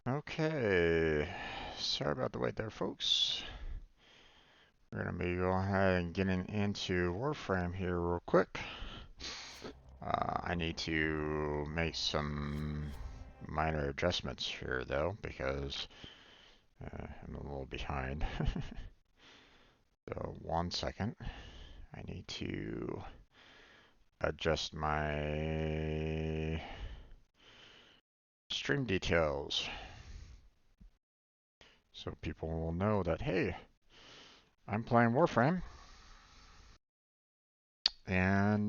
Okay, sorry about the wait there, folks. We're gonna be going ahead and getting into Warframe here real quick. I need to make some minor adjustments here though, because I'm a little behind. So 1 second. I need to adjust my stream details so people will know that, hey, I'm playing Warframe, and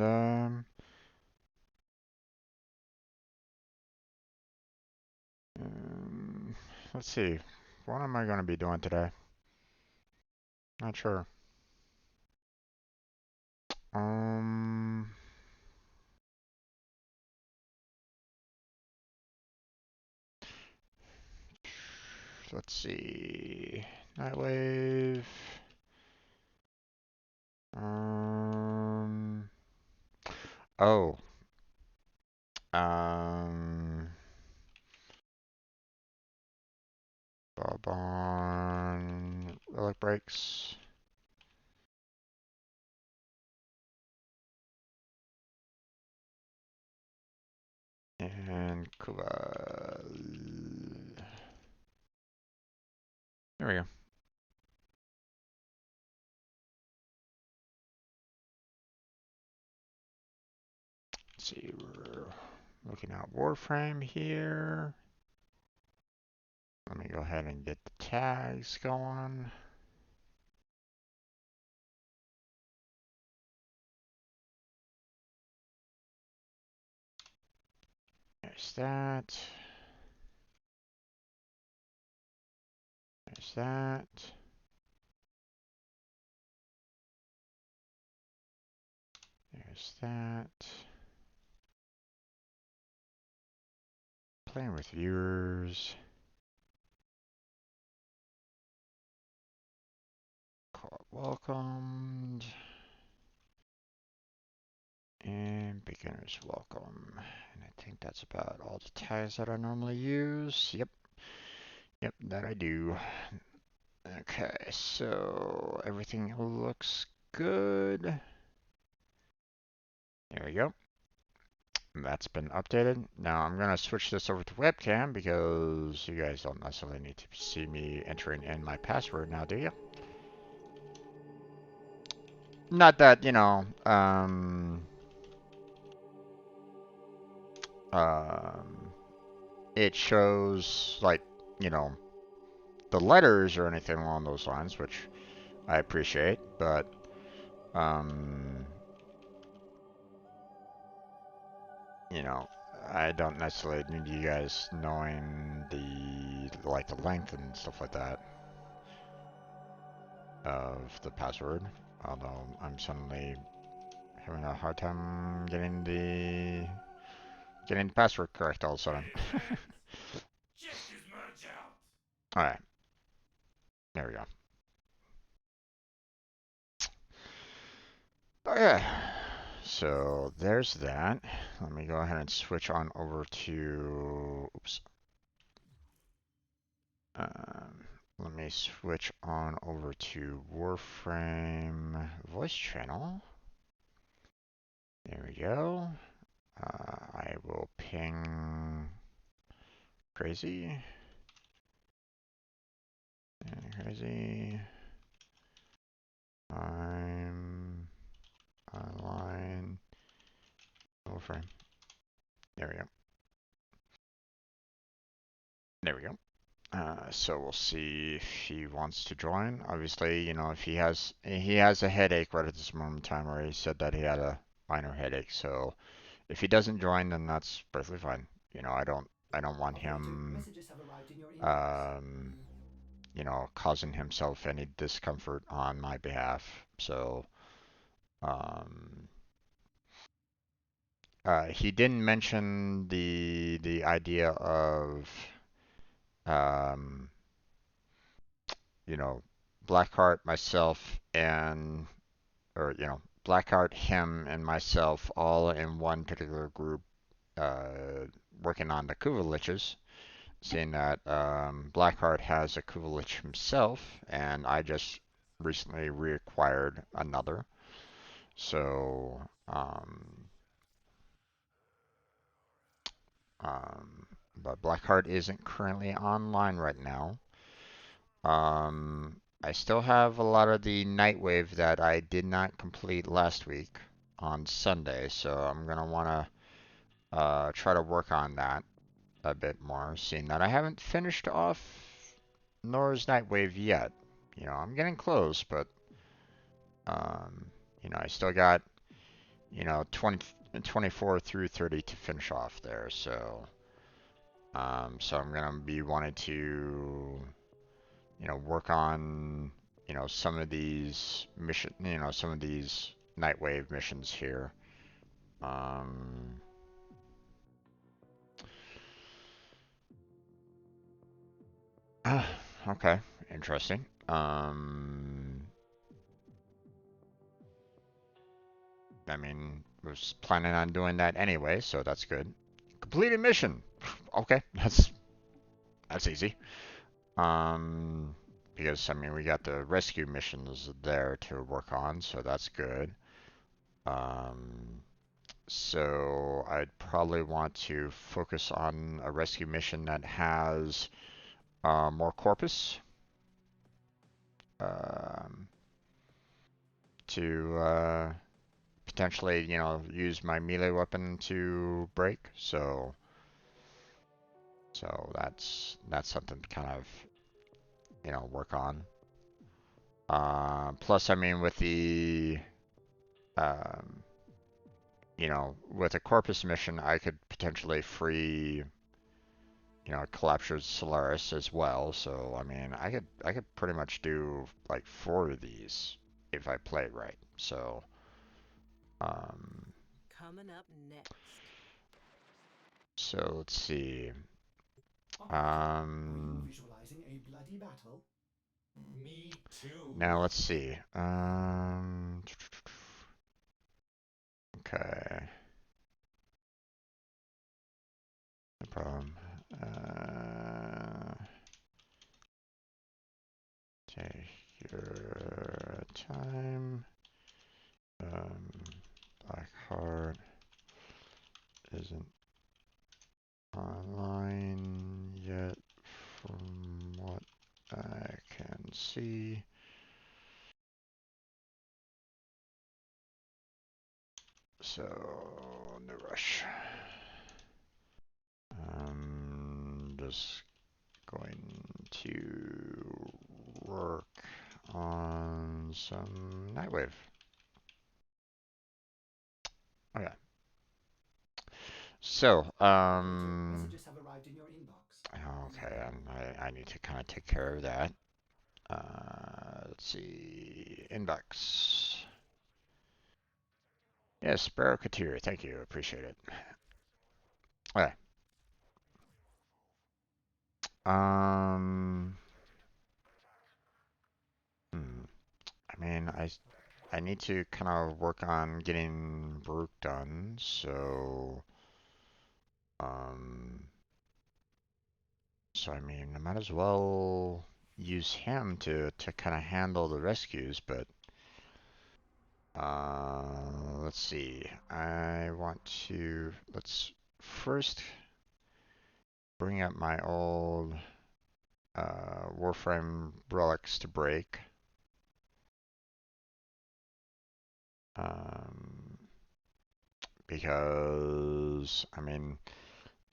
let's see, what am I going to be doing today? Not sure. Um, let's see, Nightwave. Um, oh, um, Bob on Relic Breaks. And Kuba. There we go. Let's see, we're looking at Warframe here. Let me go ahead and get the tags going. There's that. There's that. There's that. Playing with viewers. Call it welcomed. And beginners welcome. And I think that's about all the tags that I normally use. Yep. Yep, that I do. Okay, so everything looks good. There we go. That's been updated. Now I'm going to switch this over to webcam because you guys don't necessarily need to see me entering in my password now, do you? Not that, um, it shows, like, you know, the letters or anything along those lines, which I appreciate, but, you know, I don't necessarily need you guys knowing the length and stuff like that of the password. Although I'm suddenly having a hard time getting the password correct all of a sudden. Alright, there we go. Okay, so there's that. Let me go ahead and switch on over to, oops. Let me switch on over to Warframe voice channel. There we go. I will ping Crazy. Crazy. I'm online. Warframe. There we go. There we go. So we'll see if he wants to join. Obviously, you know, if he has a headache right at this moment in time, where he said that he had a minor headache. So if he doesn't join, then that's perfectly fine. You know, I don't want him, you know, causing himself any discomfort on my behalf. So, um, he didn't mention the idea of, um, you know, Blackheart, myself, and or you know, Blackheart, him, and myself all in one particular group, working on the Kuva liches. seeing that Blackheart has a Kuvalich himself, and I just recently reacquired another. So, but Blackheart isn't currently online right now. I still have a lot of the Nightwave that I did not complete last week on Sunday, so I'm gonna wanna try to work on that a bit more, seeing that I haven't finished off Nora's Nightwave yet. You know, I'm getting close, but you know, I still got, you know, 24 through 30 to finish off there, so so I'm gonna be wanting to, you know, work on, you know, some of these some of these Nightwave missions here. Um, okay, interesting. I mean, was planning on doing that anyway, so that's good. Completed mission. Okay, that's easy. Um, because I mean, we got the rescue missions there to work on, so that's good. Um, so I'd probably want to focus on a rescue mission that has more corpus um, to potentially, you know, use my melee weapon to break. So that's something to kind of, you know, work on. Plus, I mean, with the um, you know, with a Corpus mission, I could potentially free, you know, Collapture's Solaris as well. So, I mean, I could pretty much do like 4 of these if I play it right. So, Coming up next. so let's see. Were you Um, visualizing a bloody battle? Me too. Now let's see. Okay. No problem. Take your time. Blackheart isn't online yet from what I can see. So, no rush. I'm just going to work on some Nightwave. Okay. So, Messages have arrived in your inbox. okay, I need to kind of take care of that. Let's see, inbox. Yes, Sparrow Couture, thank you, appreciate it. Okay. Um, I mean, I need to kind of work on getting Baruch done, so um, so I mean, I might as well use him to kind of handle the rescues, but let's see. Let's first bring up my old Warframe relics to break. Um, because I mean,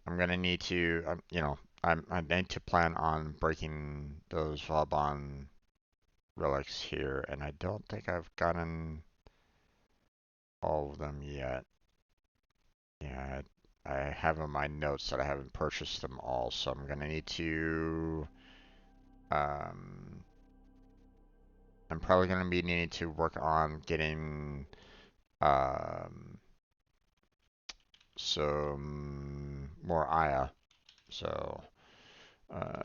I'm gonna need to, you know, I need to plan on breaking those Vauban relics here, and I don't think I've gotten all of them yet. Yeah, I have in my notes that I haven't purchased them all, so I'm gonna need to. Um, I'm probably gonna be needing to work on getting um, some more Aya. So,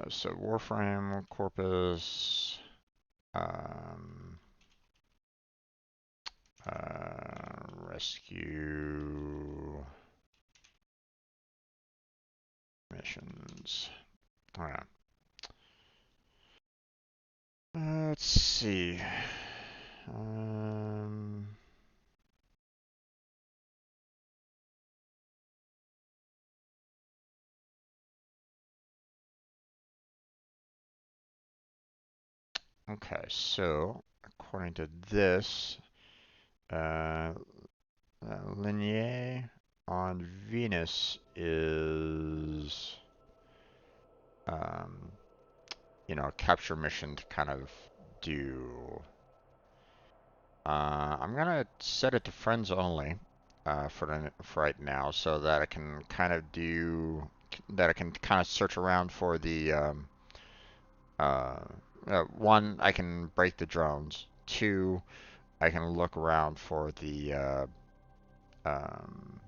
so Warframe, Corpus, um, rescue missions. Alright. Let's see. Okay, so according to this, uh, Linear on Venus is, um, a capture mission to kind of do. I'm gonna set it to friends only for right now, so that I can kind of search around for the uh, one, I can break the drones. Two, I can look around for the um,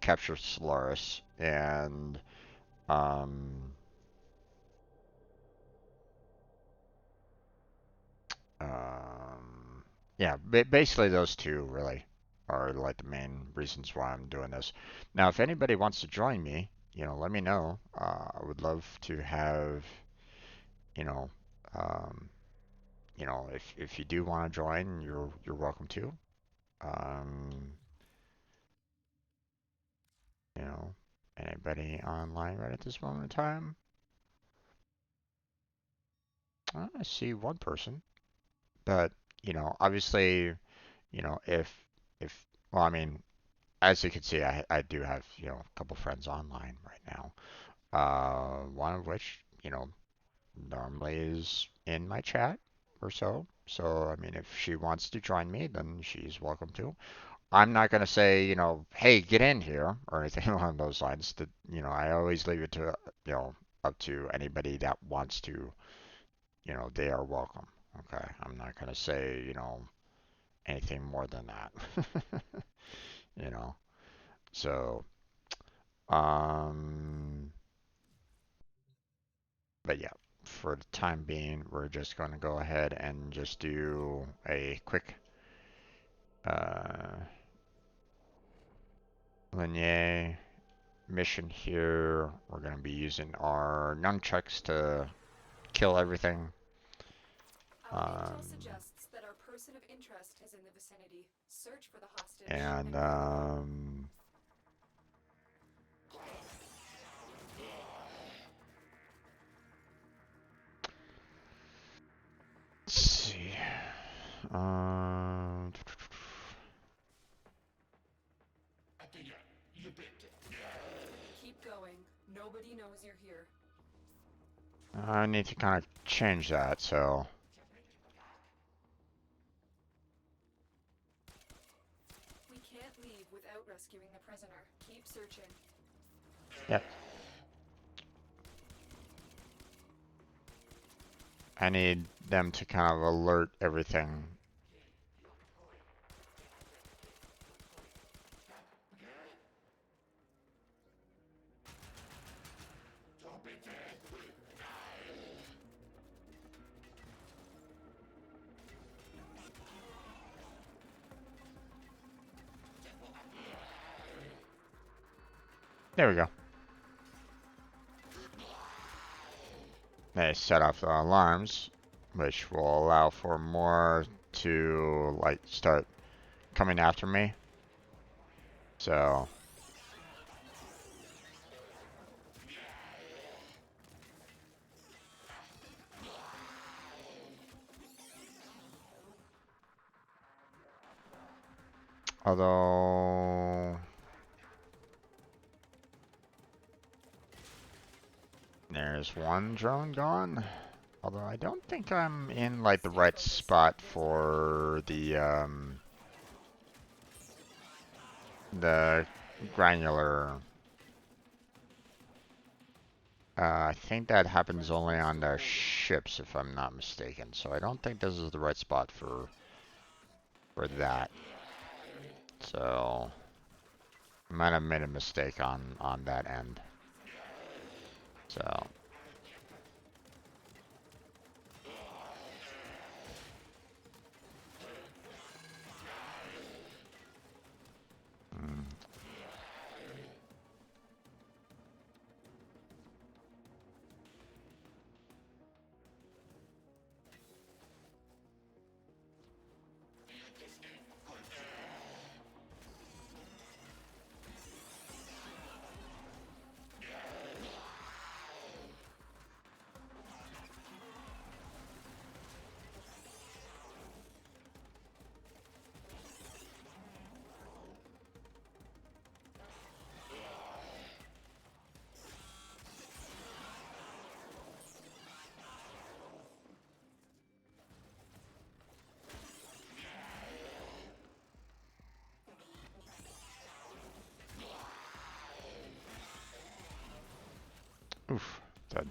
capture Solaris and um, yeah, basically those two really are like the main reasons why I'm doing this. Now, if anybody wants to join me, let me know. I would love to have, you know, um, if you do want to join, you're welcome to. Um, you know, Anybody online right at this moment in time? I see one person, but obviously, if well, I mean, as you can see, I do have a couple friends online right now. One of which normally is in my chat or so. So I mean, if she wants to join me, then she's welcome to. I'm not gonna say hey, get in here or anything along those lines. That I always leave it to up to anybody that wants to. They are welcome. Okay, I'm not gonna say anything more than that. you know. So, um, but yeah, for the time being, we're just going to go ahead and just do a quick uh, linear mission here. We're going to be using our nunchucks to kill everything. Our intel suggests that our person of interest is in the vicinity. Search for the hostage. And let's see. Keep going. Nobody knows you're here. I need to kind of change that, so. We can't leave without rescuing the prisoner. Keep searching. Yep. I need them to kind of alert everything. There we go. They set off the alarms, which will allow for more to like start coming after me. So although there's one drone gone. Although I don't think I'm in like the right spot for the granular. I think that happens only on their ships, if I'm not mistaken. So I don't think this is the right spot for that. So I might have made a mistake on that end. So Oof. Dead.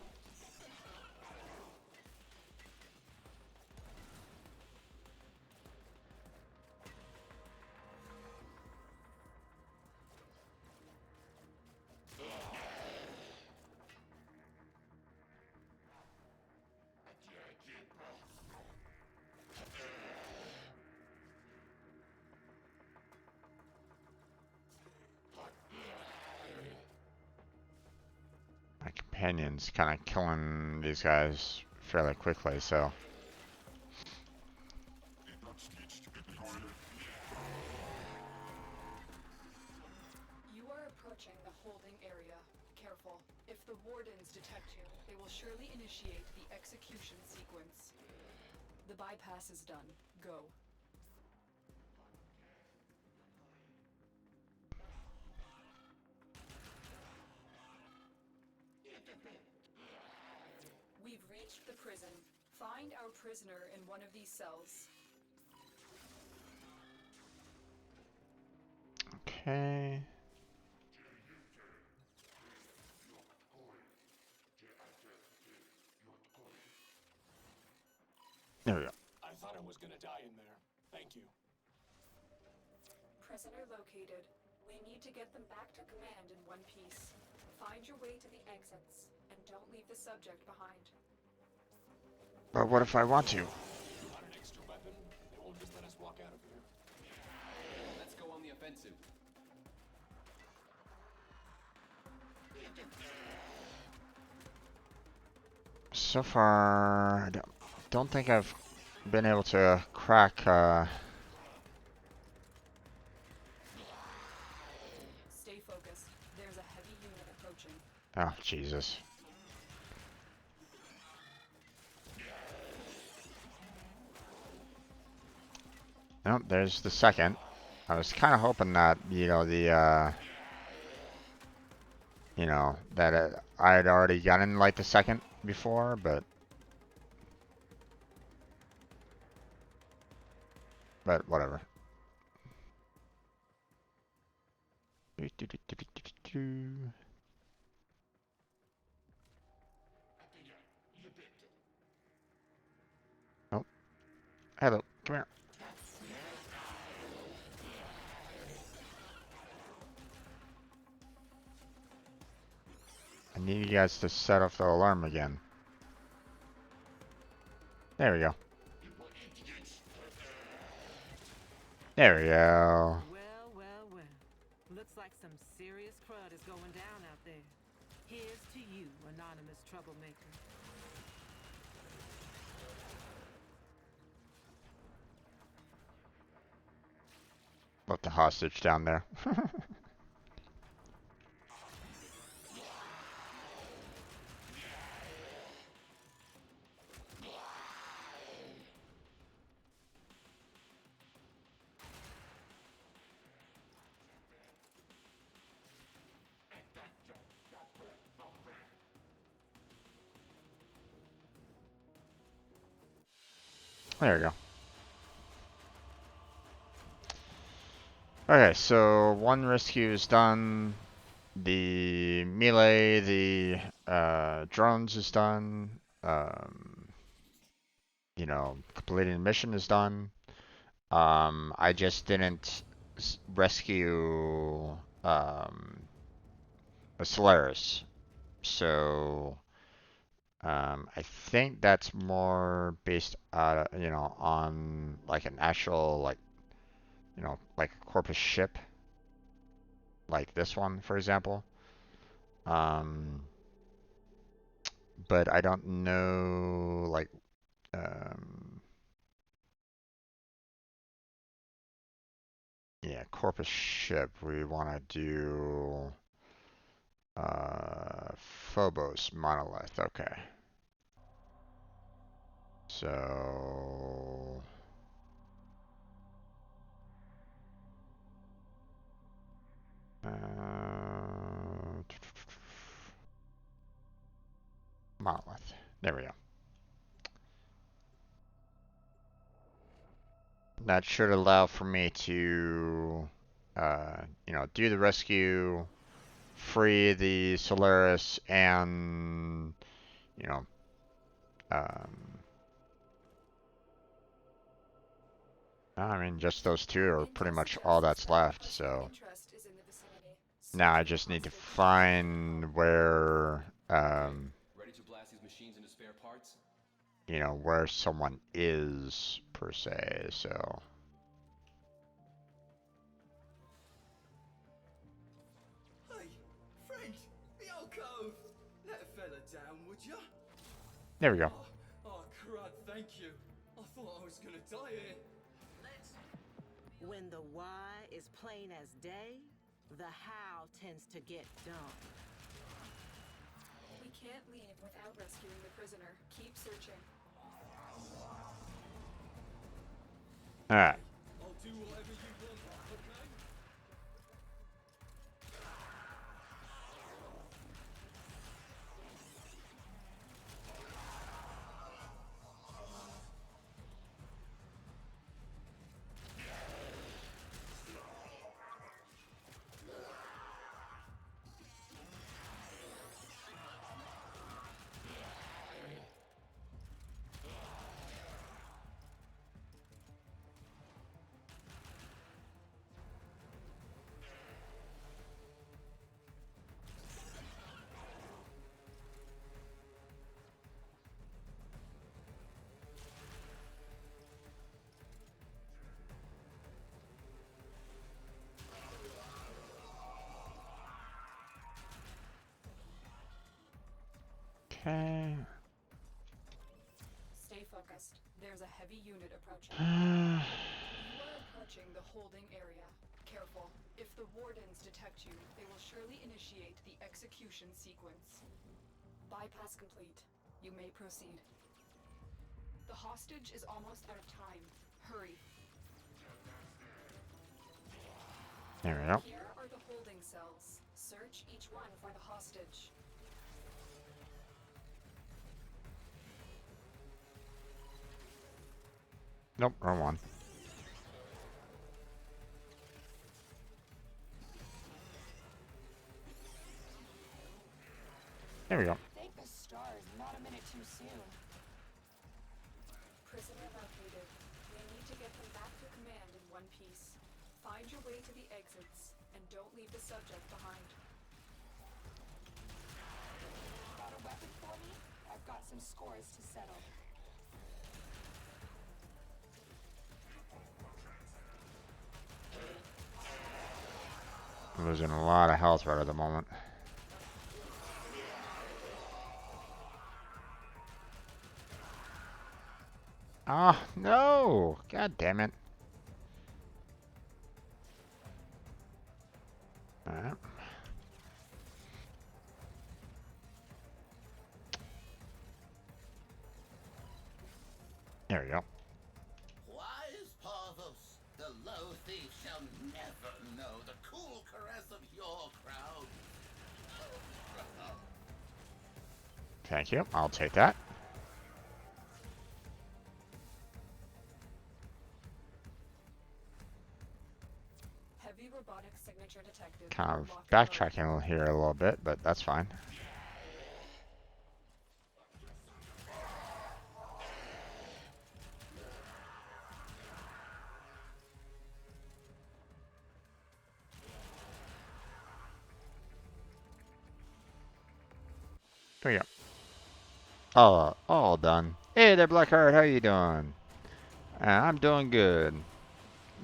My companion's kind of killing these guys fairly quickly, so. You are approaching the holding area. Careful. If the wardens detect you, they will surely initiate the execution sequence. The bypass is done. Go. We've reached the prison. Find our prisoner in one of these cells. Okay. There we go. I thought I was gonna die in there. Thank you. Prisoner located. We need to get them back to command in one piece. Find your way to the exits, and don't leave the subject behind. But what if I want to? Not an extra weapon? They won't just let us walk out of here. Let's go on the offensive. So far, I don't think I've been able to crack, Stay focused. There's a heavy unit approaching. oh, Jesus. Nope, there's the second. I was kind of hoping that, that I had already gotten, like, the second before, but whatever. Oh, hello, come here. I need you guys to set off the alarm again. There we go. There we go. Well, well, well. Looks like some serious crud is going down out there. Here's to you, anonymous troublemaker. Left the hostage down there. There we go. Okay, so one rescue is done. The melee, the drones is done. Completing the mission is done. I just didn't rescue a Solaris. So I think that's more based on like an actual like a Corpus ship, like this one, for example. But I don't know, like, yeah, Corpus ship. We want to do Phobos monolith. Okay. So monolith. There we go. That should allow for me to, do the rescue free the Solaris and, you know, I mean, just those two are pretty much all that's left, so Interest is in the vicinity. now I Search the just need to hostage. find where, Ready to blast these machines into spare parts? you know, where someone is, per se, so. Hey, friend, the old cove. Let a fella down, would ya? There we go. Oh, crud, thank you. I thought I was gonna die here. When the why is plain as day, the how tends to get done. We can't leave without rescuing the prisoner. Keep searching. Alright. I'll do whatever you want, okay? Okay. Stay focused. There's a heavy unit approaching. You are approaching the holding area. Careful. If the wardens detect you, they will surely initiate the execution sequence. Bypass complete. You may proceed. The hostage is almost out of time. Hurry. There we go. Here are the holding cells. Search each one for the hostage. Nope, wrong one. There we go. Thank the stars, not a minute too soon. Prisoner located. We need to get them back to command in one piece. Find your way to the exits, and don't leave the subject behind. Got a weapon for me? I've got some scores to settle. I'm losing a lot of health right at the moment. Ah, no! God damn it. Alright. There we go. Wise Parvus, the low thief shall never know the cool caress of your crown. Thank you. I'll take that. Heavy robotic signature detected. Kind of Lock and load. backtracking here a little bit, but that's fine. There we go. All done. Hey there, Blackheart. How you doing? I'm doing good.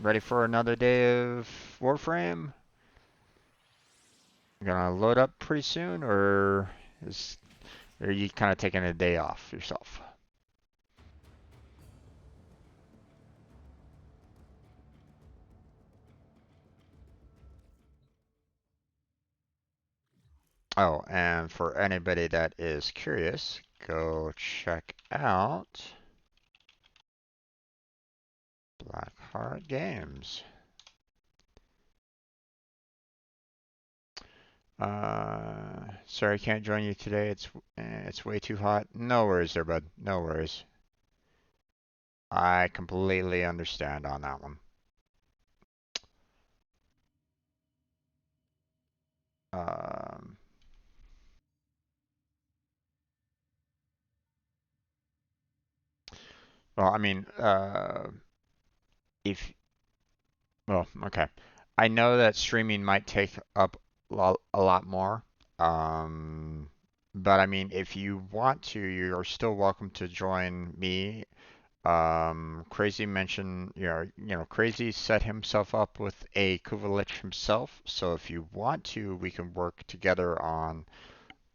Ready for another day of Warframe? Gonna load up pretty soon, or are you kind of taking a day off yourself? Oh, and for anybody that is curious, go check out Blackheart Games. Sorry, I can't join you today. It's way too hot. No worries there, bud. No worries. I completely understand on that one. Um, well, I mean, if well, okay. I know that streaming might take up a lot more. Um, but I mean, if you want to, you're still welcome to join me. Crazy mentioned, Crazy set himself up with a Kuvalich himself. So if you want to, we can work together on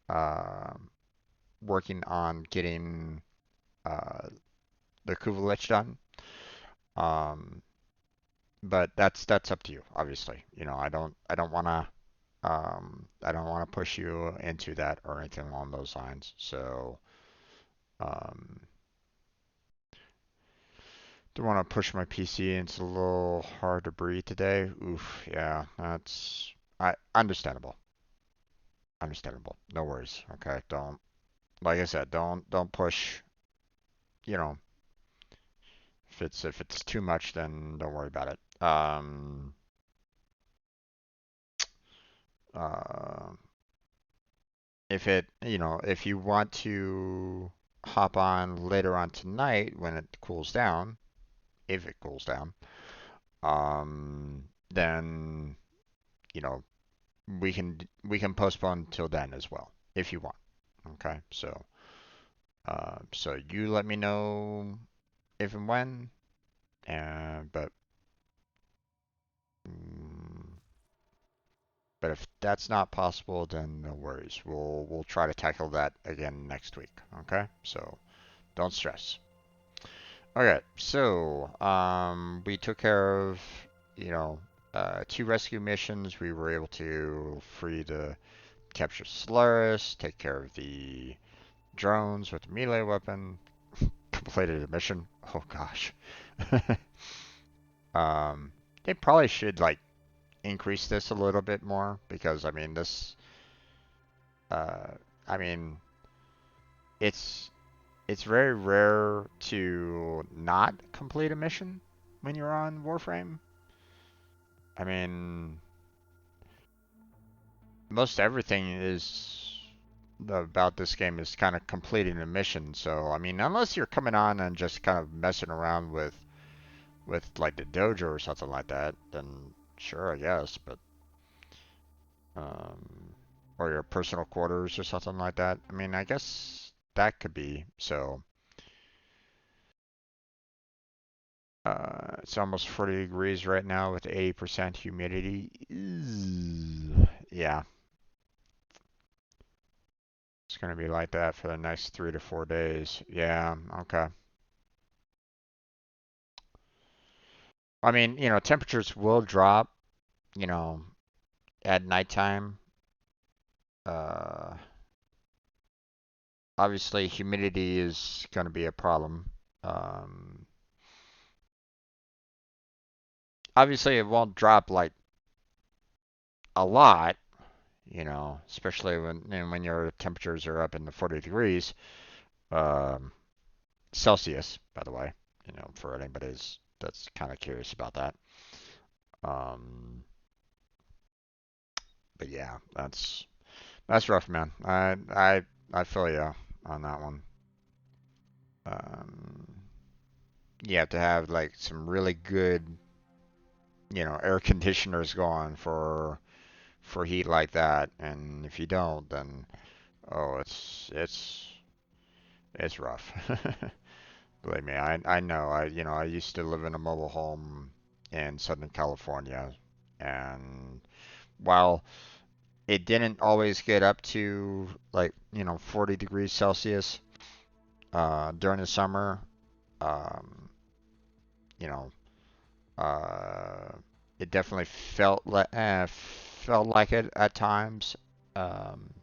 uh, working on getting uh, the Kuvalich done. Um, but that's up to you, obviously. I don't want to push you into that or anything along those lines. So, um, don't want to push my PC. It's a little hard to breathe today. Oof, yeah, that's understandable. Understandable. No worries. Okay, don't like I said, don't push. You know, if it's too much, then don't worry about it. Uh, if you want to hop on later on tonight when it cools down, if it cools down, then you know we can postpone till then as well if you want. Okay, so you let me know if and when, and mm, but if that's not possible, then no worries. We'll try to tackle that again next week. Okay, so don't stress. Okay, so we took care of you know two rescue missions. We were able to free the capture Solaris, take care of the drones with the melee weapon, completed a mission. Oh gosh. um, they probably should like increase this a little bit more because I mean this. Uh, I mean it's it's very rare to not complete a mission when you're on Warframe. I mean, most everything is about this game is kind of completing a mission. So I mean, unless you're coming on and just kind of messing around with like the dojo or something like that, then sure, I guess. But um, or your personal quarters or something like that. I mean, I guess that could be. So it's almost 40 degrees right now with 80% humidity. Yeah, it's gonna be like that for the next 3 to 4 days. Yeah, okay. I mean, temperatures will drop, you know, at nighttime. Uh, Obviously, humidity is going to be a problem. Um, Obviously, it won't drop like a lot, especially when your temperatures are up in the 40 degrees um, Celsius, by the way, for anybody that's kind of curious about that. Um, but yeah, that's rough, man. I feel you on that one. Um, you have to have like some really good, air conditioners going for heat like that, and if you don't, then oh, it's rough. Believe me, I know. I used to live in a mobile home in Southern California, and while it didn't always get up to like 40 degrees Celsius during the summer, um, you know, uh, it definitely felt like it at times. Um,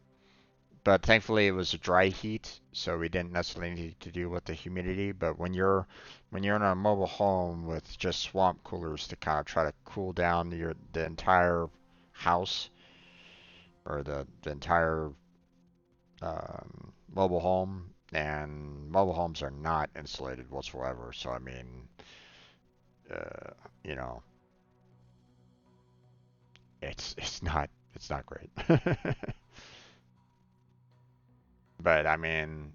but thankfully it was a dry heat, so we didn't necessarily need to deal with the humidity. But when you're in a mobile home with just swamp coolers to kind of try to cool down the entire house or the entire mobile home, and mobile homes are not insulated whatsoever. So I mean, uh, you know, it's it's not great. But I mean,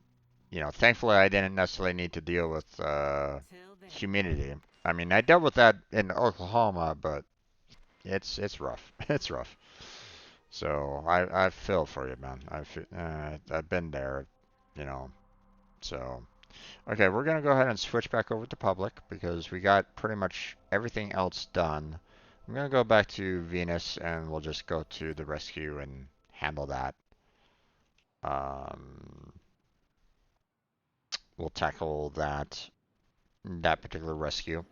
you know, thankfully I didn't necessarily need to deal with Till then. humidity. I mean, I dealt with that in Oklahoma, but it's rough. It's rough. So I feel for you, man. I've been there, you know. So okay, we're gonna go ahead and switch back over to public because we got pretty much everything else done. I'm gonna go back to Venus and we'll just go to the rescue and handle that. Um, we'll tackle that particular rescue,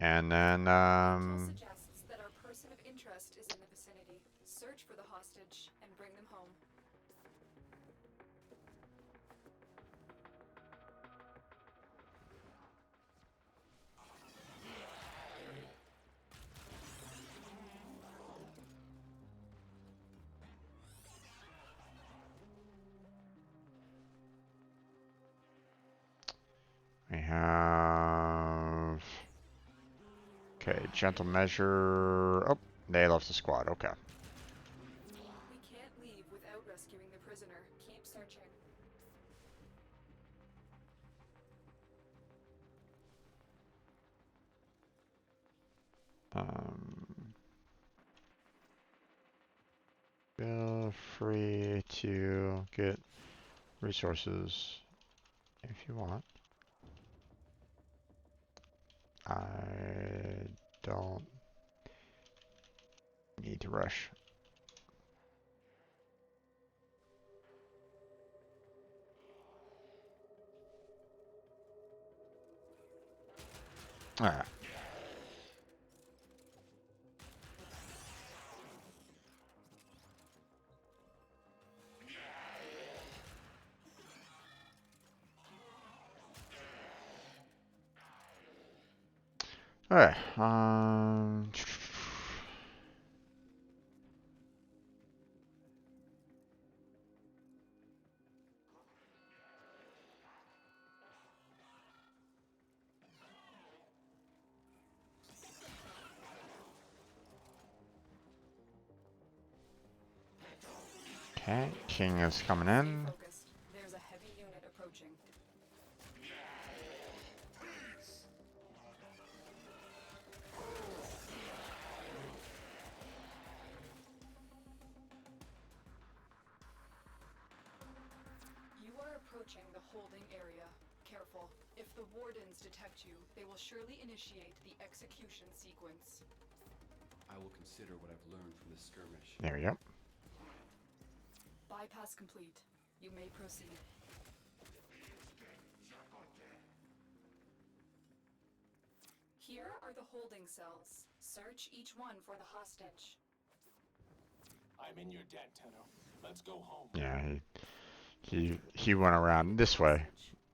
and then Intel suggests that our person of interest is in the vicinity. Search for the hostage and bring them home. we have okay, gentle measure. Oh, they left the squad. Okay. We can't leave without rescuing the prisoner. Keep searching. Feel free to get resources if you want. I don't need to rush. Alright. Alright. Okay, King is coming in. Focused. There's a heavy unit approaching. You are approaching the holding area. Careful. If the wardens detect you, they will surely initiate the execution sequence. I will consider what I've learned from this skirmish. There we go. Bypass complete. You may proceed. Here are the holding cells. Search each one for the hostage. I'm in your debt, Tenno. Let's go home. Yeah, he went around this way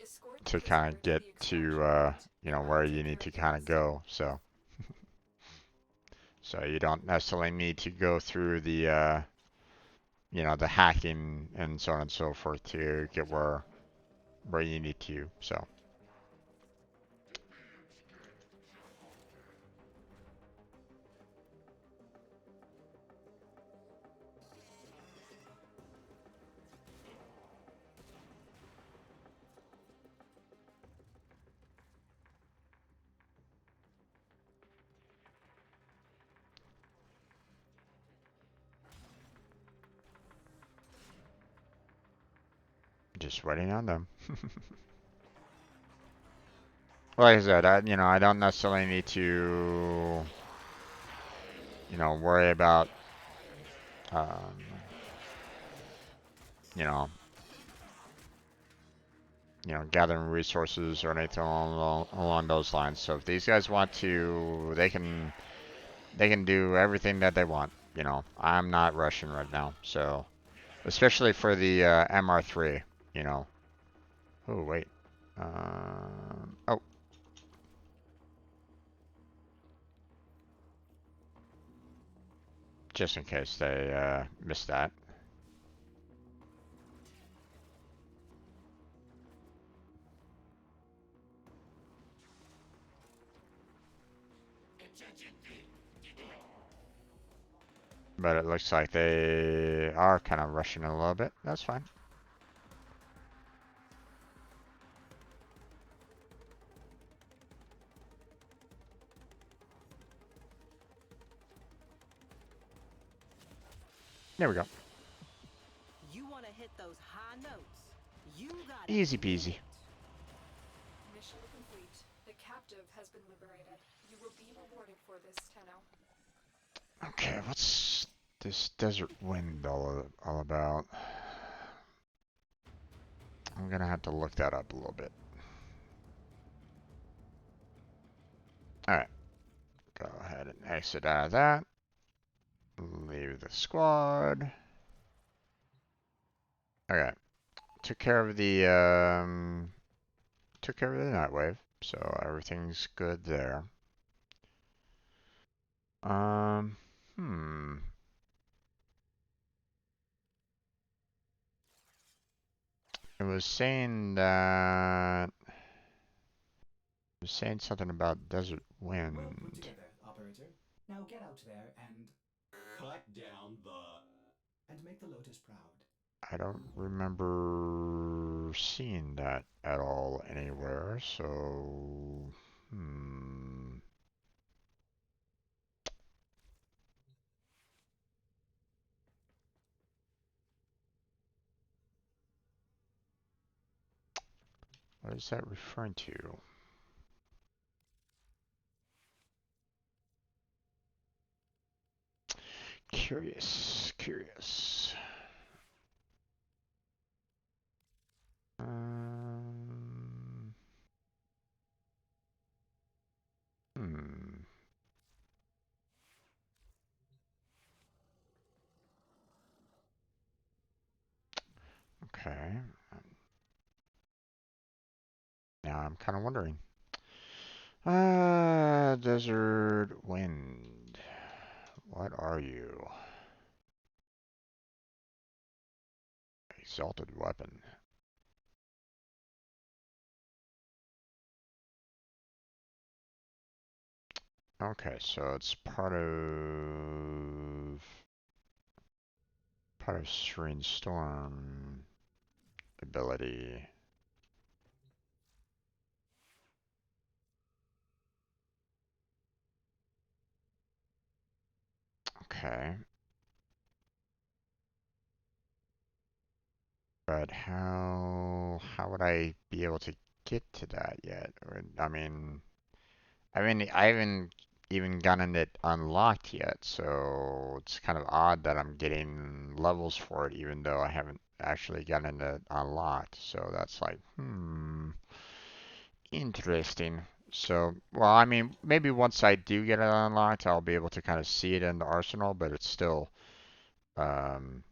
Escort the to kind prisoner of get the to extraction point. you know, where you need to kind of go. So you don't necessarily need to go through the you know, the hacking and so on and so forth to get where you need to. So just waiting on them. Like I said, you know, I don't necessarily need to, you know, worry about, um, you know, gathering resources or anything along those lines. So if these guys want to, they can do everything that they want. You know, I'm not rushing right now. So especially for the MR3, you know. Oh wait. Oh, just in case they missed that. But it looks like they are kind of rushing a little bit. That's fine. There we go. You want to hit those high notes? You got Easy peasy. Mission complete. The captive has been liberated. You will be rewarded for this, Tenno. Okay, what's this desert wind all about? I'm gonna have to look that up a little bit. Alright. Go ahead and exit out of that. Leave the squad. Okay. Took care of the Nightwave, so everything's good there. Hmm. It was saying that something about desert Well put wind. together, operator. Now get out there and Cut down the... make the Lotus proud. I don't remember seeing that at all anywhere, so what is that referring to? Curious. Hmm. Okay. Now I'm kind of wondering. Desert wind. What are you? Exalted weapon. Okay, so it's part of Serene Storm ability. Okay. But how would I be able to get to that yet? I haven't even gotten it unlocked yet, so it's kind of odd that I'm getting levels for it even though I haven't actually gotten it unlocked. So that's like, interesting. So, well, I mean, maybe once I do get it unlocked, I'll be able to kind of see it in the arsenal, but it's um,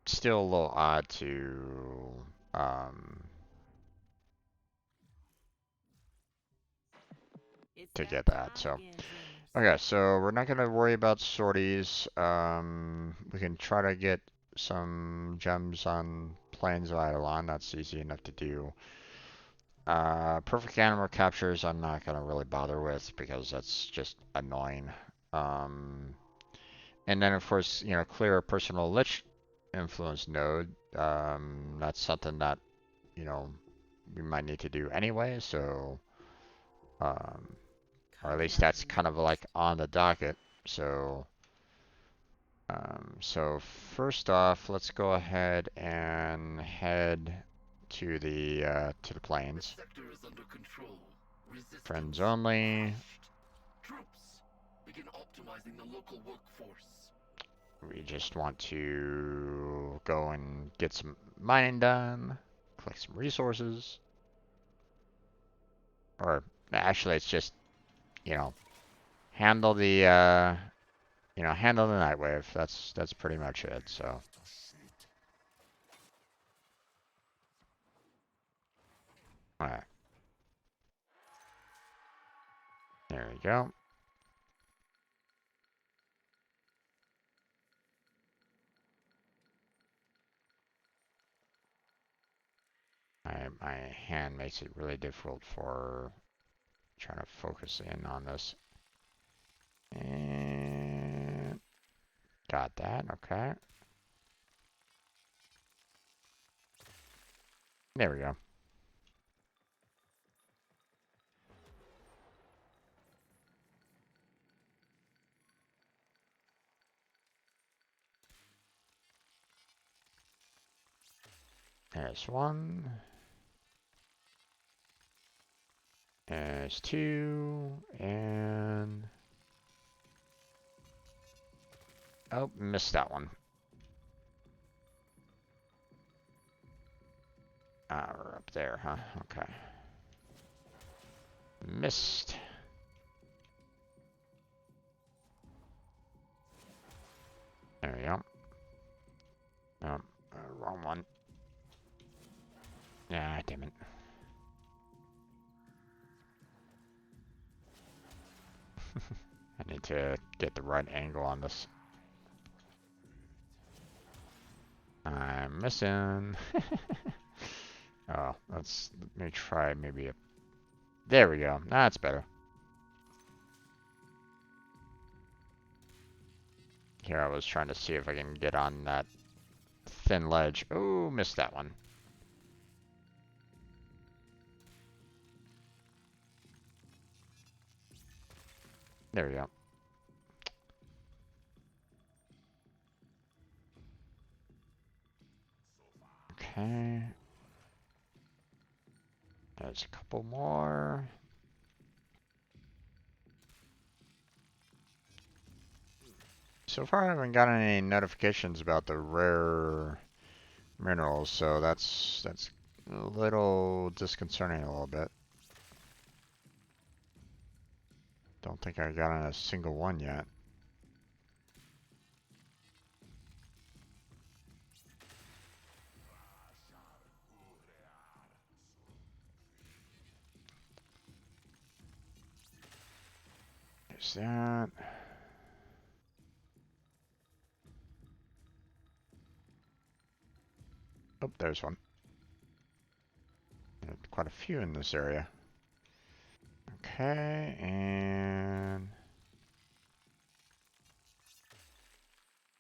still a little odd um, It's to that get that. time So, again, dreamers. okay, so we're not gonna worry about sorties. We can try to get some gems on Plains of Eidolon. That's easy enough to do. Perfect animal captures I'm not gonna really bother with because that's just annoying. And then of course, clear a personal lich influence node. That's something that, you know, we might need to do anyway, so or at least that's kind of like on the docket. So first off, let's go ahead and head to the plains. The sector is under control. Resistance Friends only. crushed. Troops, begin optimizing the local workforce. We just want to go and get some mining done, collect some resources. Or actually, it's just, you know, handle handle the Nightwave. That's pretty much it. So, all right, there we go. My hand makes it really difficult for trying to focus in on this. And Got that, okay. There we go. There's one. There's two. And... oh, missed that one. Ah, we're up there, huh? Okay. Missed. There we go. Wrong one. Ah, damn it. I need to get the right angle on this. I'm missing. Oh, let me try maybe a... there we go. That's better. Here, I was trying to see if I can get on that thin ledge. Oh, missed that one. There we go. Okay. There's a couple more. So far, I haven't gotten any notifications about the rare minerals, so that's a little disconcerting a little bit. Don't think I got on a single one yet. There's that. Oh, there's one. There's quite a few in this area. Okay, and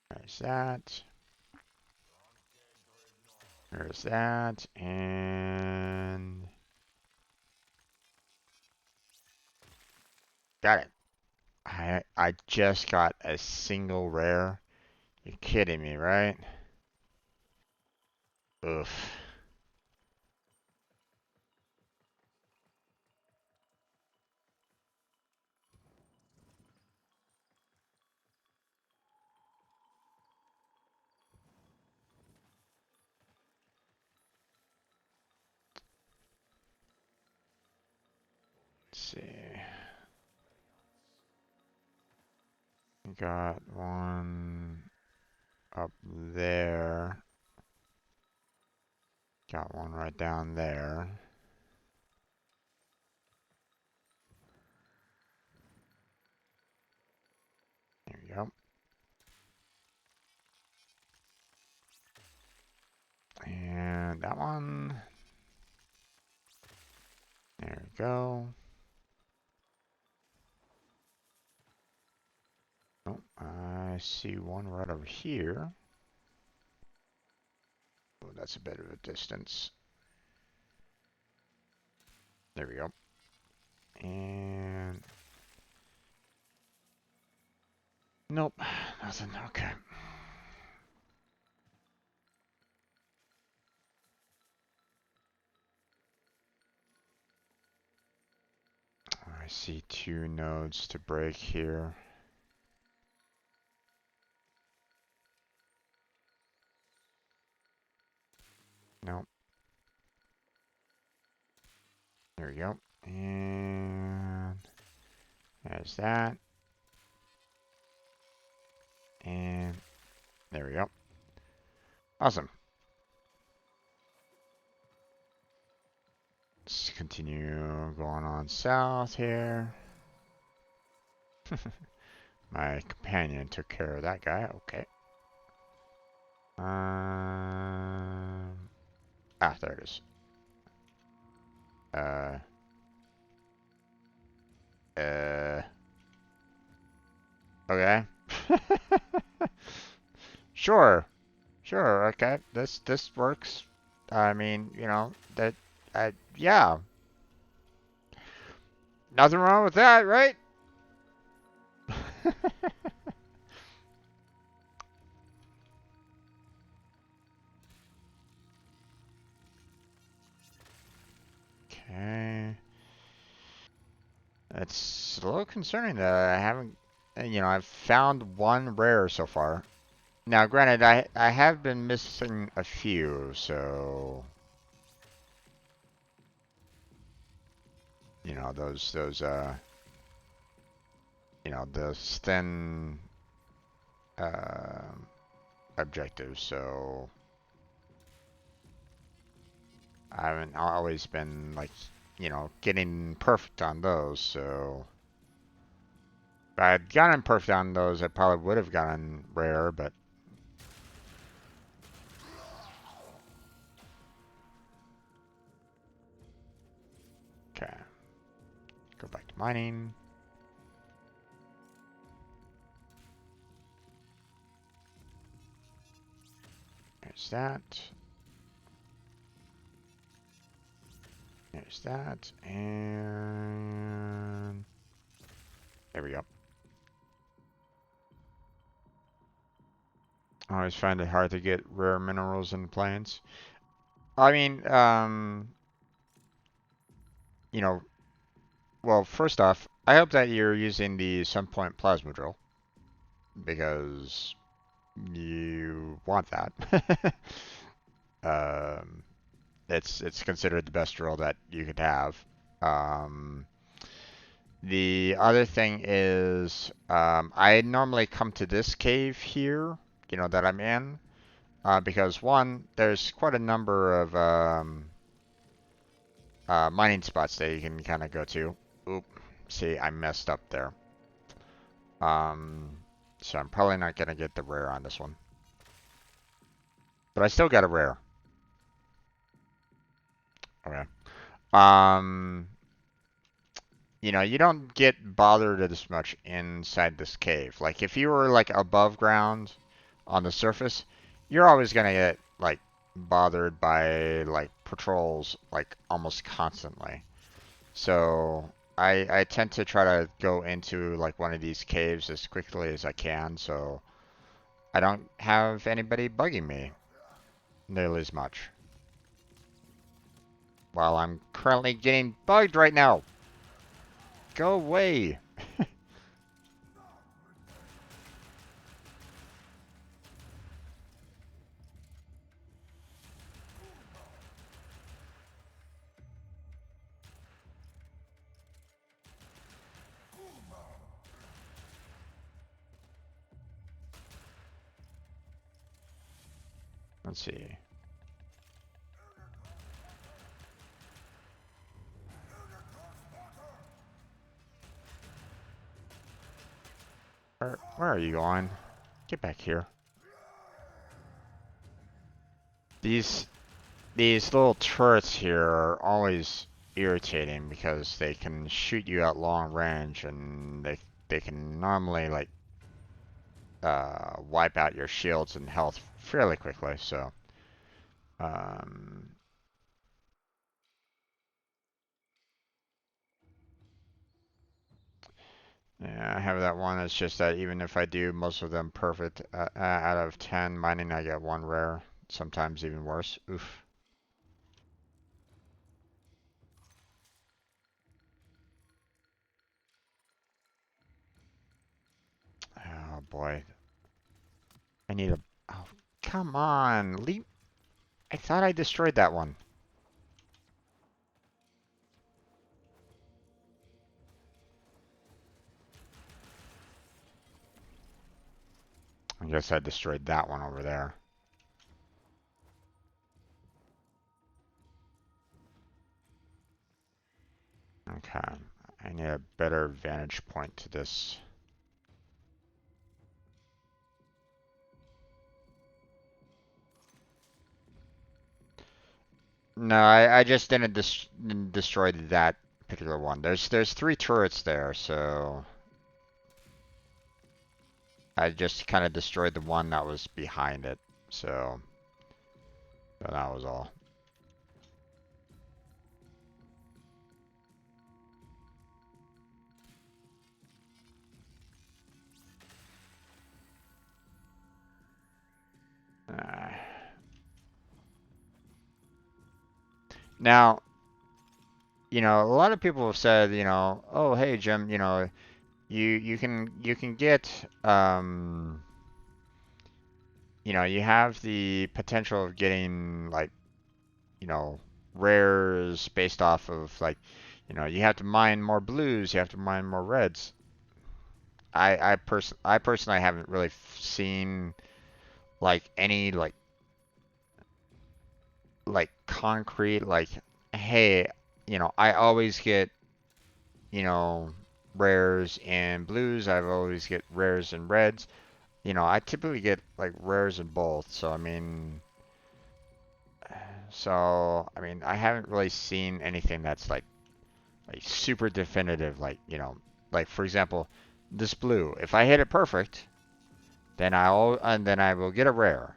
there's that. There's that, and got it. I just got a single rare. You're kidding me, right? Oof. Let's see. Got one up there. Got one right down there. There we go. And that one. There we go. Oh, I see one right over here. Oh, that's a bit of a distance. There we go. And... nope, nothing. Okay. I see two nodes to break here. Nope. There we go. And there's that. And there we go. Awesome. Let's continue going on south here. My companion took care of that guy. Okay. There it is. Okay. Sure. Sure, okay. This works. I mean, you know, that yeah. Nothing wrong with that, right? Okay. It's a little concerning that I haven't, you know, I've found one rare so far. Now, granted, I have been missing a few, so you know those you know those thin uh, objectives. So I haven't always been like you know getting perfect on those. So if I had gotten perfect on those, I probably would have gotten rare, but. Okay. Go back to mining. There's that. There's that. And there we go. I always find it hard to get rare minerals in the plains. I mean, you know, well, first off, I hope that you're using the Sunpoint Plasma Drill because you want that. um, it's considered the best drill that you could have. Um, the other thing is, I normally come to this cave here, you know, that I'm in, because one, there's quite a number of mining spots that you can kind of go to. Oop, see, I messed up there. Um, so I'm probably not gonna get the rare on this one, but I still got a rare. Okay. Um, you know, you don't get bothered as much inside this cave. Like if you were like above ground on the surface, you're always gonna get like bothered by like patrols like almost constantly. So I tend to try to go into like one of these caves as quickly as I can, so I don't have anybody bugging me nearly as much. While I'm currently getting bugged right now. Go away. Let's see. Where are you going? Get back here. These little turrets here are always irritating because they can shoot you at long range and they can normally like wipe out your shields and health fairly quickly. So um, yeah, I have that one. It's just that even if I do most of them perfect out of 10 mining, I get one rare. Sometimes even worse. Oof. Oh boy. I need a... Oh, come on. Leave... I thought I destroyed that one. I guess I destroyed that one over there. Okay. I need a better vantage point to this. No, I just didn't destroy that particular one. There's 3 turrets there, so... I just kind of destroyed the one that was behind it. So that was all. Now, you know, a lot of people have said, you know, oh hey Jim, you know, you can get you know, you have the potential of getting like, you know, rares based off of like, you know, you have to mine more blues, you have to mine more reds. I personally haven't really seen like any like concrete like, hey, you know, I always get, you know, rares in blues, I've always get rares in reds. You know, I typically get like rares in both. So I mean, I haven't really seen anything that's like super definitive. Like, you know, like for example, this blue. If I hit it perfect, then I will get a rare.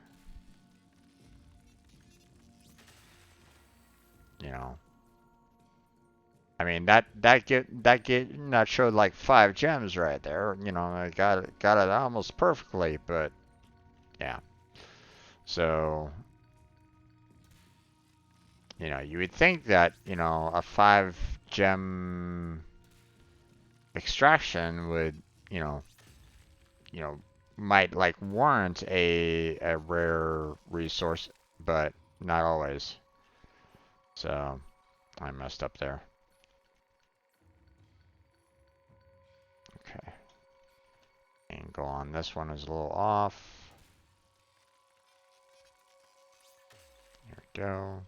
You know, I mean that showed like 5 gems right there. You know, I got it almost perfectly, but yeah. So you know, you would think that, you know, a 5 gem extraction would, you know, might like warrant a rare resource, but not always. So I messed up there. Okay. Angle on this one is a little off. Here we go.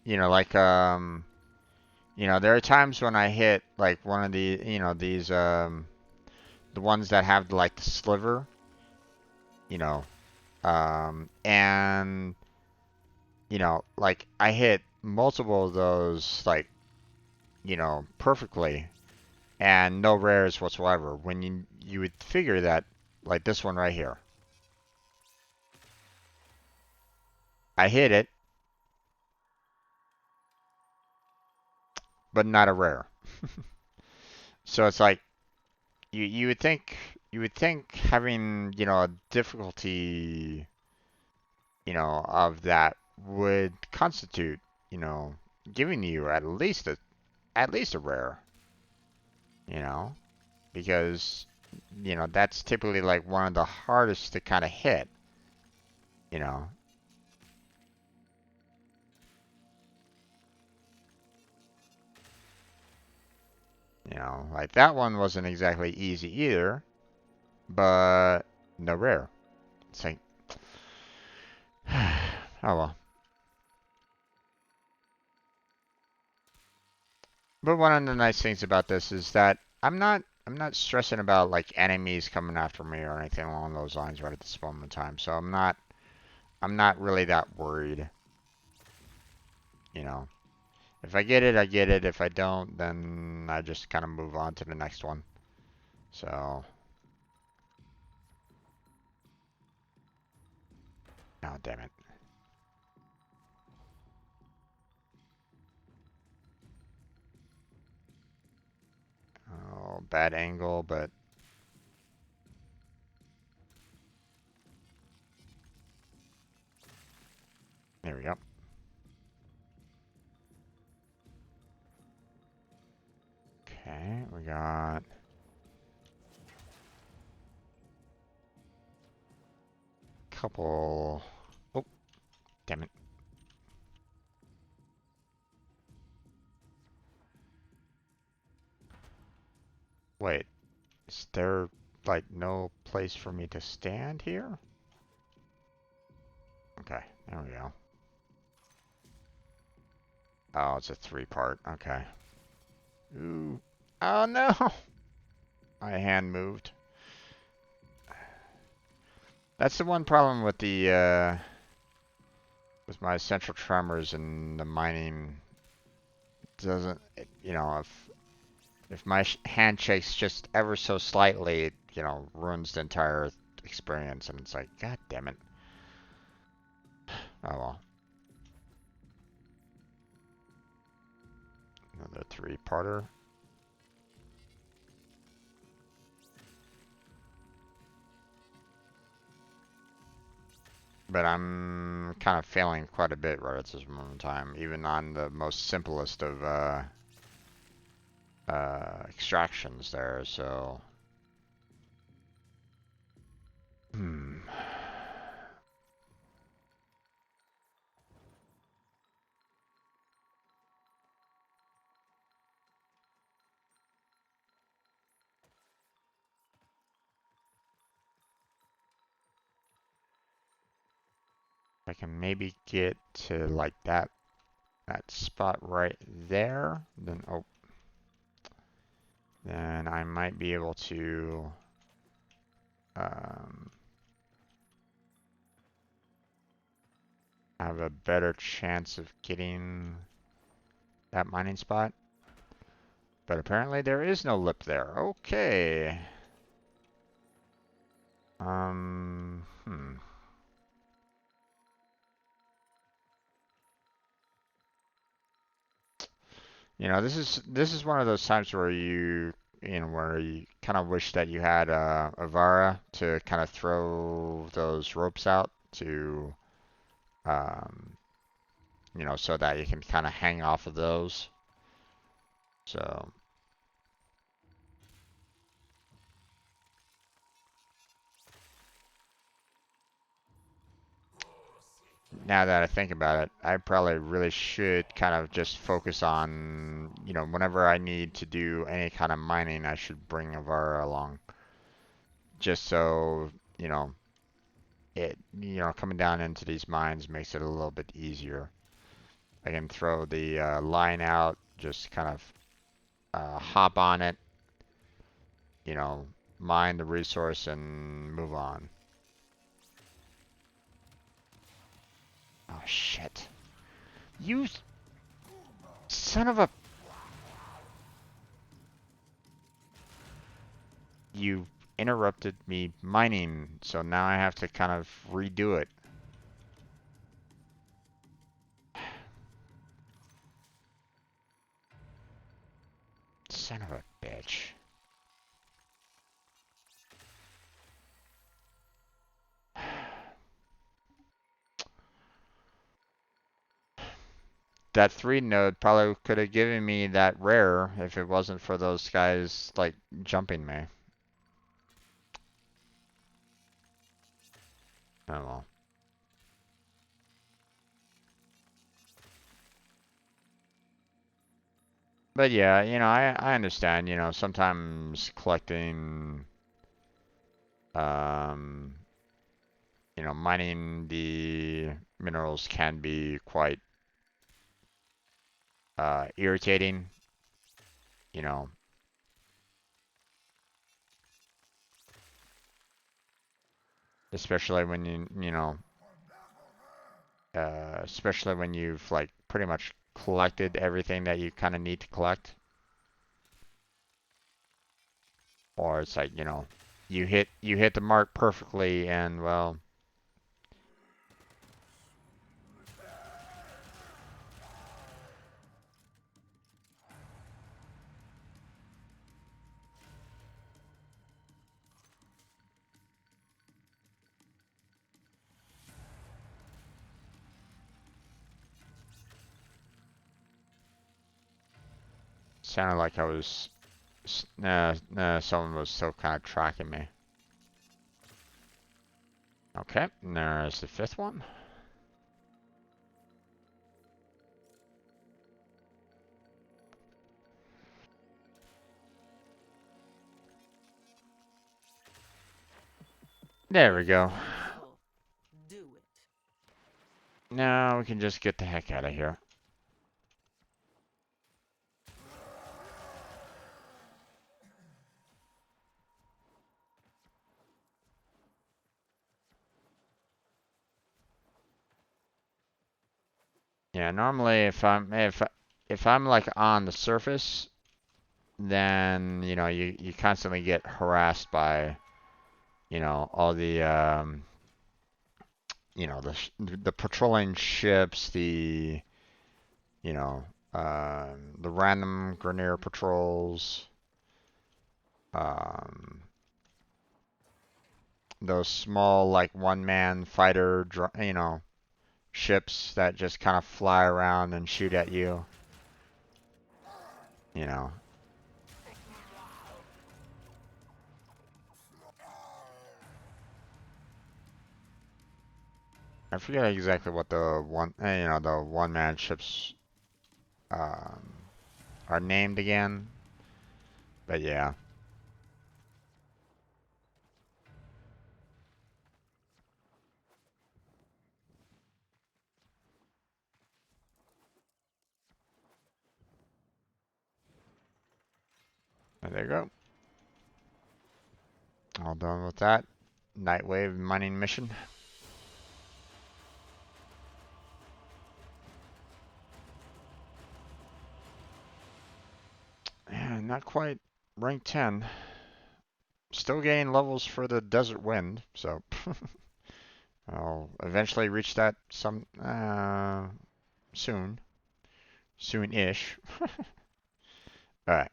You know, like you know, there are times when I hit like one of the, you know, these the ones that have like the sliver, you know, and you know, like I hit multiple of those like, you know, perfectly and no rares whatsoever. When you would figure that like this one right here. I hit it, but not a rare. So it's like you would think having, you know, a difficulty, you know, of that would constitute, you know, giving you at least a rare, you know, because you know that's typically like one of the hardest to kind of hit, you know. You know, like that one wasn't exactly easy either, but no rare. It's like, oh well. But one of the nice things about this is that I'm not stressing about like enemies coming after me or anything along those lines right at this moment in time. So I'm not really that worried. You know, if I get it, I get it. If I don't, then I just kind of move on to the next one. So, oh damn it. Oh, bad angle, but there we go. Okay, we got a couple. Oh, damn it. Wait, is there like no place for me to stand here? Okay, there we go. Oh, it's a 3-part. Okay. Ooh. Oh no! My hand moved. That's the one problem with the with my central tremors and the mining. Doesn't, you know, if my hand shakes just ever so slightly, it, you know, ruins the entire experience, and it's like, god damn it. Oh well. Another 3-parter. But I'm kind of failing quite a bit right at this moment in time, even on the most simplest of extractions there, so... I can maybe get to like that spot right there, then oh, then I might be able to have a better chance of getting that mining spot. But apparently there is no lip there. Okay. You know, this is one of those times where where you kind of wish that you had a Vara to kind of throw those ropes out to, um, you know, so that you can kind of hang off of those. So now that I think about it, I probably really should kind of just focus on, you know, whenever I need to do any kind of mining, I should bring a Vara along. Just so, you know, coming down into these mines makes it a little bit easier. I can throw the line out, just kind of hop on it, you know, mine the resource and move on. Oh shit. You son of a... You interrupted me mining, so now I have to kind of redo it. Son of a bitch. That 3 node probably could have given me that rare if it wasn't for those guys, like, jumping me. Oh well. But yeah, you know, I understand, you know, sometimes collecting, um, you know, mining the minerals can be quite irritating, you know. Especially when especially when you've like pretty much collected everything that you kind of need to collect. Or it's like, you know, you hit the mark perfectly and well, sounded like I was someone was still kind of tracking me. Okay, and there's the 5th one. There we go. Do it. Now we can just get the heck out of here. Yeah, normally if I'm like on the surface, then you know you constantly get harassed by all the the patrolling ships, the random Grenier patrols, um, those small like one-man fighter, ships that just kind of fly around and shoot at you. You know, I forget exactly what the one-man ships um, are named again, but yeah. And there you go. All done with that. Nightwave mining mission. Yeah, not quite rank 10. Still gaining levels for the Desert Wind, so I'll eventually reach that soon. Soon-ish. Alright.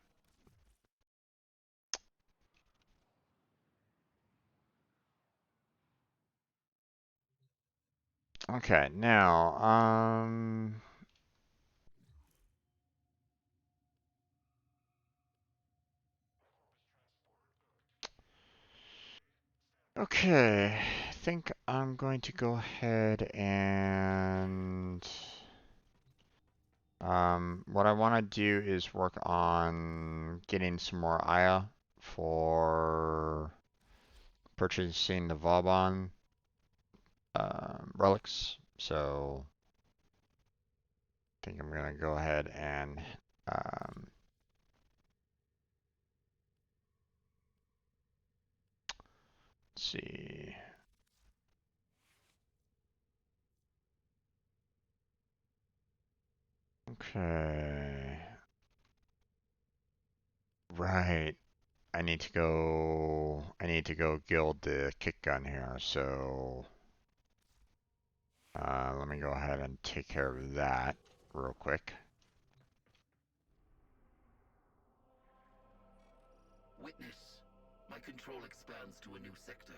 Okay, now, okay, I think I'm going to go ahead and what I want to do is work on getting some more Aya for purchasing the Vauban relics. So I think I'm gonna go ahead and let's see. Okay. Right. I need to go guild the kick gun here, so let me go ahead and take care of that real quick. Witness, my control expands to a new sector.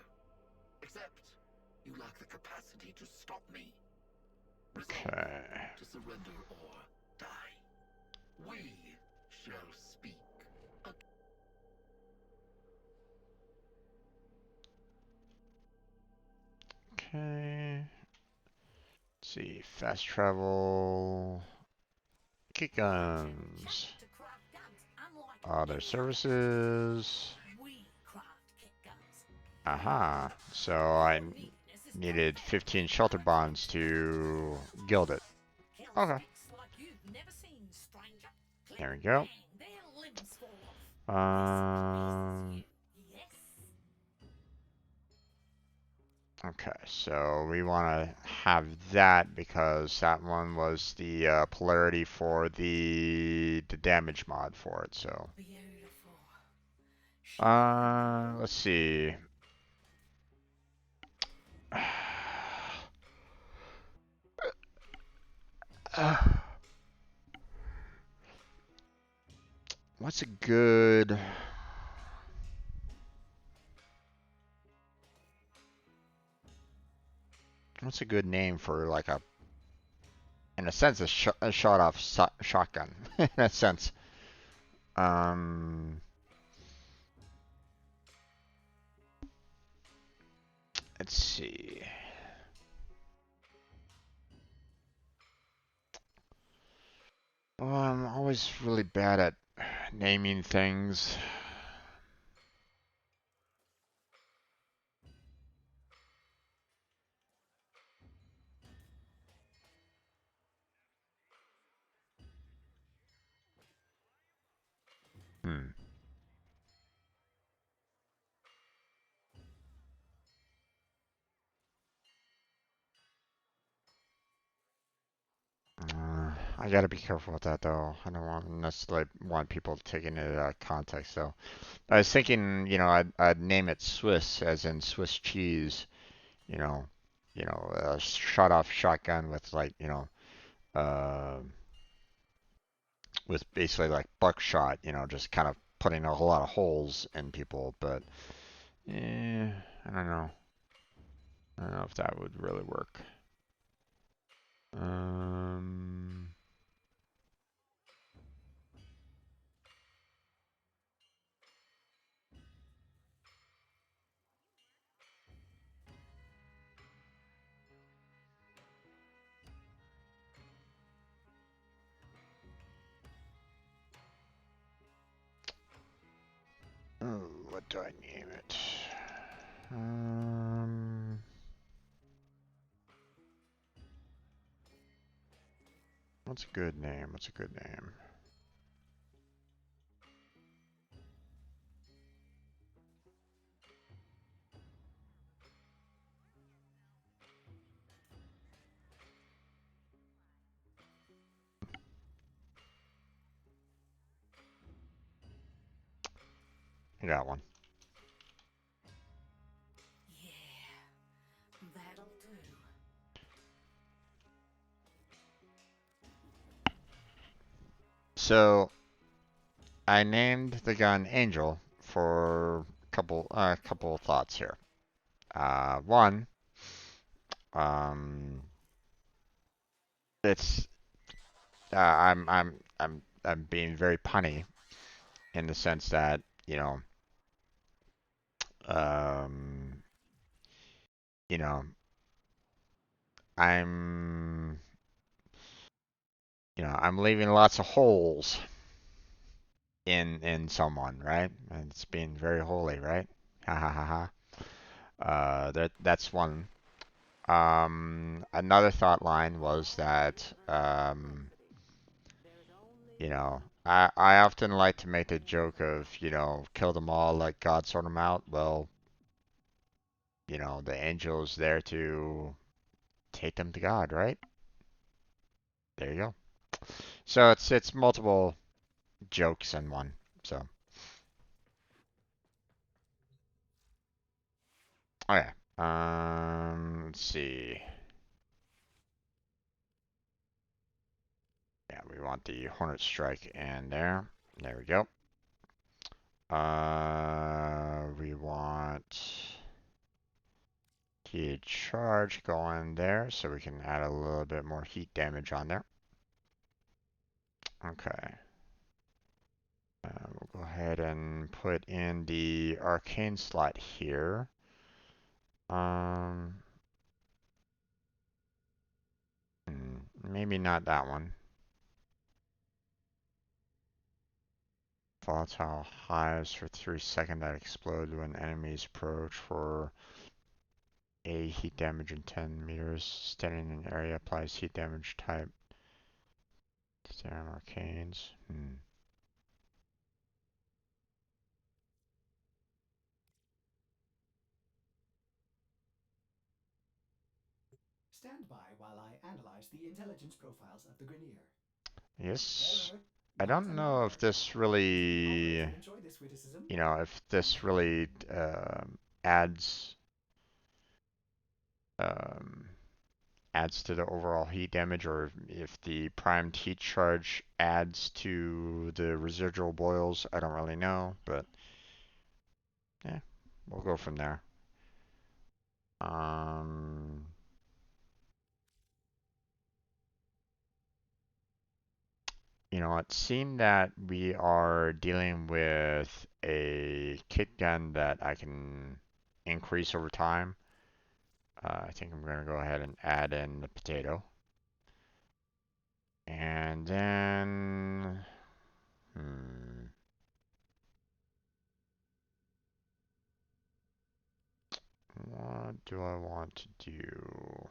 Except, you lack the capacity to stop me. Resolve Okay. to surrender or die. We shall speak. Okay. Let's see. Fast travel. Kick guns. Other services. Aha. So I needed 15 shelter bonds to gild it. Okay. There we go. Okay, so we want to have that because that one was the polarity for the damage mod for it. So, let's see. What's a good? What's a good name for like in a sense, a shot-off shotgun. In a sense. Um, let's see. Well, I'm always really bad at naming things. Hmm. I gotta be careful with that though. I don't want necessarily want people to take into that context. So I was thinking, I'd name it Swiss, as in Swiss cheese. You know, a shot-off shotgun with uh, with basically like buckshot. Just kind of putting a whole lot of holes in people. But I don't know. I don't know if that would really work. Um. Oh, what do I name it? What's a good name? What's a good name? I got one. Yeah, that'll do. So I named the gun Angel for a couple of thoughts here. One, um, it's I'm being very punny in the sense that um, you know, I'm I'm leaving lots of holes in someone, right? And it's being very holy, right? Ha ha ha ha. That's one. Another thought line was that I often like to make the joke of, kill them all like God sort them out. Well, the angel is there to take them to God, right? There you go. So it's multiple jokes in one. So okay. Let's see. Yeah, we want the Hornet Strike in there. There we go. We want heated charge going there, so we can add a little bit more heat damage on there. Okay. We'll go ahead and put in the arcane slot here. Um, Maybe not that one. Volatile hives for 3 seconds that explode when enemies approach for a heat damage in 10 meters. Standing in an area applies heat damage type. Damn arcanes. Stand by while I analyze the intelligence profiles of the Grenier. Yes. Error. I Not don't an know if alert. this The really, operator enjoyed this witticism. if this really adds um, adds to the overall heat damage, or if the primed heat charge adds to the residual boils. I don't really know, but yeah, we'll go from there. Um, it seemed that we are dealing with a kit gun that I can increase over time. I think I'm going to go ahead and add in the potato. And then, what do I want to do?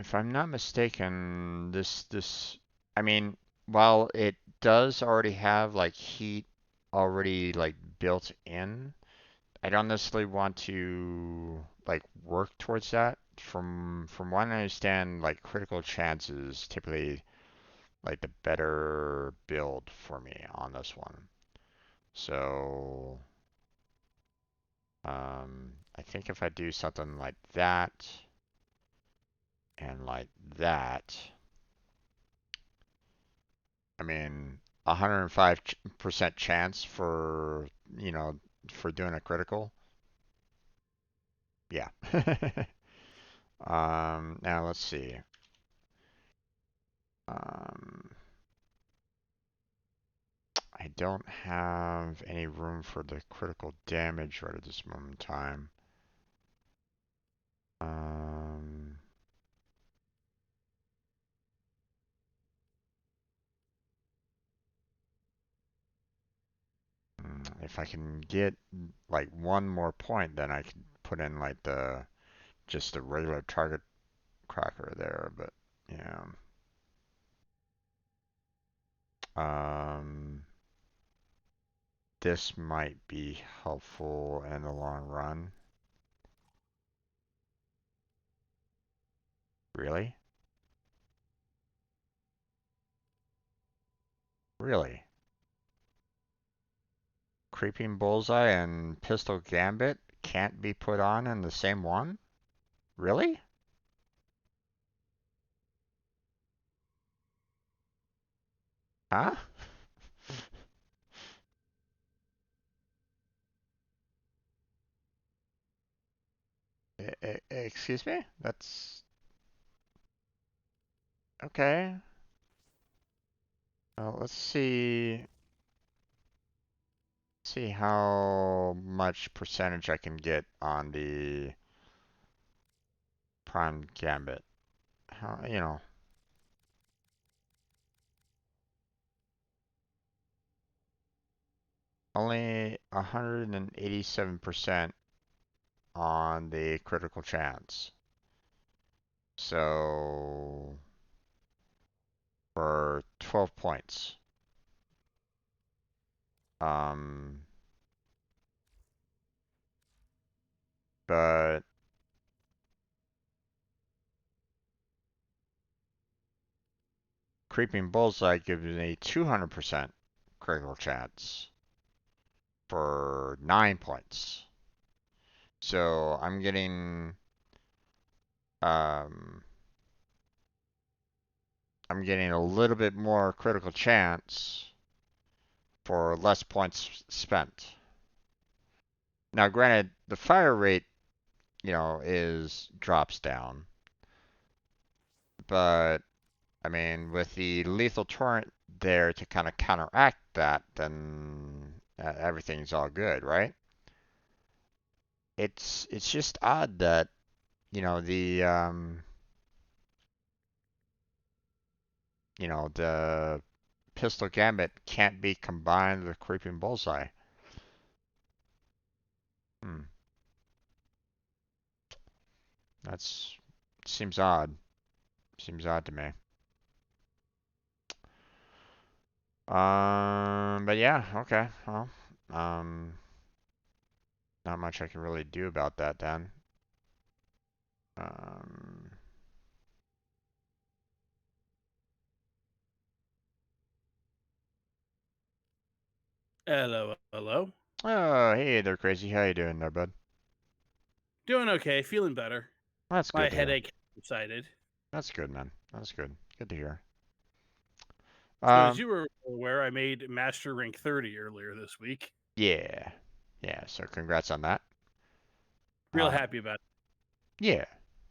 If I'm not mistaken, I mean, while it does already have like heat already like built in, I don't necessarily want to like work towards that. From what I understand, like critical chances typically like the better build for me on this one. So I think if I do something like that and like that, I mean, 105% chance for, for doing a critical. Yeah. Now let's see. Um, I don't have any room for the critical damage right at this moment in time. Um, if I can get like one more point, then I can put in like just the regular target cracker there, but yeah. Um, this might be helpful in the long run. Really? Really? Creeping Bullseye and Pistol Gambit can't be put on in the same one? Really? Huh? Excuse me? That's okay. Well, let's see how much percentage I can get on the Prime Gambit. How. Only 187% on the critical chance. So for 12 points. Um, but Creeping Bullseye gives me 200% critical chance for 9 points. So um, I'm getting a little bit more critical chance for less points spent. Now, granted, the fire rate, is drops down, but I mean, with the lethal torrent there to kind of counteract that, then everything's all good, right? It's just odd that the pistol gambit can't be combined with creeping bullseye. Hmm, that's seems odd. Seems odd to me. But yeah, okay. Well, not much I can really do about that then. Um, Hello, hello. oh, hey there, crazy. How you doing there, bud? Doing okay, feeling better. That's My good to hear. headache subsided. That's good, man. That's good. Good to hear. So, as you were aware, I made Master Rank 30 earlier this week. Yeah, yeah. So congrats on that. Real happy about it. Yeah.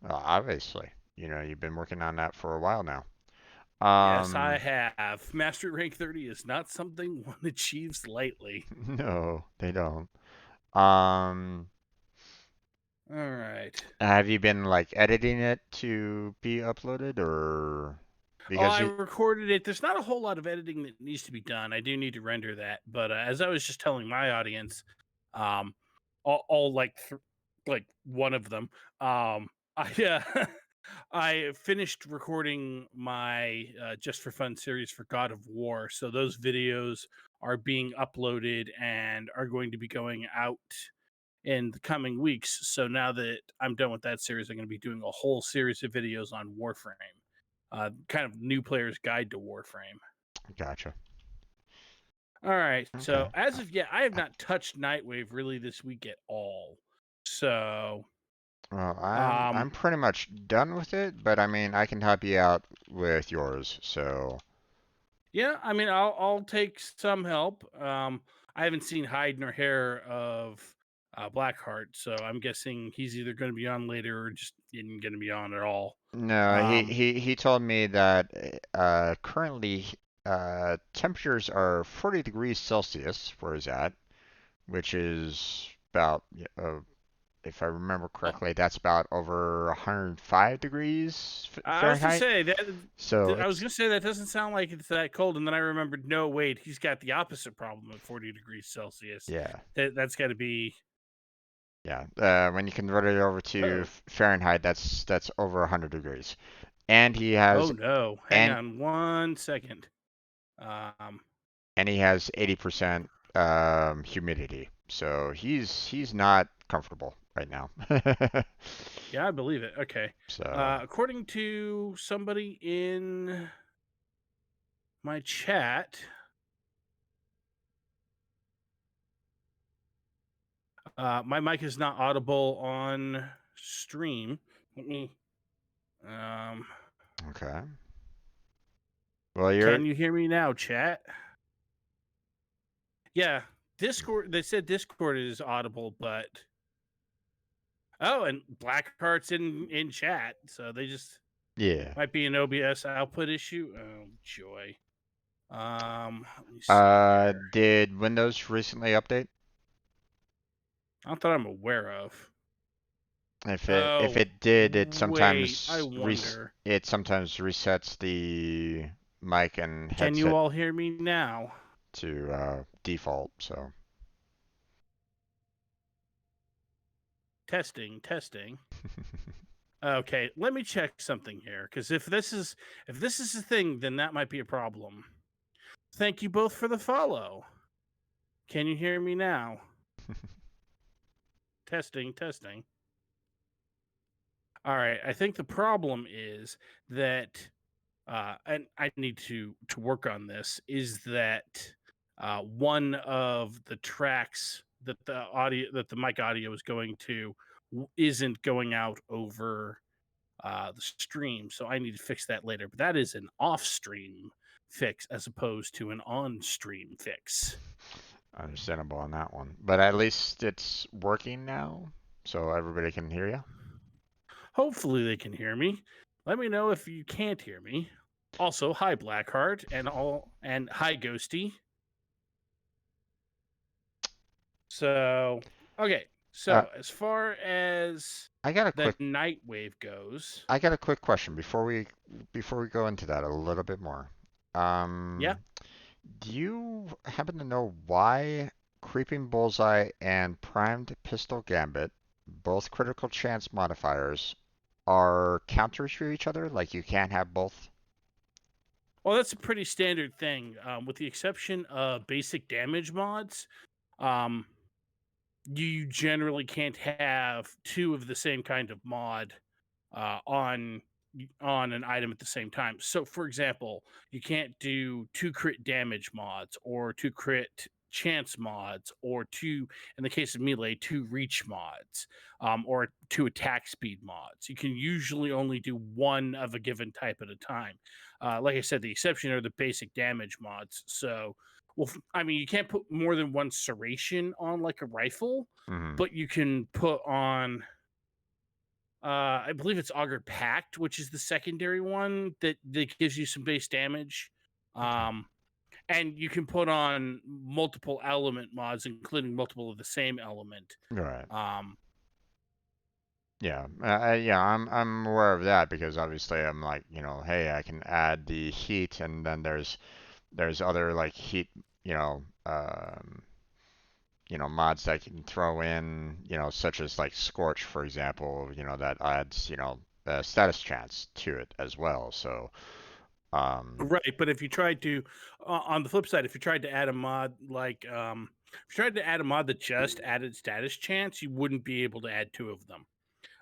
Obviously, you've been working on that for a while now. Yes, I have. Master Rank 30 is not something one achieves lightly. No, they don't. All right. Have you been like editing it to be uploaded or because I recorded it. There's not a whole lot of editing that needs to be done. I do need to render that, but as I was just telling my audience, all like one of them, I I finished recording my Just for Fun series for God of War, so those videos are being uploaded and are going to be going out in the coming weeks. So now that I'm done with that series, I'm going to be doing a whole series of videos on Warframe, kind of new player's guide to Warframe. Gotcha. All right. Okay. So as of yet, I have not touched Nightwave really this week at all. So Well, um, I'm pretty much done with it, but I mean, I can help you out with yours. So yeah, I mean, I'll take some help. I haven't seen hide nor hair of Blackheart, so I'm guessing he's either going to be on later or just isn't going to be on at all. no, Um, he told me that currently temperatures are 40 degrees Celsius where he's at, which is about if I remember oh, correctly, that's about over 105 degrees I was to Fahrenheit. say that So I was it's going to say that doesn't sound like it's that cold, and then I remembered, no, wait, he's got the opposite problem at 40 degrees Celsius. yeah, That's got to be. yeah. When you convert it over to Oh, Fahrenheit, that's over 100 degrees. And he oh has no! Hang and on 1 second. Um, and he has 80% humidity. So he's not comfortable right now. yeah, I believe it. Okay. So According to somebody in my chat, my mic is not audible on stream. Let me. Um, okay. Well, can you hear me now, chat? Yeah, Discord. They said Discord is audible, but oh, and Blackheart's in chat, so they just yeah. might be an OBS output issue. Oh joy. Let me see here. Did Windows recently update? Not that I'm aware of. If Oh, it did, wait. I wonder. it sometimes resets the mic and Can you headset all hear me now? to default. So Testing, testing. Okay, let me check something here, because if this is a thing, then that might be a problem. Thank you both for the follow. Can you hear me now? Testing, testing. All right, I think the problem is that, and I need to work on this, is that one of the tracks that the mic audio is going to isn't going out over the stream, so I need to fix that later. But that is an off-stream fix as opposed to an on-stream fix. understandable on that one. But at least it's working now, so everybody can hear you. Hopefully they can hear me. Let me know if you can't hear me. Also, hi Blackheart and hi Ghosty. So, okay. Uh, So, as far as I got a the quick Nightwave goes, I got a quick question before we go into that a little bit more. yeah. Do you happen to know why Creeping Bullseye and Primed Pistol Gambit, both critical chance modifiers, are counters for each other? Like you can't have both? Well, that's a pretty standard thing, with the exception of basic damage mods. Um, you generally can't have two of the same kind of mod on an item at the same time. So, for example, you can't do two crit damage mods or two crit chance mods or two, in the case of melee, two reach mods, or two attack speed mods. You can usually only do one of a given type at a time. Like I said, the exception are the basic damage mods. So, well, I mean, you can't put more than one serration on like a rifle, Mm-hmm. but you can put on I believe it's Augured Pact, which is the secondary one that gives you some base damage. Okay. And you can put on multiple element mods, including multiple of the same element. All right. Um, Yeah. Yeah, I'm aware of that because obviously I'm like, hey, I can add the heat and then there's other like heat, you know, um, mods that I can throw in, such as like Scorch, for example, that adds, status chance to it as well. So Right, but if you tried to, on the flip side, if you tried to add a mod like, if you tried to add a mod that just added status chance, you wouldn't be able to add two of them.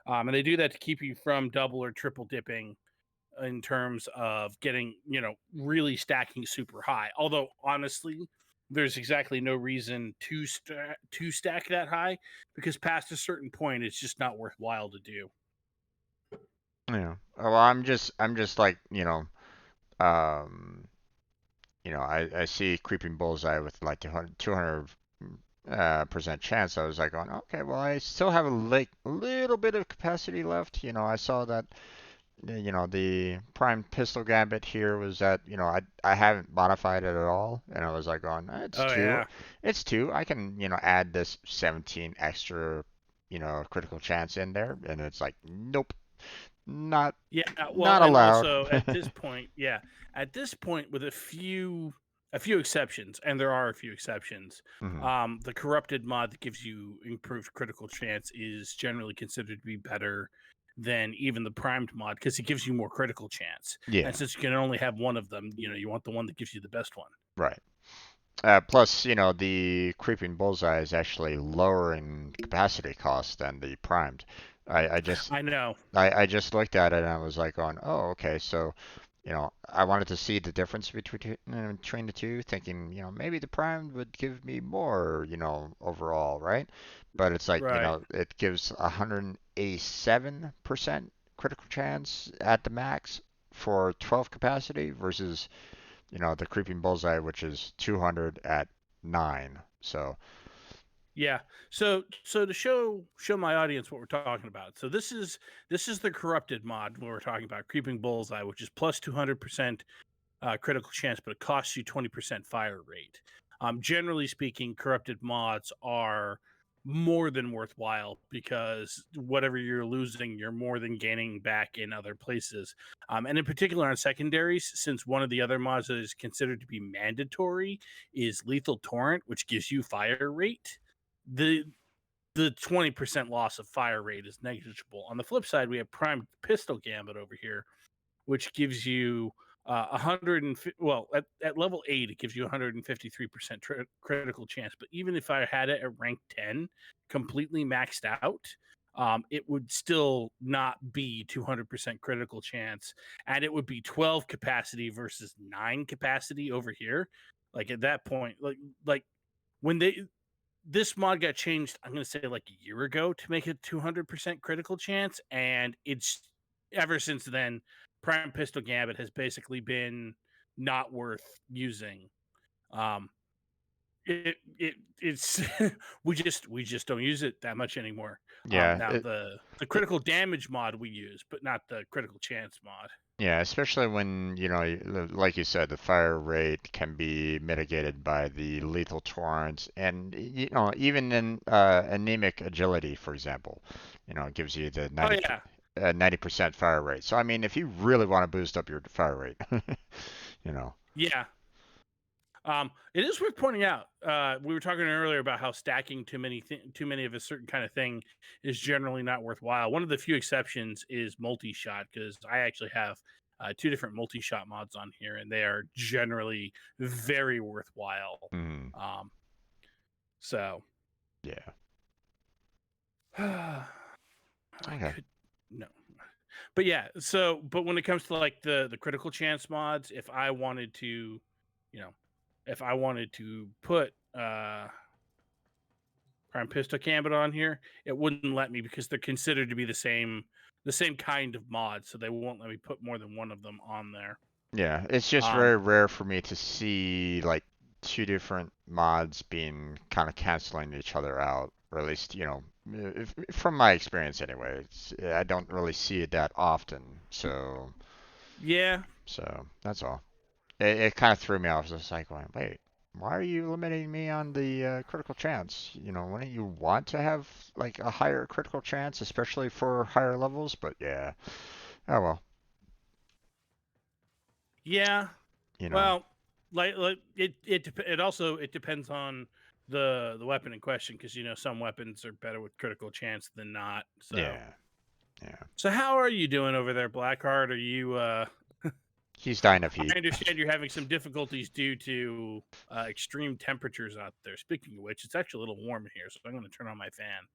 And they do that to keep you from double or triple dipping in terms of getting, really stacking super high. Although honestly, there's exactly no reason to stack that high, because past a certain point, it's just not worthwhile to do. yeah. Well, I'm just like, um, I see creeping bullseye with like 200% chance. I was like, going, okay, well, I still have a little bit of capacity left. I saw that, the prime pistol gambit here was that, I haven't modified it at all, and I was like, going, Oh yeah, it's two. I can, add this 17 extra, critical chance in there, and it's like, nope, not yeah. Well, not and allowed. also at this point, with a few exceptions, and there are a few exceptions. Mhm. The corrupted mod that gives you improved critical chance is generally considered to be better than even the primed mod, because it gives you more critical chance. Yeah, And since you can only have one of them, you want the one that gives you the best one. right. Plus, the creeping bullseye is actually lower in capacity cost than the primed. I, I just I know. I just looked at it and I was like going, oh, okay, so, I wanted to see the difference between the two, thinking, maybe the primed would give me more, overall, right? But it's like, Right. it gives 187% critical chance at the max for 12 capacity versus the creeping bullseye, which is 200 at 9. So, Yeah. So to show my audience what we're talking about. So this is the corrupted mod where we're talking about creeping bullseye, which is plus 200% critical chance, but it costs you 20% fire rate. Generally speaking, corrupted mods are more than worthwhile, because whatever you're losing, you're more than gaining back in other places. And in particular on secondaries, since one of the other mods that is considered to be mandatory is Lethal Torrent, which gives you fire rate, the 20% loss of fire rate is negligible. On the flip side, we have Primed Pistol Gambit over here, which gives you 150. Well, at level 8, it gives you 153% critical chance. But even if I had it at rank 10, completely maxed out, it would still not be 200% critical chance, and it would be 12 capacity versus 9 capacity over here. Like at that point, like when this mod got changed, I'm going to say like a year ago, to make it 200% critical chance, and it's ever since then, Prime Pistol Gambit has basically been not worth using. Um, it's we just don't use it that much anymore. yeah, Now the critical damage mod we use, but not the critical chance mod. yeah, especially when, like you said, the fire rate can be mitigated by the lethal torrents, and, even in anemic agility, for example, it gives you the Oh yeah, 90% fire rate. So, I mean, if you really want to boost up your fire rate, you know, yeah. It is worth pointing out. We were talking earlier about how stacking too many of a certain kind of thing is generally not worthwhile. One of the few exceptions is multi-shot, because I actually have two different multi-shot mods on here, and they are generally very worthwhile. mm, So, yeah. I Okay. could no, but yeah. So, but when it comes to like the critical chance mods, if I wanted to, you know, if I wanted to put Prime Pistol Gambit on here, it wouldn't let me, because they're considered to be the same kind of mod, so they won't let me put more than one of them on there. Yeah, it's just Um, very rare for me to see like two different mods being kind of canceling each other out, or at least, from my experience anyway. I don't really see it that often. So, yeah, that's all. It kind of threw me off. I was just like, going, wait, why are you limiting me on the critical chance? Wouldn't you want to have like a higher critical chance, especially for higher levels? But yeah, oh well, yeah. you know, Well, like it also it depends on the weapon in question, because some weapons are better with critical chance than not. So, yeah. Yeah. So how are you doing over there, Blackheart? Are you? He's dying of heat. I understand you're having some difficulties due to extreme temperatures out there. Speaking of which, it's actually a little warm in here, so I'm going to turn on my fan.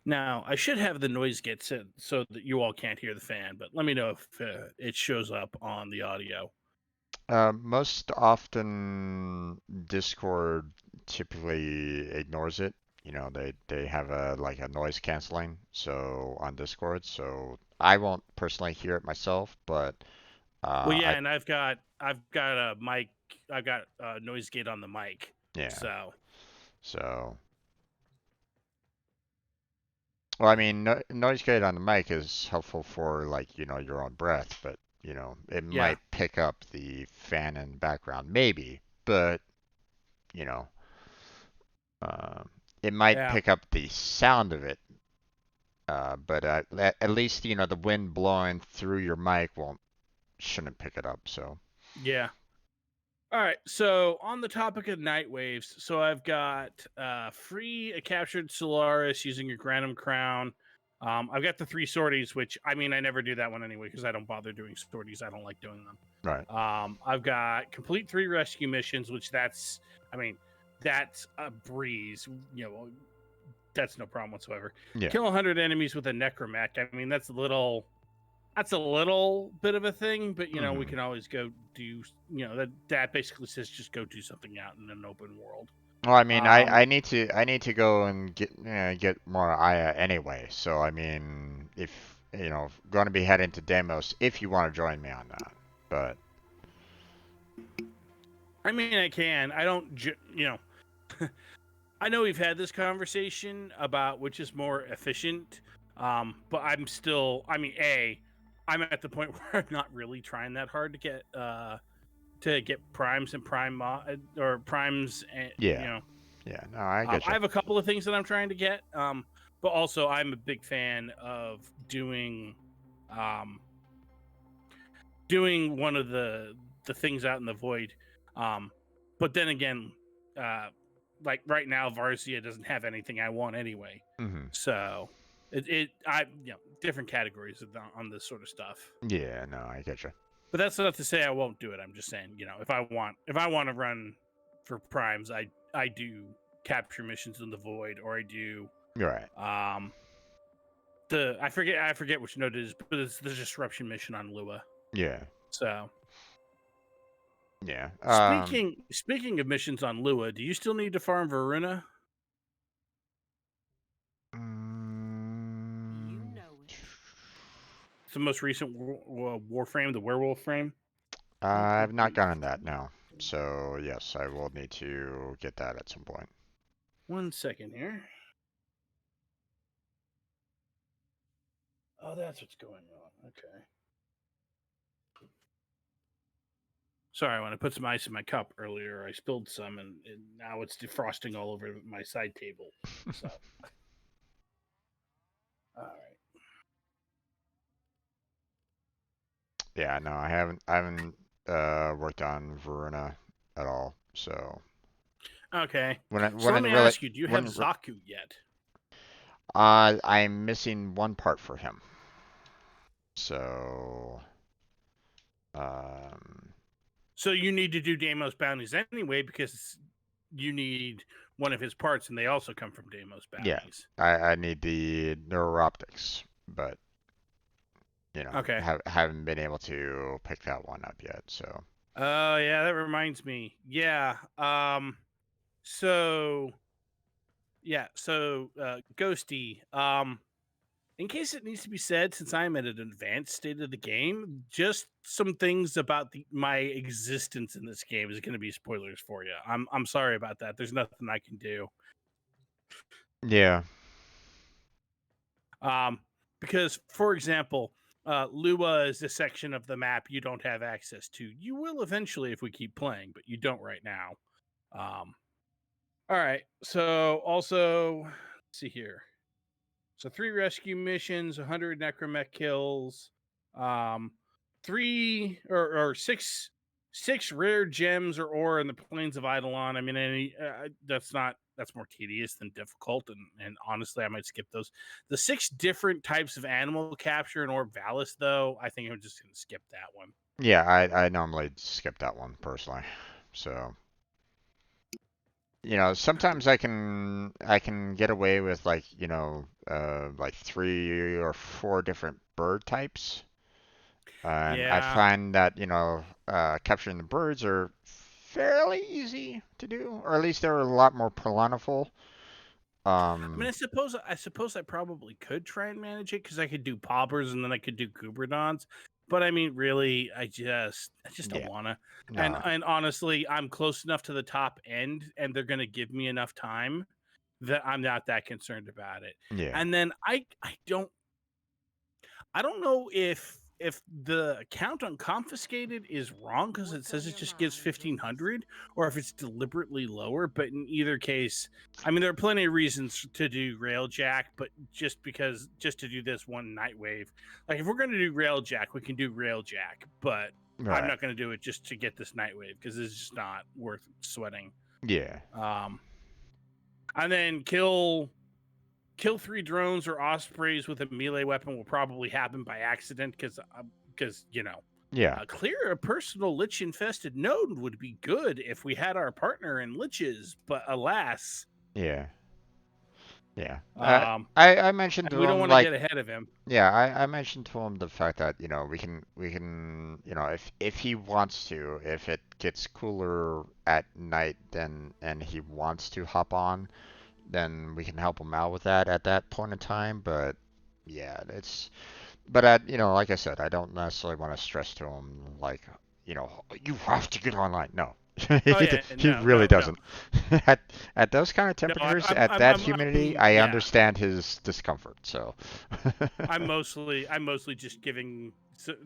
Now, I should have the noise gate set so that you all can't hear the fan, but let me know if it shows up on the audio. Most often, Discord typically ignores it. You know, they have a like a noise canceling so on Discord, so I won't personally hear it myself, but Well, yeah, I and I've got a mic, I've got a noise gate on the mic, yeah. so Well, I mean, noise gate on the mic is helpful for like, your own breath, but it yeah, might pick up the fan in the background, maybe, but you know, uh, it might yeah. pick up the sound of it. But at least the wind blowing through your mic shouldn't pick it up. So Yeah. All right. So on the topic of night waves, so I've got free a captured Solaris using your Granum Crown. I've got the 3 sorties, which I mean I never do that one anyway because I don't bother doing sorties. I don't like doing them. right. I've got complete 3 rescue missions, which that's a breeze. That's no problem whatsoever. Yeah. Kill 100 enemies with a necromech. I mean that's a little bit of a thing, but we can always go do that basically says just go do something out in an open world. Well, I mean, I need to go and get more Aya anyway. So I mean, if going to be heading to Deimos, if you want to join me on that, but I mean, I can. I don't. I know we've had this conversation about which is more efficient, but I'm still. I mean, I'm at the point where I'm not really trying that hard to get primes and prime or primes. And, yeah, yeah. No, I get you. I have a couple of things that I'm trying to get, but also I'm a big fan of doing one of the things out in the void. But then again, like right now, Varzia doesn't have anything I want anyway. Mm-hmm. So different categories on this sort of stuff. Yeah, no, I get you. But that's not to say I won't do it. I'm just saying, if I want to run for primes, I do capture missions in the void, or I do You're right. I forget which node it is, but it's the disruption mission on Lua. Yeah. So yeah. Speaking of missions on Lua, do you still need to farm Varuna? It's the most recent Warframe, the werewolf frame. I've not gotten that now. So yes, I will need to get that at some point. 1 second here. Oh, that's what's going on. Okay. Sorry, when I put some ice in my cup earlier, I spilled some, and now it's defrosting all over my side table. So, all right. Yeah, no, I haven't worked on Varuna at all. So Okay. When So let me ask you: do you have Zaku yet? I'm missing one part for him. So So you need to do Deimos bounties anyway because you need one of his parts, and they also come from Deimos bounties. Yeah, I need the neuroptics, but okay. haven't been able to pick that one up yet. So. Oh yeah, that reminds me. Yeah. So. Yeah. So, Ghosty. In case it needs to be said, since I'm at an advanced state of the game, just some things about my existence in this game is going to be spoilers for you. I'm sorry about that. There's nothing I can do. Yeah. Because, for example, Lua is a section of the map you don't have access to. You will eventually if we keep playing, but you don't right now. All right. So, also, let's see here. So 3 rescue missions, 100 necromech kills, 3 or 6 6 rare gems or ore in the plains of Eidolon. I mean, that's more tedious than difficult, and honestly, I might skip those. The 6 different types of animal capture in Orb Valis, though, I think I'm just gonna skip that one. Yeah, I normally skip that one personally. So, sometimes I can get away with like, like 3 or 4 different bird types. And I Yeah. find that, capturing the birds are fairly easy to do, or at least they're a lot more plentiful. I mean, I suppose I probably could try and manage it because I could do poppers and then I could do Kuberdons. But I mean, really, I just don't Yeah, wanna. And no, and honestly, I'm close enough to the top end, and they're gonna give me enough time that I'm not that concerned about it. yeah, And then I don't know if the count on confiscated is wrong because it says it just gives 1,500, or if it's deliberately lower. But in either case, I mean, there are plenty of reasons to do Railjack, but just to do this one Nightwave, like if we're going to do Railjack, we can do Railjack, but I'm right, not going to do it just to get this Nightwave because it's just not worth sweating. yeah, And then kill 3 drones or ospreys with a melee weapon will probably happen by accident because yeah, clear a personal lich infested node would be good if we had our partner in liches, but alas, yeah, yeah. um, I mentioned and to we don't him want to like, get ahead of him. yeah, I mentioned to him the fact that, we can, if he wants to, if it gets cooler at night then and he wants to hop on, then we can help him out with that at that point in time. But yeah, like I said, I don't necessarily want to stress to him like, you have to get online. No, Oh yeah, he no, really no, no, doesn't. At those kind of no. temperatures, at that humidity, I Yeah. understand his discomfort. So I'm mostly just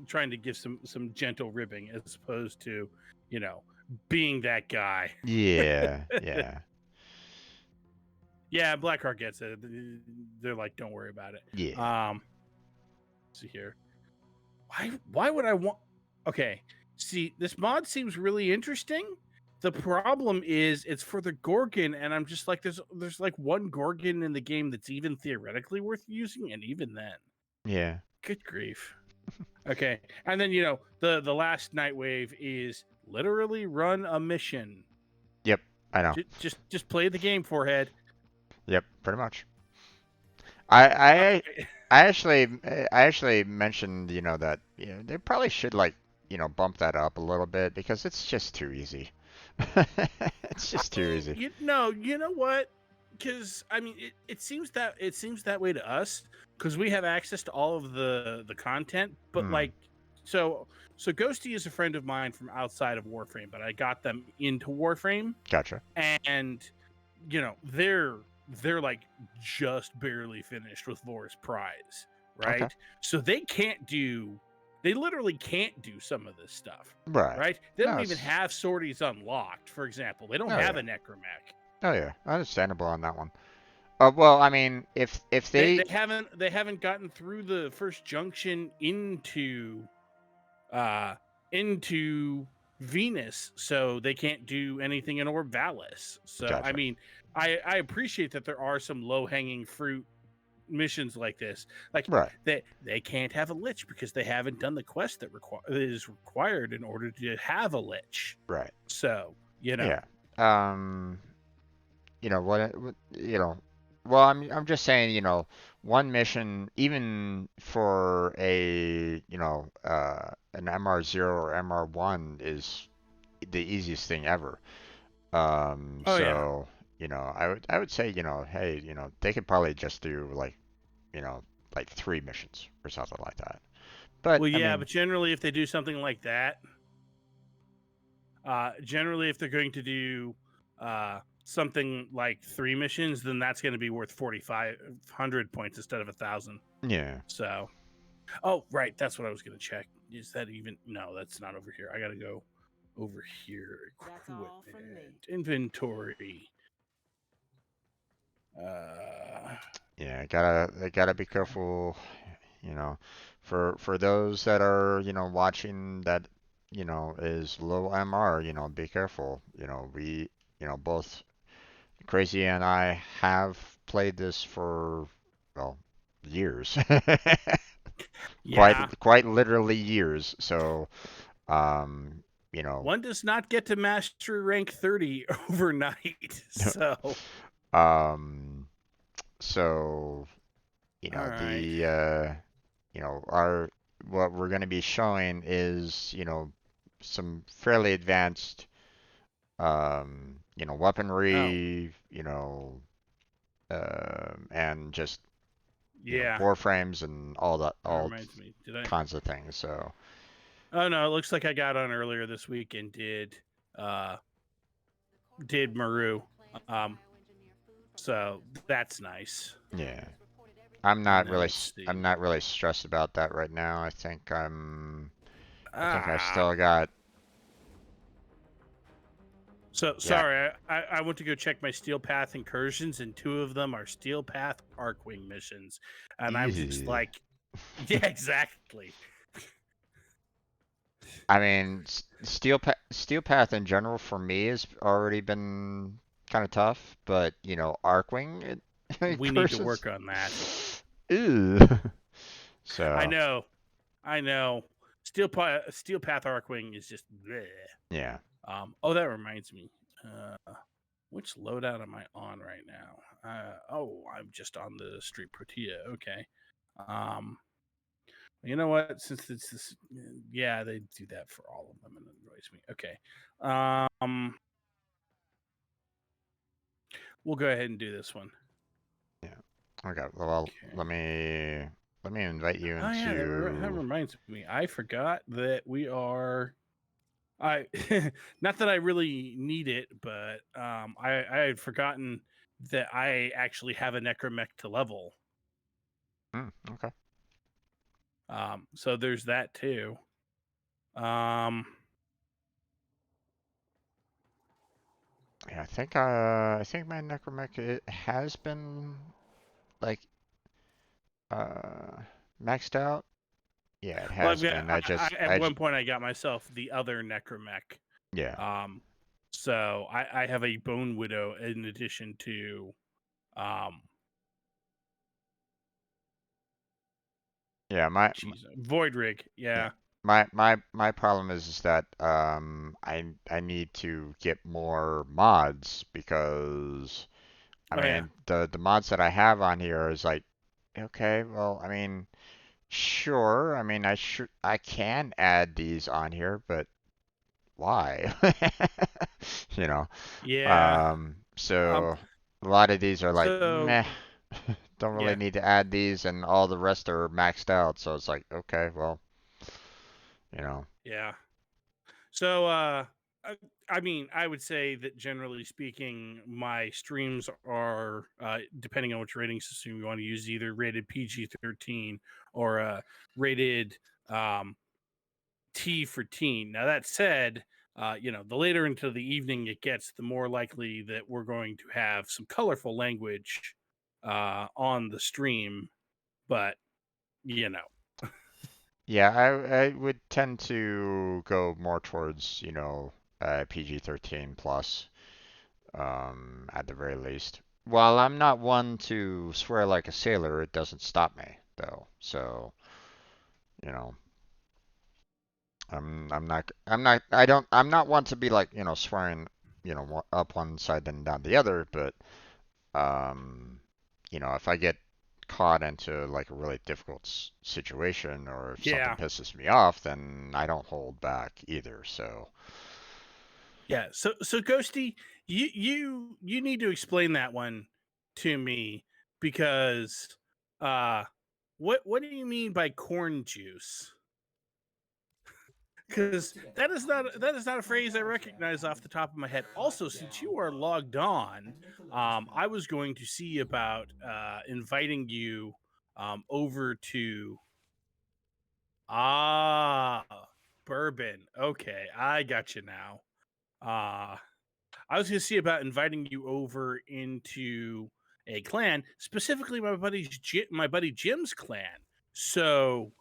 trying to give some gentle ribbing as opposed to, you know, being that guy. yeah, yeah, Yeah, Blackheart gets it. They're like, don't worry about it. yeah. Let's see here. Why would I want? Okay, see, this mod seems really interesting. The problem is it's for the Gorgon, and I'm just like, there's like one Gorgon in the game that's even theoretically worth using, and even then, Yeah. good grief. Okay, and then the last Nightwave is literally run a mission. Yep. I know. Just play the game, forehead. Yep. Pretty much. I I Okay. I actually mentioned, that they probably should like, bump that up a little bit because it's just too easy. It's just too easy. You know what? Because I mean, it seems that way to us because we have access to all of the content. But Hmm. like, so Ghosty is a friend of mine from outside of Warframe, but I got them into Warframe, Gotcha. and they're like just barely finished with Vor's Prize, Okay. right? So they literally can't do some of this stuff, Right. right? They No, don't even it's have sorties unlocked, for example. They don't oh have yeah. a necromech. Oh yeah. Understandable on that one. Well, I mean, if They they haven't gotten through the first junction uh into Venus, so they can't do anything in Orb Valis. So I gotcha. mean, I appreciate that there are some low hanging fruit missions like this. Like Right. they can't have a lich because they haven't done the quest that is required in order to have a lich. Right. So Yeah. Um. Well, I'm just saying, one mission, even for an MR0 or MR1 is the easiest thing ever. Oh yeah. So, I would say, hey, they could probably just do you know, like 3 missions or something like that. But Well, I yeah, mean, but generally, if they do something like that, generally, if they're going to do something like 3 missions, then that's going to be worth 4,500 points instead of 1,000. yeah. So, oh, right, that's what I was going to check. Is that even? No, that's not over here. I got to go over here. That's all from me. Inventory. Yeah, gotta be careful, you know, for those that are, watching that is low MR, be careful. Both Crazy and I have played this for, well, years. Yeah. Quite literally years. So, One does not get to mastery rank 30 overnight. So, um, so, all right. our what we're going to be showing is, some fairly advanced, Oh, weaponry, and just, yeah. Warframes and That all reminds me. Did I? kinds of things. So, Oh no, it looks like I got on earlier this week and uh did Maru. Um, so that's nice. yeah. And then let's see. I'm not really stressed about that right now. I think I Ah. still got, So yeah. sorry, I went to go check my Steel Path incursions, and 2 of them are Steel Path Arcwing missions, and I'm just Easy. like, yeah, exactly. I mean, Steel Path in general for me has already been kind of tough, but Arcwing We need to incursions. work on that. Ew. I So, know. Steel Path Arcwing is just bleh. yeah. Oh, that reminds me. Which loadout am I on right now? Oh, I'm just on the Street Protea. Okay. You know what? Since it's this, yeah, they do that for all of them, and it annoys me. Okay. We'll go ahead and do this one. Yeah. Okay. Well, Okay. let me invite you Oh yeah, that into. reminds me. I forgot that we are. I not that I really need it, but I had forgotten that I actually have a necromech to level. Okay. So there's that too. Um, Yeah, I think my necromech it has been like uh maxed out. Yeah, it well, has been. at one point I got myself the other necromech. Yeah. Um, so I have a Bone Widow in addition to um, Yeah, Void Rig. yeah. Yeah. My problem is that I need to get more mods because I Oh yeah. mean the mods that I have on here is like okay, well, I mean sure, I mean I can add these on here, but why? You know. Yeah. Um, So a lot of these are like so meh. Don't really yeah. need to add these and all the rest are maxed out, so it's like okay, well, you know. Yeah. So, I mean, I would say that generally speaking, my streams are, depending on which rating system you want to use, either rated PG-13 or rated um, T for teen. Now, that said, the later into the evening it gets, the more likely that we're going to have some colorful language on the stream. But, you know, Yeah, I would tend to go more towards, PG-13 plus, at the very least. While I'm not one to swear like a sailor, it doesn't stop me though. So, you know, I'm not one to be like, swearing, up one side then down the other, but um, if I get caught into like a really difficult situation or if something yeah. pisses me off, then I don't hold back either. So, Yeah. So Ghosty, you need to explain that one to me because what do you mean by corn juice? Because that is not a phrase I recognize off the top of my head. Also, since you are logged on, I was going to see about inviting you over to ah bourbon. Okay, I got you now. Uh I was going to see about inviting you over into a clan, specifically my buddy Jim's clan. So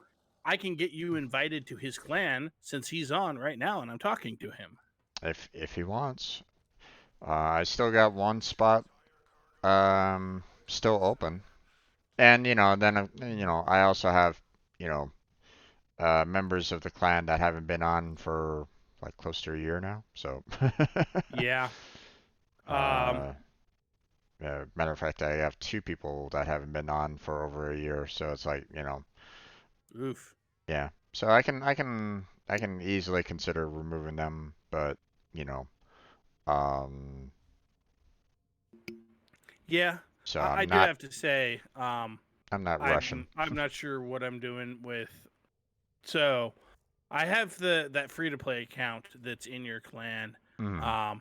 I can get you invited to his clan since he's on right now and I'm talking to him. If he wants. I still got one spot still open. And then I also have, you know, members of the clan that haven't been on for like close to a year now. So Yeah. uh, matter of fact, I have two people that haven't been on for over a year. So it's like, Oof. yeah. So I can easily consider removing them, but you know, um, Yeah. so I I'm do not have to say, I'm not rushing. I'm not sure what I'm doing with. So I have that free to play account that's in your clan. Mhm.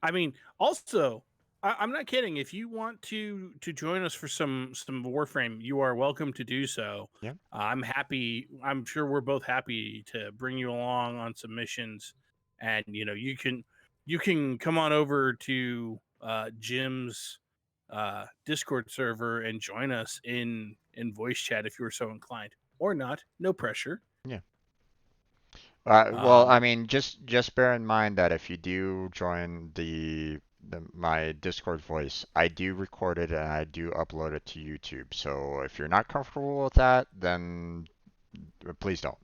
I mean, also, I'm not kidding. If you want to join us for some Warframe, you are welcome to do so. Yeah. I'm happy. I'm sure we're both happy to bring you along on some missions, and you can come on over to Jim's Discord server and join us in voice chat if you were so inclined, or not. No pressure. Yeah. Well, Um, I mean, just bear in mind that if you do join my Discord voice, I do record it and I do upload it to YouTube. So if you're not comfortable with that, then please don't.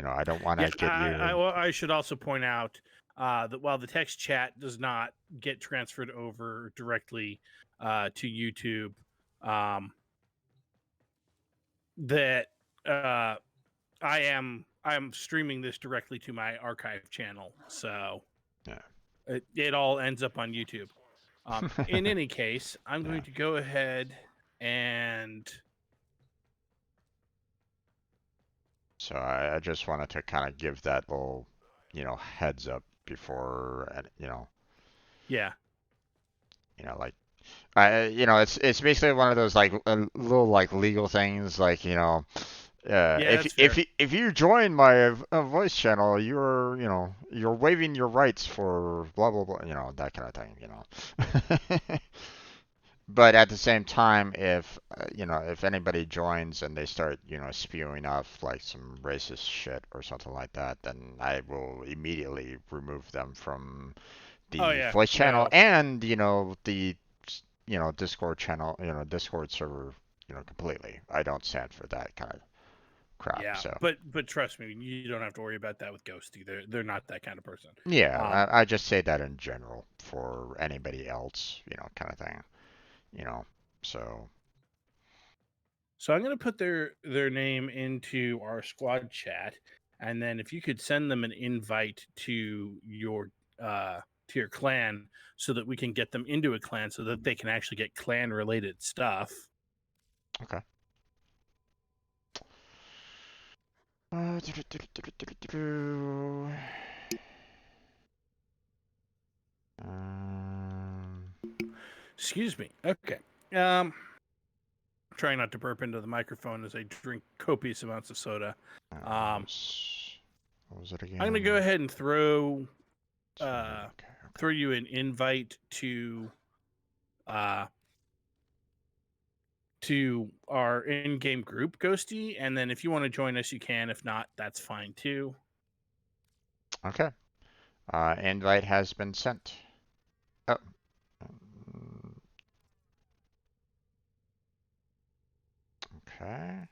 I don't want Yeah, to get you. I should also point out that while the text chat does not get transferred over directly to YouTube, that I am streaming this directly to my archive channel, so Yeah. it all ends up on YouTube. In any case, I'm Yeah. going to go ahead and. So I just wanted to kind of give that little, heads up before, Yeah. like it's basically one of those like little like legal things, like Yeah, that's fair. if you join my voice channel, you're waiving your rights for blah blah blah, that kind of thing. But at the same time, if anybody joins and they start spewing off like some racist shit or something like that, then I will immediately remove them from Oh the yeah. voice channel No. and the Discord channel, Discord server, completely. I don't stand for that kind of crap. Yeah, So but trust me, you don't have to worry about that with Ghosty. They're not that kind of person. yeah, I just say that in general for anybody else, kind of thing, you know. So So I'm going to put their name into our squad chat, and then if you could send them an invite to your clan, so that we can get them into a clan, so that they can actually get clan related stuff. okay. Excuse me. Okay. Trying not to burp into the microphone as I drink copious amounts of soda. What was it again? I'm going to go ahead and throw Okay. throw you an invite to our in-game group, Ghosty, and then if you want to join us, you can. If not, that's fine too. Okay. Invite has been sent. Oh. Okay.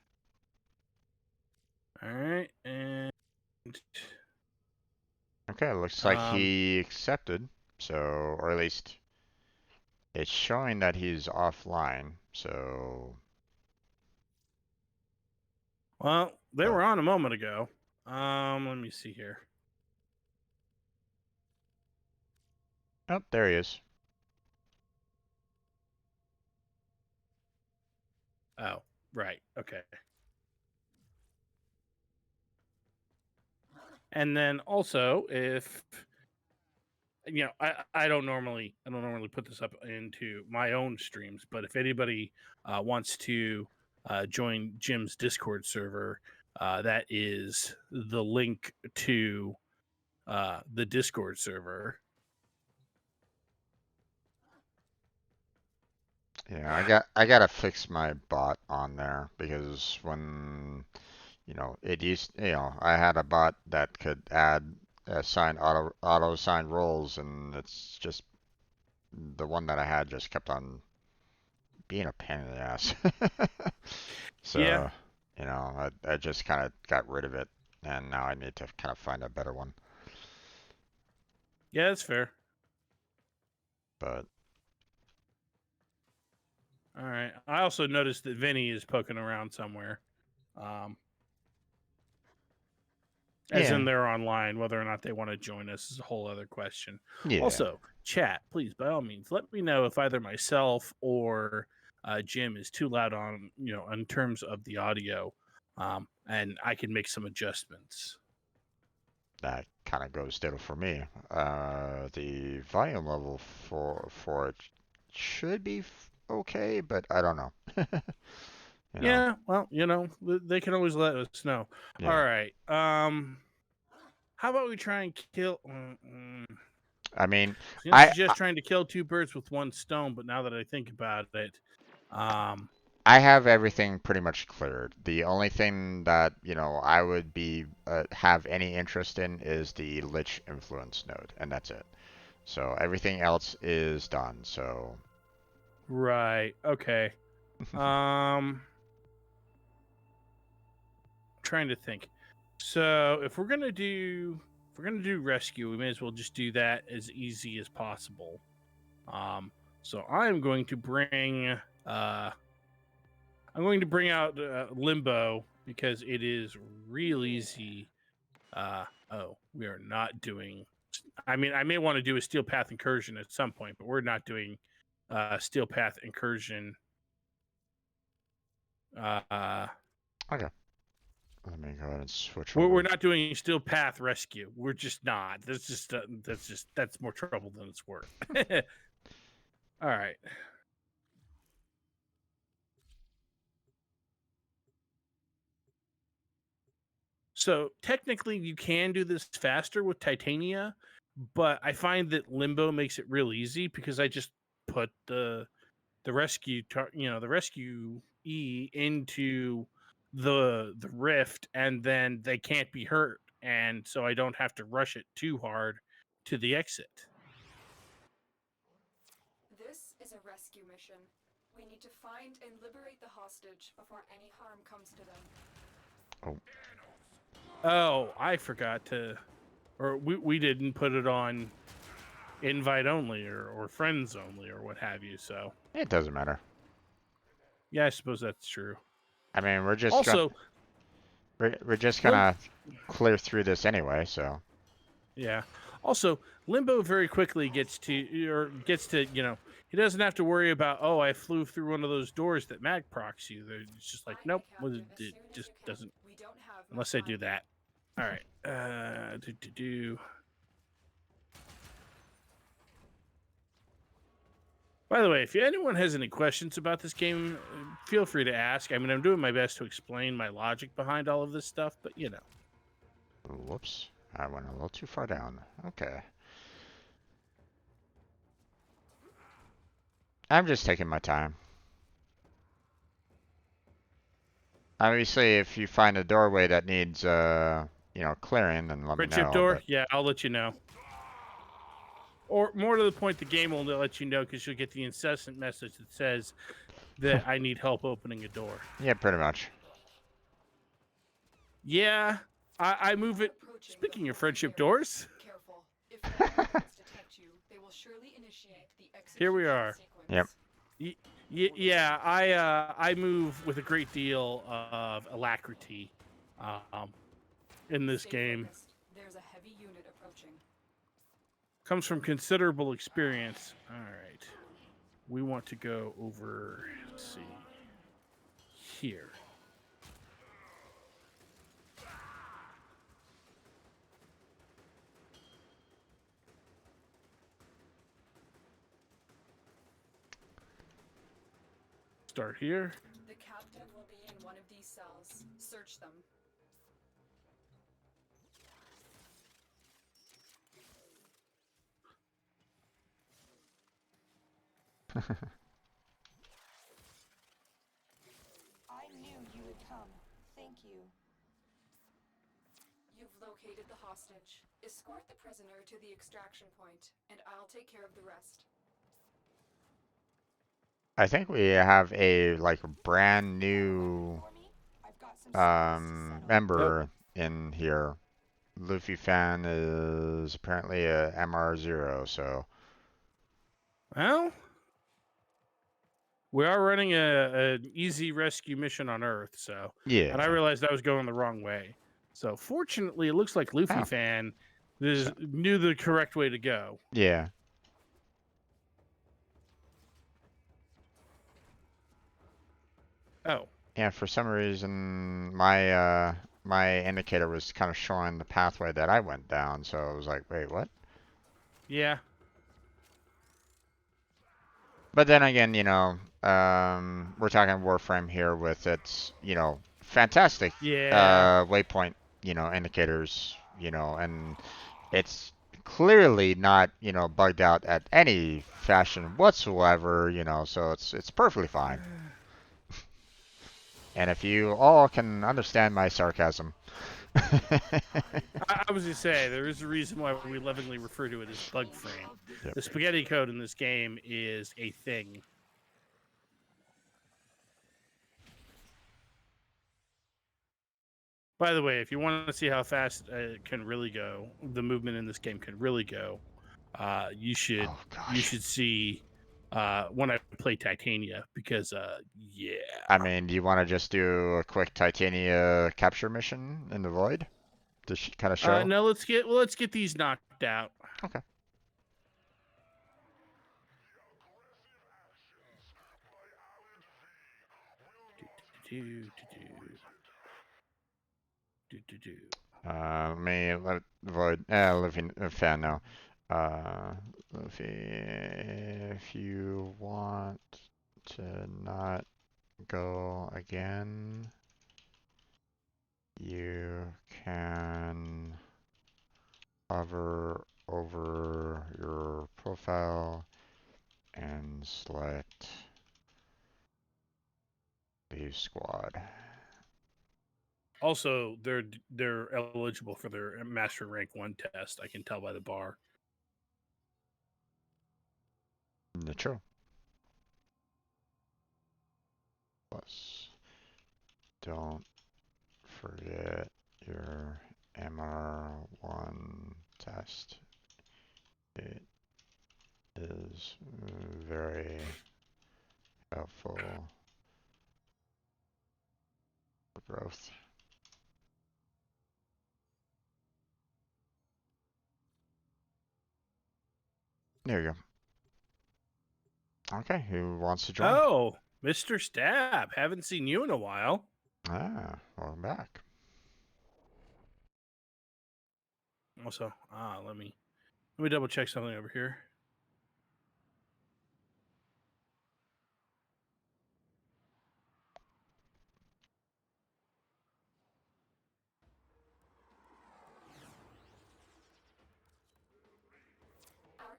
All right, and Okay, looks like he accepted. So, or at least it's showing that he's offline. So, well, they were on a moment ago. Let me see here. oh, there he is. Oh, right. Okay. And then also, if I don't normally put this up into my own streams, but if anybody wants to join Jim's Discord server, that is the link to the Discord server. Yeah, I gotta fix my bot on there because when it used I had a bot that could add assign auto assign roles, and it's just the one that I had just kept on being a pain in the ass. Yeah, So, I just kind of got rid of it, and now I need to kind of find a better one. yeah, that's fair. But All right. I also noticed that Vinny is poking around somewhere. As in yeah, they're online. Whether or not they want to join us is a whole other question. yeah, Also, chat, please, by all means, let me know if either myself or Jim is too loud on, in terms of the audio, and I can make some adjustments. that kind of goes ditto for me. The volume level for it should be okay, but I don't know. You know, Yeah, well, they can always let us know. All yeah. right. How about we try and kill? I mean, I was gonna I suggest trying to kill two birds with one stone, but now that I think about it, I have everything pretty much cleared. The only thing that, I would be have any interest in is the Lich influence node, and that's it. So everything else is done. So right, okay. Trying to think. So if we're gonna do rescue, we may as well just do that as easy as possible. So I'm going to bring out Limbo because it is real easy. Oh, we are not doing. I mean, I may want to do a Steel Path Incursion at some point, but we're not doing Steel Path Incursion. okay, let me go ahead and switch We're over. not doing Steel Path Rescue. We're just not. That's more trouble than it's worth. All right. So technically, you can do this faster with Titania, but I find that Limbo makes it real easy because I just put the rescue, the rescue E into the rift, and then they can't be hurt, and so I don't have to rush it too hard to the exit. This is a rescue mission. We need to find and liberate the hostage before any harm comes to them. Oh, Oh, I forgot to, or we didn't put it on invite only or friends only or what have you. So it doesn't matter. yeah, I suppose that's true. I mean, Also, we're just Lim- gonna clear through this anyway. So yeah. Also, Limbo very quickly gets to, he doesn't have to worry about, oh, I flew through one of those doors that mag procs you. It's just like, nope, it just doesn't, We don't have unless I do that. All right. By the way, if anyone has any questions about this game, feel free to ask. I mean, I'm doing my best to explain my logic behind all of this stuff, but whoops, I went a little too far down. Okay, I'm just taking my time. Obviously, if you find a doorway that needs, clearing, then let me Friendship know. door? But Yeah, I'll let you know. Or more to the point, the game will let you know because you'll get the incessant message that says that I need help opening a door. yeah, pretty much. Yeah, I move it. Speaking of friendship doors, Careful. If the wardens detect you, they will surely initiate the here we execution are. sequence. Yep. Yeah, I move with a great deal of alacrity in this Stay game. focused. There's a heavy unit approaching. Comes from considerable experience. All right, we want to go over. Let's see here. Start here. The captive will be in one of these cells. Search them. you would come. Thank you. You've located the hostage. Escort the prisoner to the extraction point, and I'll take care of the rest. I think we have a like brand new I've got some scores to settle. member in here. Luffy fan is apparently a MR0, so Well, we are running an easy rescue mission on Earth, so yeah. and I realized I was going the wrong way. So fortunately, it looks like Luffy Oh. fan So- knew the correct way to go. Yeah. Oh, Yeah, for some reason my my indicator was kind of showing the pathway that I went down, so I was like, wait, what? yeah. But then again, you know, we're talking Warframe here with its, you know, fantastic Yeah. waypoint, you know, indicators, you know, and it's clearly not, you know, bugged out at any fashion whatsoever, you know, so it's perfectly fine. And if you all can understand my sarcasm. I was going to say, there is a reason why we lovingly refer to it as bug frame. Yep. The spaghetti code in this game is a thing. By the way, if you want to see how fast it can really go, the movement in this game can really go, you should see when I play Titania, because yeah. I mean, do you want to just do a quick Titania capture mission in the void to kind of show? No, let's get these knocked out. Okay. Me let void Luffy fan now. Luffy, if you want to not go again, you can hover over your profile and select leave squad. Also, they're eligible for their Master Rank 1 test. I can tell by the bar. True. Plus, don't forget your MR1 test. It is very helpful for growth. There you go. Okay, who wants to join? Oh, Mr. Stab. Haven't seen you in a while. Ah, welcome back. Also, let me double check something over here.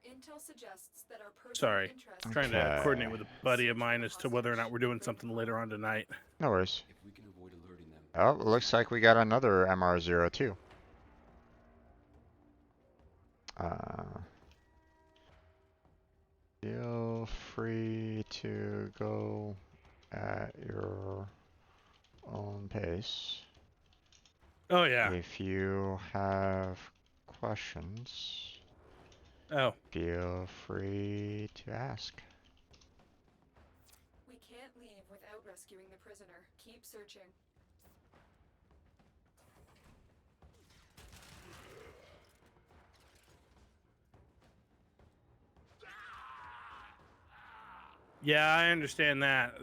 Intel suggests that our personal Sorry, interests trying to coordinate with a buddy of mine as to whether or not we're doing something later on tonight. No worries. If we can avoid alerting them. Oh, it looks like we got another MR02. Feel free to go at your own pace. Oh, yeah. If you have questions, feel free to ask. We can't leave without rescuing the prisoner. Keep searching. Yeah, I understand that.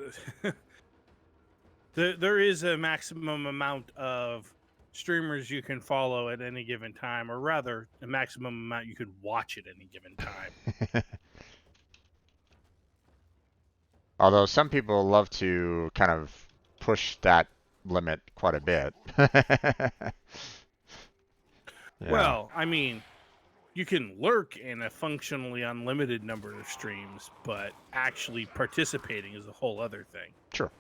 There is a maximum amount of streamers you can follow at any given time, or rather, a maximum amount you could watch at any given time. Although some people love to kind of push that limit quite a bit. Yeah. Well, I mean, you can lurk in a functionally unlimited number of streams, but actually participating is a whole other thing. Sure.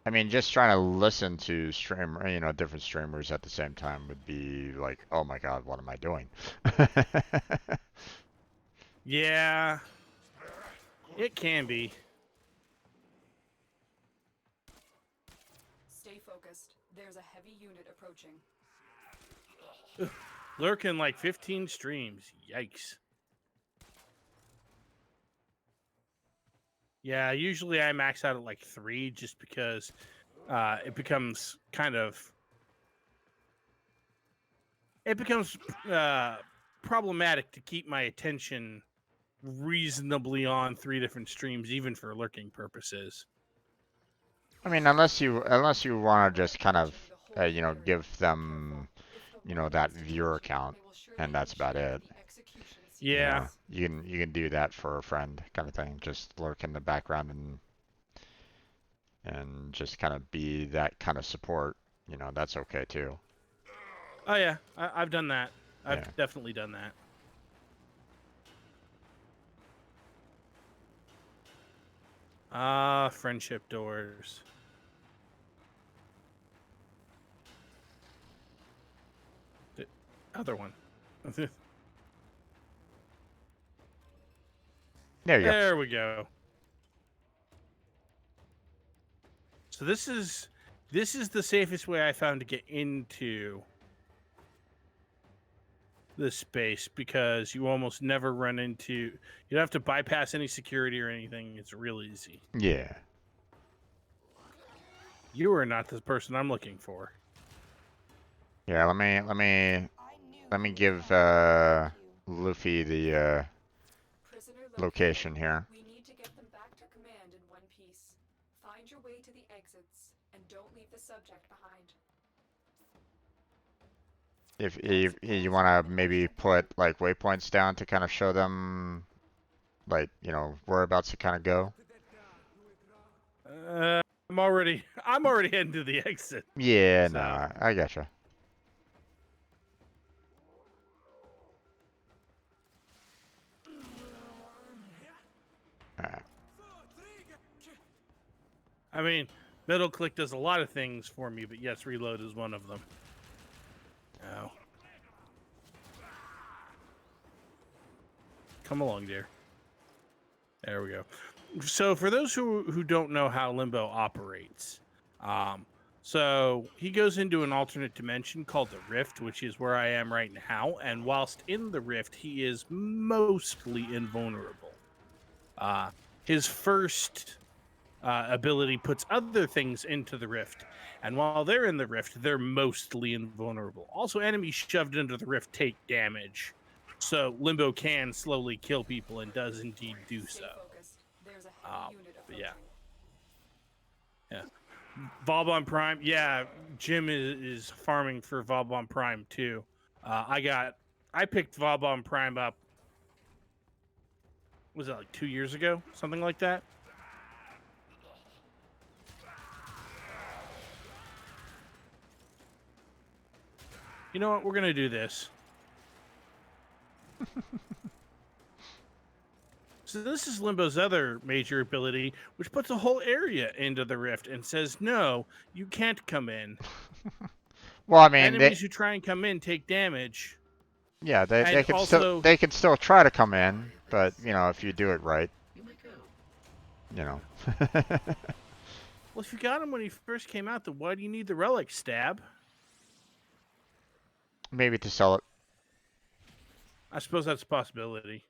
I mean, just trying to listen to different streamers at the same time would be like, oh my god, what am I doing? Yeah, it can be. Stay focused. There's a heavy unit approaching. Lurking like 15 streams. Yikes. Yeah, usually I max out at like 3 just because it becomes problematic to keep my attention reasonably on 3 different streams, even for lurking purposes. I mean, unless you want to just kind of give them that viewer count, and that's about it. Yeah. You can do that for a friend kind of thing. Just lurk in the background and just kind of be that kind of support. That's okay too. Oh yeah, I've done that. I've definitely done that. Friendship doors. The other one. There you go. There we go. So this is the safest way I found to get into this space, because you almost never run into, you don't have to bypass any security or anything. It's real easy. Yeah. You are not the person I'm looking for. Yeah, let me give Luffy the location here. We need to get them back to command in one piece. Find your way to the exits and don't leave the subject behind. If you want to maybe put like waypoints down to kind of show them, like, whereabouts to kind of go. I'm already heading to the exit. Yeah, so. no, I gotcha. Alright. I mean, middle click does a lot of things for me, but yes, reload is one of them. Oh. Come along, dear. There we go. So for those who don't know how Limbo operates, so he goes into an alternate dimension called the Rift, which is where I am right now, and whilst in the Rift, he is mostly invulnerable. His first ability puts other things into the Rift, and while they're in the Rift, they're mostly invulnerable. Also, enemies shoved into the Rift take damage, so Limbo can slowly kill people and does indeed do so. But yeah. Vauban Prime, yeah, Jim is farming for Vauban Prime too. I picked Vauban Prime up, was it like 2 years ago? Something like that? You know what? We're going to do this. So this is Limbo's other major ability, which puts a whole area into the Rift and says, no, you can't come in. Well, I mean, enemies who try and come in take damage. Yeah, they can still try to come in, but if you do it right, Well, if you got him when he first came out, then why do you need the relic stab? Maybe to sell it. I suppose that's a possibility.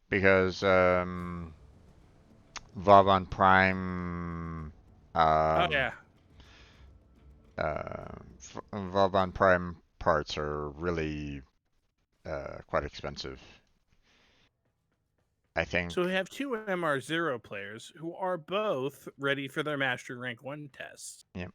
Because Vauban Prime. Oh yeah. Vauban Prime parts are really quite expensive. I think. So we have 2 MR0 players who are both ready for their Mastery Rank 1 tests. Yep.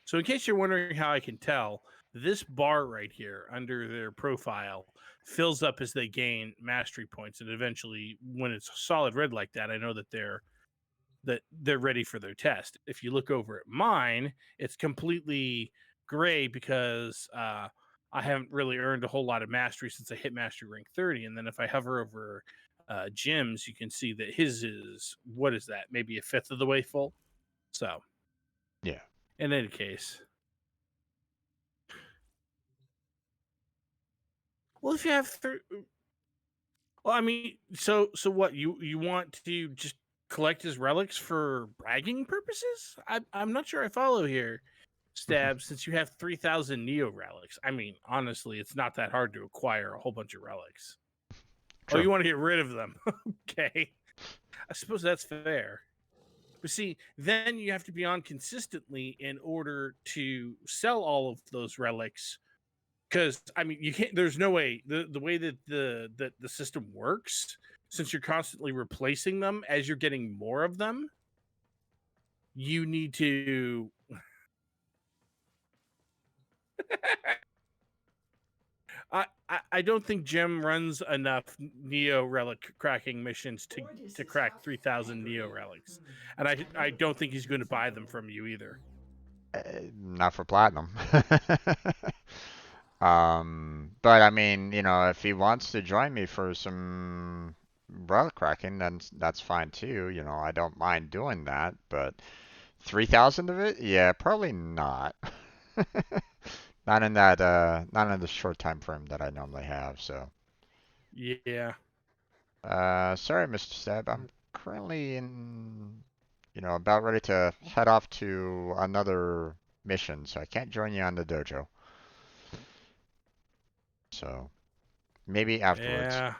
So in case you're wondering how I can tell, this bar right here under their profile fills up as they gain mastery points, and eventually, when it's solid red like that, I know that they're ready for their test. If you look over at mine, it's completely gray because I haven't really earned a whole lot of mastery since I hit Mastery Rank 30, and then if I hover over Jim's, you can see that his is, what is that? Maybe a fifth of the way full. So, Yeah. in any case. Well, if you have well, I mean, so what you want to just collect his relics for bragging purposes? I'm not sure I follow here, Stab. Since you have 3,000 Neo relics, I mean, honestly, it's not that hard to acquire a whole bunch of relics. True. Oh, you want to get rid of them? Okay, I suppose that's fair. But see, then you have to be on consistently in order to sell all of those relics. Because I mean, you can't. There's no way the way that the system works, since you're constantly replacing them as you're getting more of them. You need to. I don't think Jim runs enough Neo relic cracking missions to crack 3,000 Neo relics, and I don't think he's going to buy them from you either. Not for platinum. But I mean, if he wants to join me for some relic cracking, then that's fine too. I don't mind doing that, but 3,000 of it? Yeah, probably not. Not in the short time frame that I normally have, so. Yeah. Sorry, Mr. Stab. I'm currently about ready to head off to another mission, so I can't join you on the dojo. So, maybe afterwards. Yeah.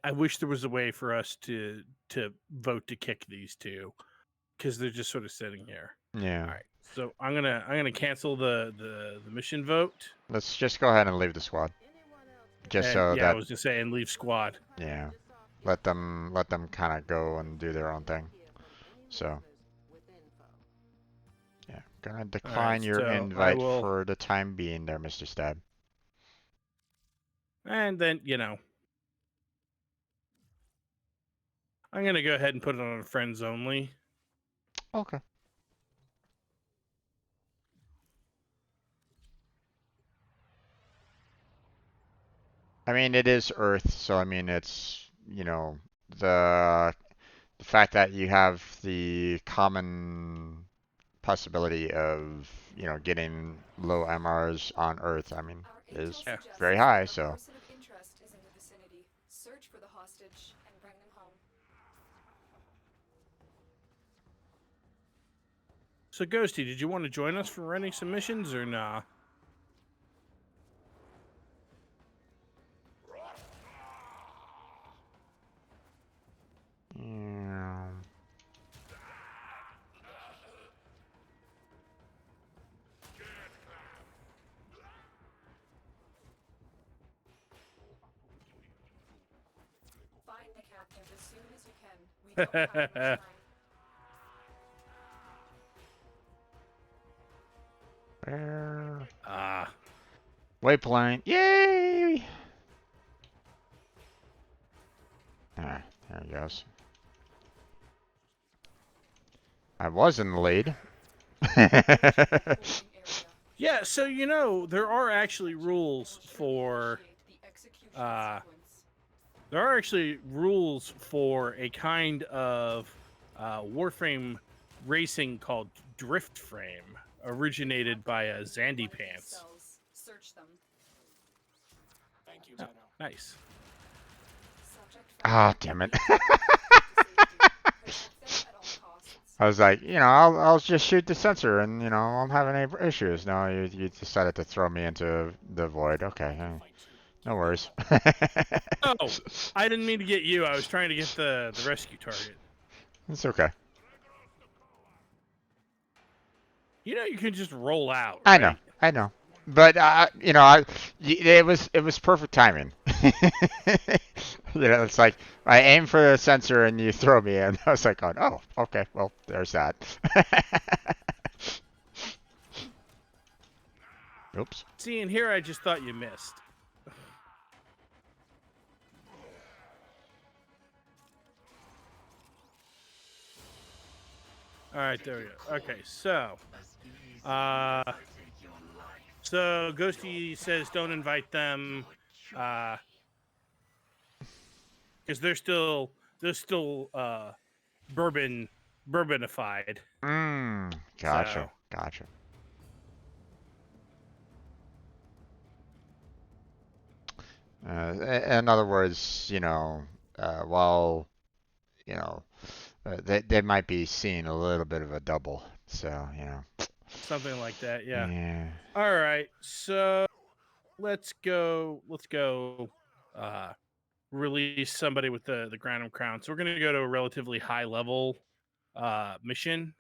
I wish there was a way for us to vote to kick these two, because they're just sort of sitting here. Yeah. All right. So I'm gonna cancel the mission vote. Let's just go ahead and leave the squad. Just so yeah, that I was gonna say, and leave squad. yeah, let them kind of go and do their own thing. So yeah, gonna decline your so invite for the time being, there, Mr. Stab. And then I'm gonna go ahead and put it on friends only. Okay. I mean, it is Earth, so I mean, it's, the fact that you have the common possibility of, getting low MRs on Earth, I mean, is very high, so. Person of interest is in the vicinity. Search for the hostage and bring them home. So, Ghosty, did you want to join us for running some missions or nah? Yeah. Find the captive as soon as you can. We don't have much time. Where? Waypoint. Yay! Ah, there he goes. I was in the lead. Yeah, so there are actually rules for a kind of Warframe racing called Drift Frame, originated by Zandy Pants. Search them. Thank you, Oh, Zeno. nice. Ah, damn it. I was like, I'll just shoot the sensor and, I won't have any issues. No, you decided to throw me into the void. Okay, no worries. Oh, I didn't mean to get you. I was trying to get the rescue target. It's okay. You can just roll out. I right? know. But it was perfect timing. It's like I aim for the sensor and you throw me in. I was like, oh, okay, well, there's that. Oops. See, and here I just thought you missed. All right, there we go. Okay, so So Ghosty says don't invite them, because they're still bourbonified. Gotcha. So. Gotcha. In other words, while they might be seeing a little bit of a double. So Something like that, yeah. yeah. All right, so let's go. Release somebody with the Granum Crown. So we're gonna go to a relatively high level mission.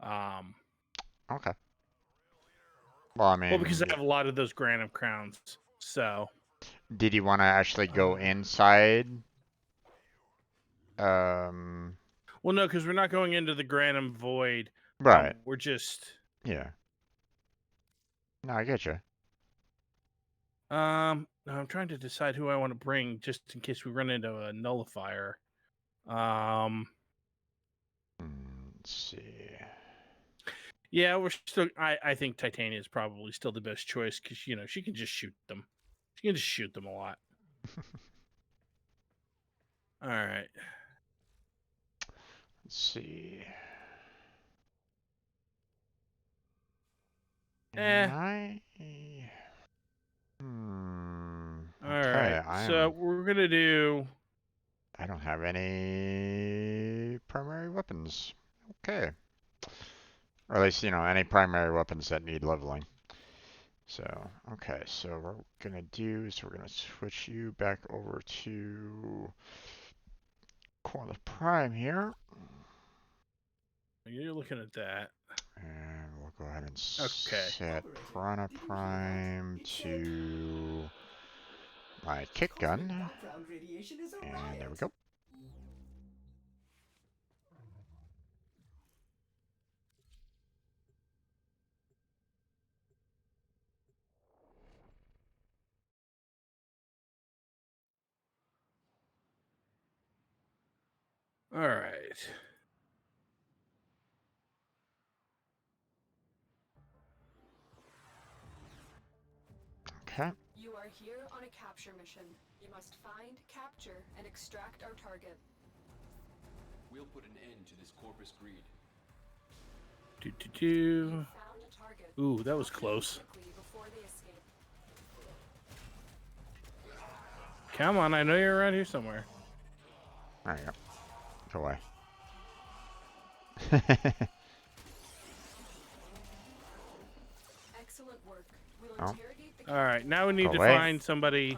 Okay. Well, I mean, Because I have a lot of those Granum Crowns. So. Did you want to actually go inside? Um. Well, no, because we're not going into the Granum Void. Right. We're just. Yeah. No, I get you. I'm trying to decide who I want to bring just in case we run into a nullifier. Let's see. Yeah, we're still. I think Titania is probably still the best choice because she can just shoot them. She can just shoot them a lot. All right. Let's see. Okay. All right. So we're gonna do. I don't have any primary weapons. Okay. Or at least, any primary weapons that need leveling. So, okay, so what we're gonna do is we're gonna switch you back over to Corliss Prime here. You're looking at that. And we'll go ahead and set Piranha Prime to my kick gun. And there we go. All right. Okay. You are here on a capture mission. You must find, capture, and extract our target. We'll put an end to this corpus greed. You found a target. Ooh, that was close. Before they escape. Come on, I know you're around here somewhere. There you go. Go away. Excellent work. We'll Oh. interrogate the All right, now we need Go to away. find somebody.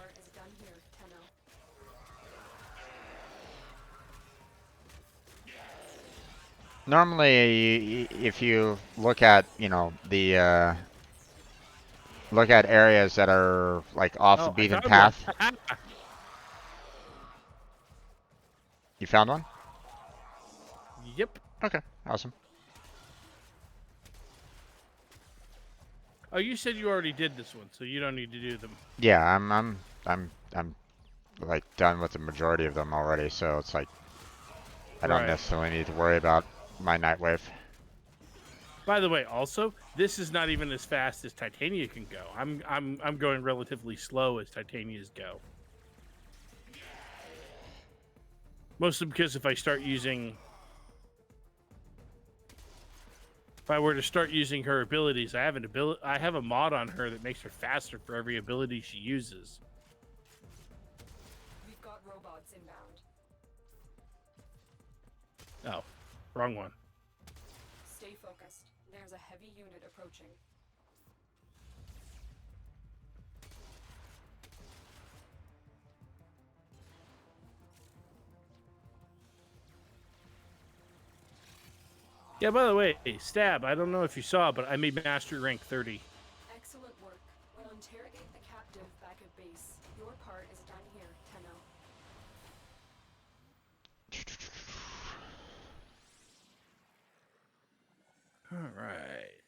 Normally, if you look at, the look at areas that are like off the beaten path. You found one? Yep. Okay, awesome. Oh, you said you already did this one, so you don't need to do them. Yeah, I'm like done with the majority of them already, so it's like I don't necessarily need to worry about my Nightwave. By the way, also, this is not even as fast as Titania can go. I'm going relatively slow as Titania's go. Mostly because if I were to start using her abilities, I have a mod on her that makes her faster for every ability she uses. We've got robots inbound. Oh, wrong one. Stay focused. There's a heavy unit approaching. Yeah, by the way, Stab, I don't know if you saw, but I made Mastery Rank 30. Excellent work. We'll interrogate the captive back at base. Your part is done here, Tenno. All right.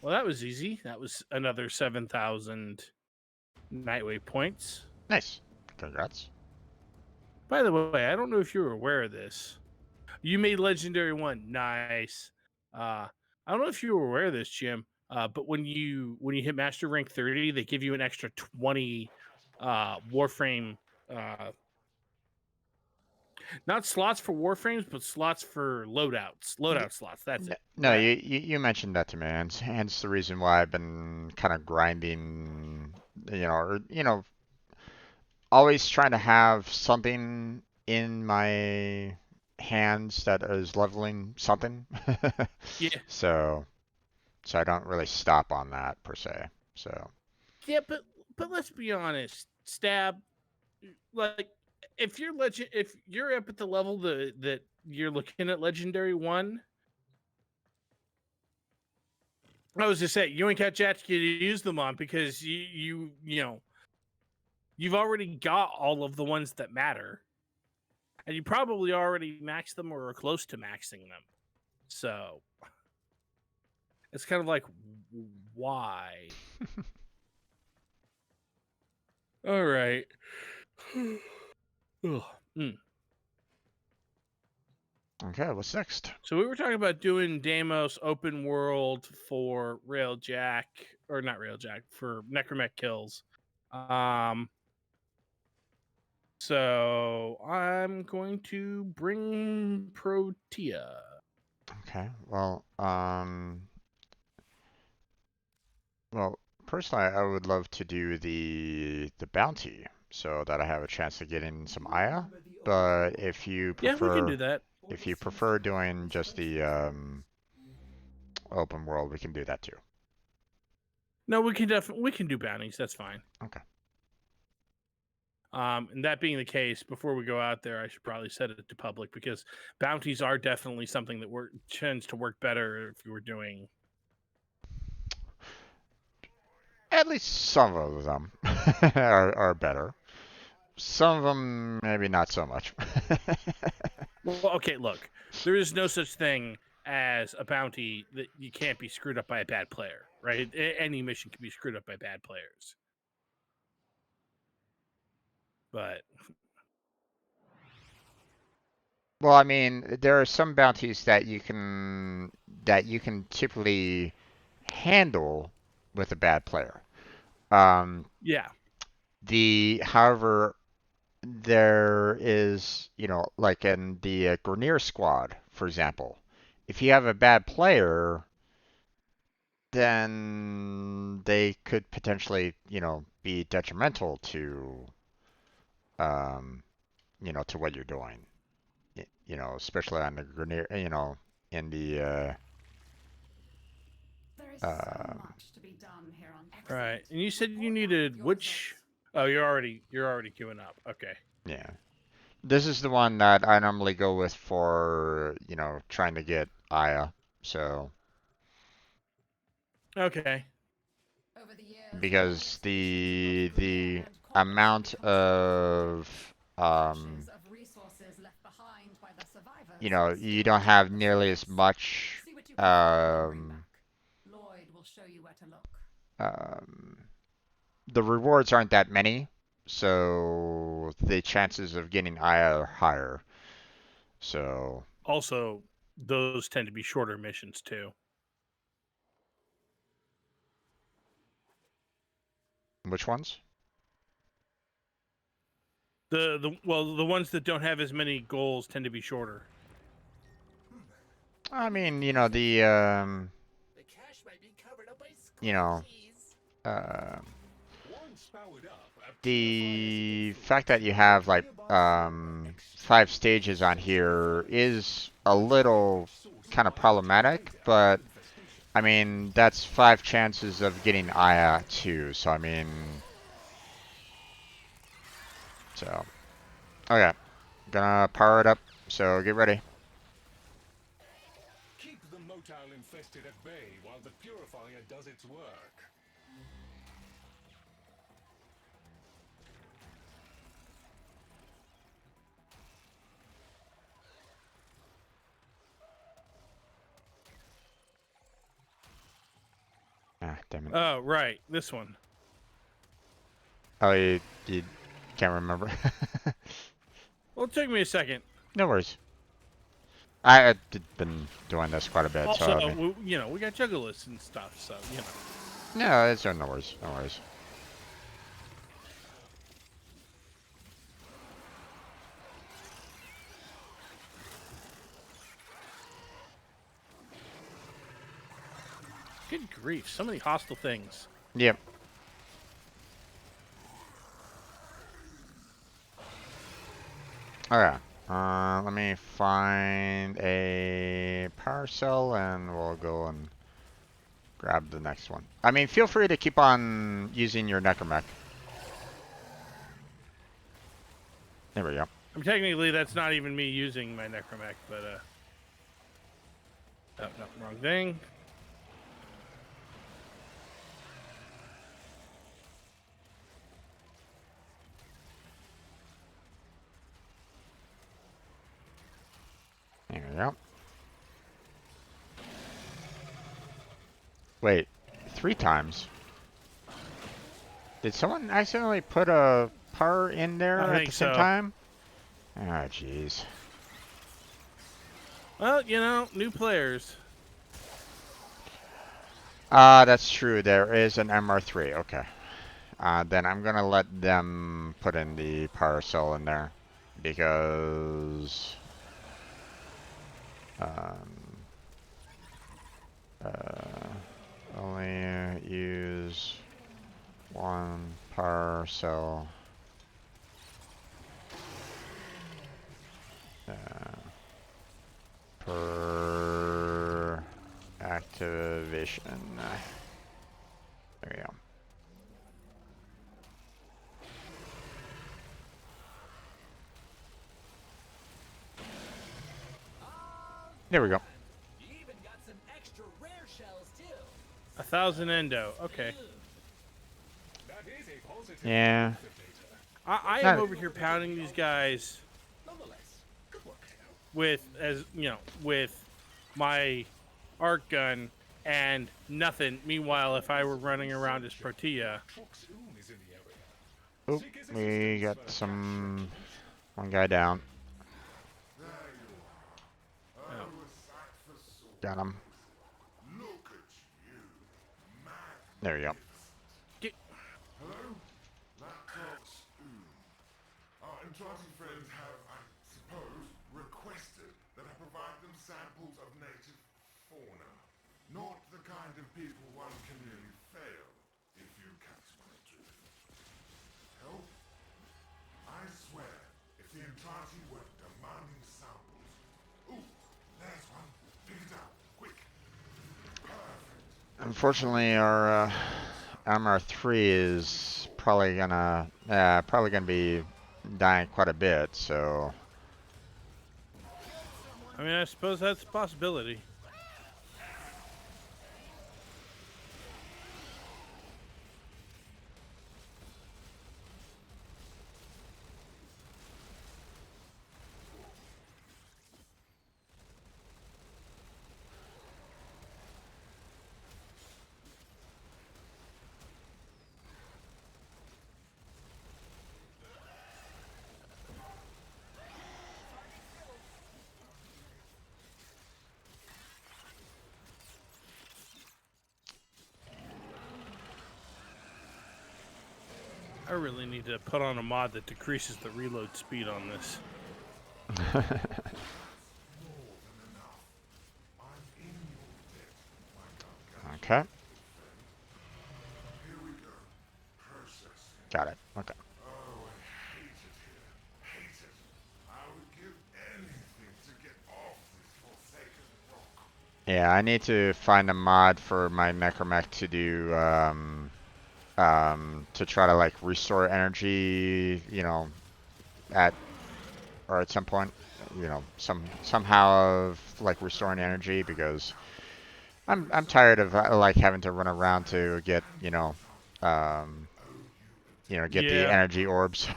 Well, that was easy. That was another 7,000 Nightwave points. Nice. Congrats. By the way, I don't know if you were aware of this. You made Legendary 1. Nice. I don't know if you were aware of this, Jim, But when you hit Master Rank 30, they give you an extra 20 Warframe, not slots for Warframes, but slots for loadout slots. That's it. No, Right. you mentioned that to me, and hence the reason why I've been kind of grinding, always trying to have something in my hands that is leveling something. Yeah. So I don't really stop on that per se. So Yeah, but let's be honest, Stab, like if you're up at the level that you're looking at Legendary 1, I was just saying you ain't got Jats to use them on because you know you've already got all of the ones that matter, and you probably already maxed them or are close to maxing them. So it's kind of like, why? All right. Ugh. okay, what's next? So we were talking about doing Deimos open world for Railjack, or not Railjack, for Necromech kills. So I'm going to bring Protea. Okay, well, personally, I would love to do the bounty so that I have a chance to get in some Aya. But if you Yeah, we can prefer, do that. doing just the open world, we can do that too. No, we can do bounties. That's fine. Okay. And that being the case, before we go out there, I should probably set it to public because bounties are definitely something that tends to work better if you were doing. At least some of them are better. Some of them maybe not so much. Well, okay, look, there is no such thing as a bounty that you can't be screwed up by a bad player, right? Any mission can be screwed up by bad players. But well, I mean, there are some bounties that you can typically handle with a bad player. Yeah. However, there is, like in the Grenier squad, for example, if you have a bad player, then they could potentially, be detrimental to, to what you're doing. Especially on the Grenier, in the, There is uh, so much to be done here on Right. And you said you needed which? Oh, you're already queuing up. Okay. yeah. This is the one that I normally go with for, trying to get Aya. So, Okay. over the years. because the amount of, Caches of resources left behind by the survivors. you don't have nearly as much, See what you can find and bring back. Lloyd will show you where to look. the rewards aren't that many, so the chances of getting Aya are higher. So, Also, those tend to be shorter missions too. which ones? The ones that don't have as many goals tend to be shorter. I mean, the cache might be covered up by the fact that you have like 5 stages on here is a little kind of problematic, but I mean that's 5 chances of getting Aya too. So I mean, okay, gonna power it up. So get ready. Keep the motile infested at bay while the purifier does its work. Ah, damn it. Oh, right, this one. Oh, you can't remember. Well, it took me a second. No worries. I've been doing this quite a bit, so Also, I mean, you know, we got jugglers and stuff, so you know. no, it's no worries, no worries. Good grief, so many hostile things. Yep. Okay. Let me find a power cell and we'll go and grab the next one. I mean, feel free to keep on using your necromech. There we go. I mean, technically, that's not even me using my necromech, but oh, no, wrong thing. There we go. Wait, 3 times? Did someone accidentally put a par in there I at think the same so. time? Ah, jeez. Well, you know, new players. That's true. There is an MR3. Okay. Then I'm gonna let them put in the power cell in there because only use 1 power cell per activation. There we go. There we go. You even got some extra rare shells too. 1,000 endo. Okay. That is a positive Yeah. I am over here pounding these guys nonetheless. Good work, Tail. with, as you know, with my arc gun and nothing. Meanwhile, if I were running around as Protea, Foxoon is in the area. Oop, we got one guy down. Got him. There you go. get, Hello? That talks Our enchanting friends have, I suppose, requested that I provide them samples of native fauna. Not the kind of people one can really fail, if you catch my drift. Help? I swear, if the enchanting were demanding samples... Ooh, there's one. Pick it up, quick. Perfect. Unfortunately, our MR3 is probably gonna be dying quite a bit. So I mean, I suppose that's a possibility. I really need to put on a mod that decreases the reload speed on this. okay, got it. Okay. Oh, I hate it here. Hate it. I would give anything to get off this forsaken rock. Yeah, I need to find a mod for my necromech to do to try to like restore energy, you know, at some point, you know, somehow of like restoring energy because I'm tired of like having to run around to get, get the Yeah. energy orbs.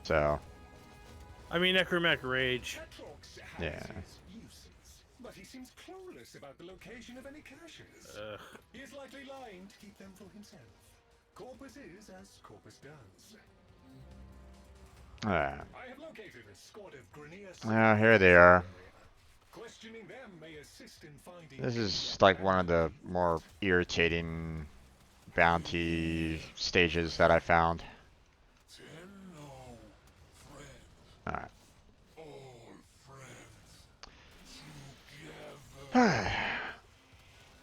So, I mean, Necromech Rage. Petrox has yeah. his uses, but he seems clueless about the location of any caches. He is likely lying to keep them for himself. Corpus is as Corpus does. Ah. I have located a squad of Grenier Oh, here they are. questioning them may assist in finding This is like one of the more irritating bounty stages that I found. Alright.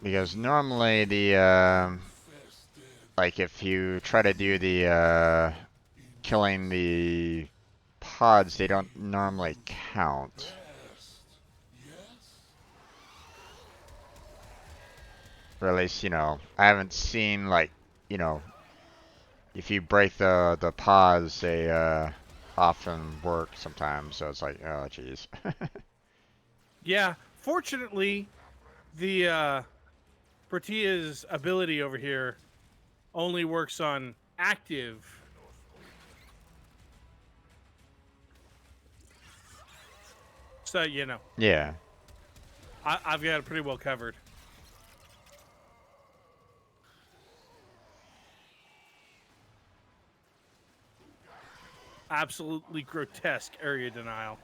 Because normally the like if you try to do the killing the pods, they don't normally count. Or at least, you know, I haven't seen like, you know, if you break the pods, they often work sometimes. So it's like, oh jeez. Yeah, fortunately, the Bertia's ability over here only works on active. So, you know. Yeah. I've got it pretty well covered. Absolutely grotesque area denial.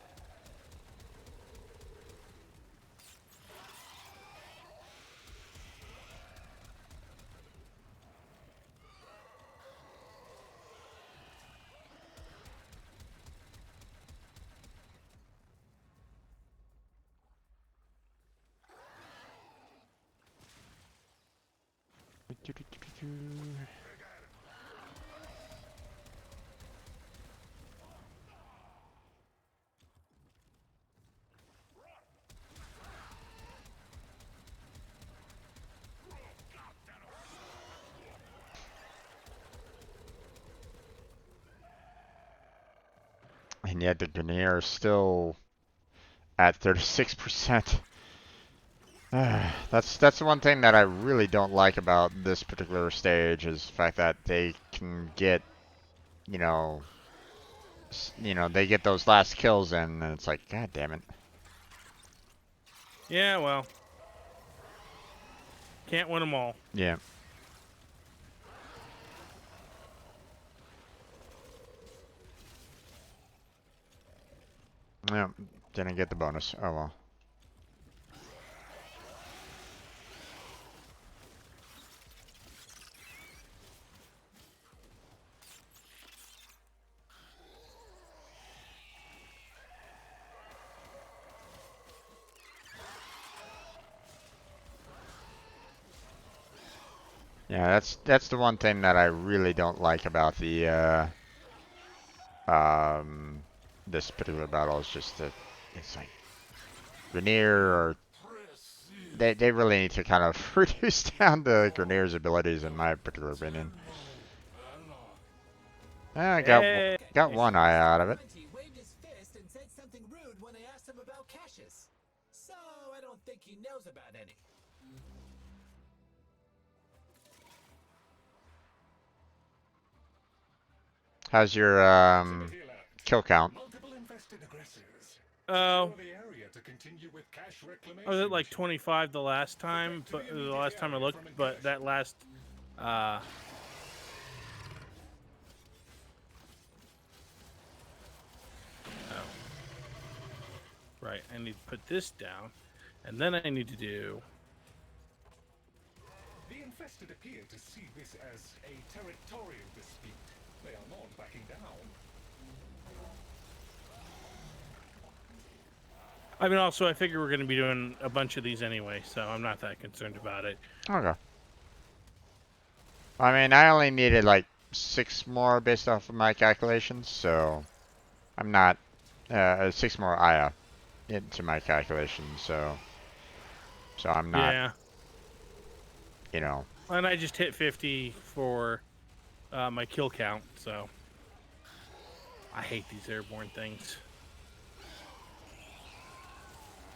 And yet the Grenier is still at 36%. That's the one thing that I really don't like about this particular stage is the fact that they can get, you know, they get those last kills in, and it's like, god damn it. Yeah, well, can't win them all. Yeah. Yeah, didn't get the bonus. Oh well. Yeah, that's the one thing that I really don't like about the this particular battle is just that it's like Grenier or they really need to kind of reduce down the Grenier's abilities in my particular opinion. I got one eye out of it. He waved his fist and said something rude when I asked him about caches. So I don't think he knows about any. How's your kill count? Oh, I was at like 25 the last time, but the last time I looked, but that last oh. Right, I need to put this down, and then I need to do. The infested appear to see this as a territorial dispute. They are not backing down. I mean, also, I figure we're going to be doing a bunch of these anyway, so I'm not that concerned about it. Okay. I mean, I only needed like 6 more based off of my calculations, so I'm not 6 more Aya into my calculations, so I'm not. Yeah. You know. And I just hit 50 for my kill count, so I hate these airborne things.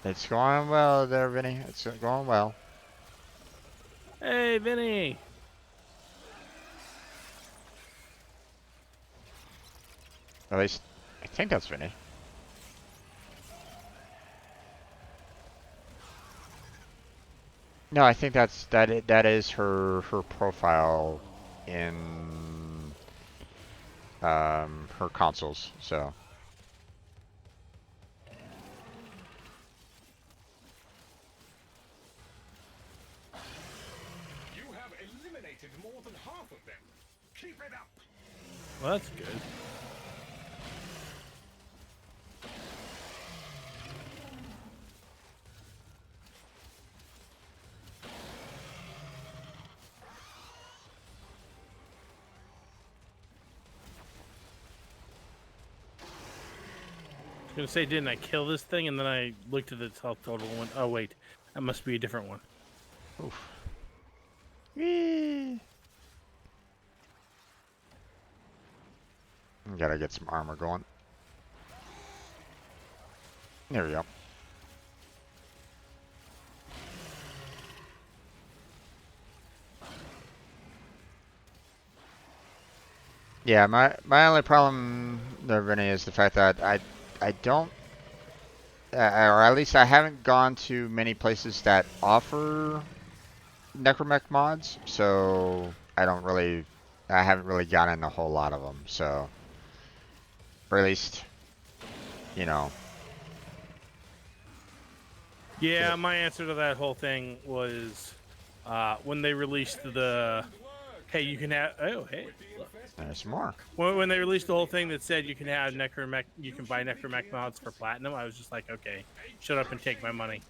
It's going well there, Vinny. It's going well. Hey, Vinny! At least, I think that's Vinny. No, I think that is her profile in her consoles. So You have eliminated more than half of them. Keep it up. Well, that's good. I was gonna say, didn't I kill this thing? And then I looked at its health total and went, oh wait, that must be a different one. oof. Whee! Gotta get some armor going. There we go. Yeah, my only problem there, Vinny, is the fact that I don't, or at least I haven't gone to many places that offer necromech mods, so I haven't really gotten a whole lot of them. So, or at least, you know. Yeah, my answer to that whole thing was when they released the, hey, you can have, oh, hey, look. There's more. When they released the whole thing that said you can have necromech, you can buy necromech mods for platinum, I was just like, okay, shut up and take my money.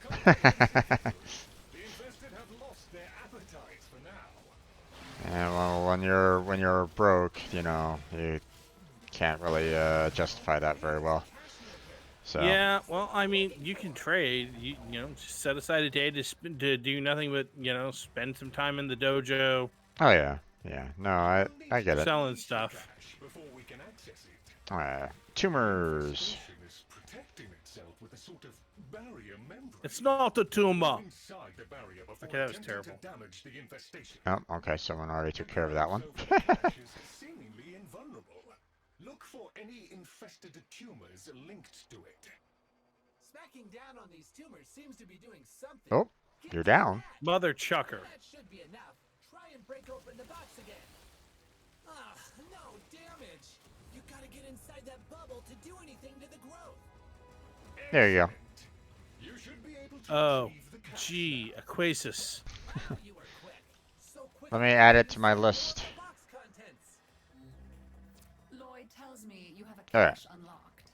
And well, when you're broke, you know, you can't really justify that very well. So Yeah, well, I mean, you can trade. You know, just set aside a day to do nothing but, you know, spend some time in the dojo. Oh yeah, yeah. No, I get it. Selling stuff. Tumors. It's not a tumor. Okay, that was terrible. Oh, okay. Someone already took care of that one. Look for any infested tumors linked to it. Smacking down on these tumors seems to be doing something. Oh, you're down. Mother chucker. That should be enough. Try and break open the box again. Ah, no damage. You gotta get inside that bubble to do anything to the growth. There you go. You should be able to Oh, gee, Aquasis. Wow, you were quick. So quick. Let me add it to my list. Box contents. Lloyd tells me you have a All right. cache unlocked.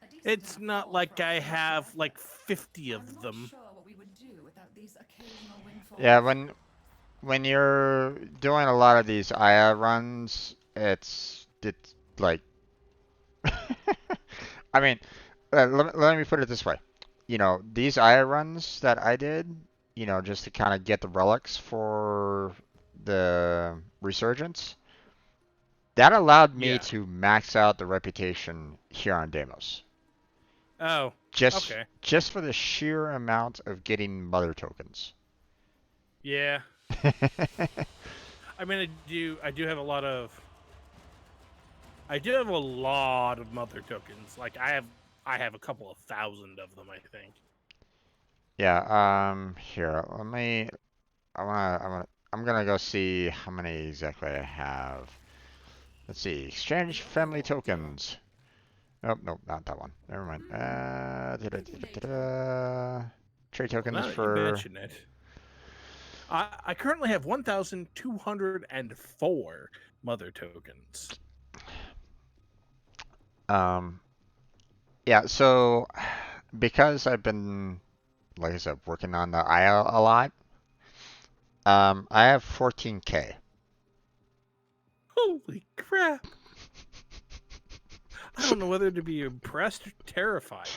A decent It's enough not haul like for a I first have vessel. like 50 I'm of not them. sure what we would do without these occasional windfalls. Yeah, when you're doing a lot of these IA runs, it's like I mean, let me put it this way. You know, these IA runs that I did, you know, just to kind of get the relics for the resurgence, that allowed me Yeah. to max out the reputation here on Deimos. Oh, Just okay. just for the sheer amount of getting mother tokens. Yeah. I mean, I do have a lot of mother tokens. Like I have a couple of thousand of them, I think. Yeah, here, I'm gonna go see how many exactly I have. Let's see, exchange family tokens. Oh, nope, not that one. Never mind. Trade tokens Now that you for. mention it, I currently have 1,204 mother tokens. Yeah, so because I've been, like I said, working on the IA a lot, I have 14K. Holy crap! I don't know whether to be impressed or terrified.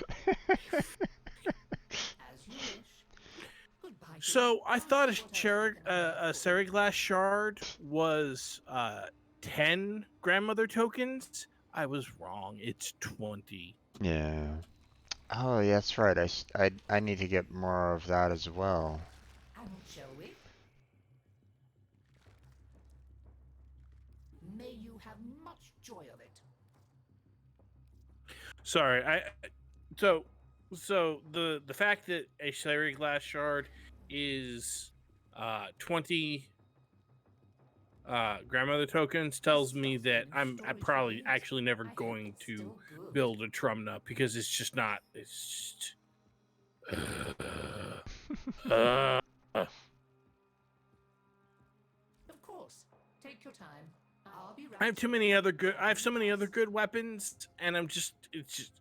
So I thought a Seriglass shard was 10 grandmother tokens. I was wrong. It's 20. Yeah. Oh, yeah, that's right. I need to get more of that as well. Shall we? May you have much joy of it. Sorry, so the fact that a Seriglass shard is 20 grandmother tokens tells me that I'm probably actually never going to build a Trumna because it's just not. It's just, Of course. Take your time. I'll be right I have too many other good. I have so many other good weapons, and I'm just. It's just.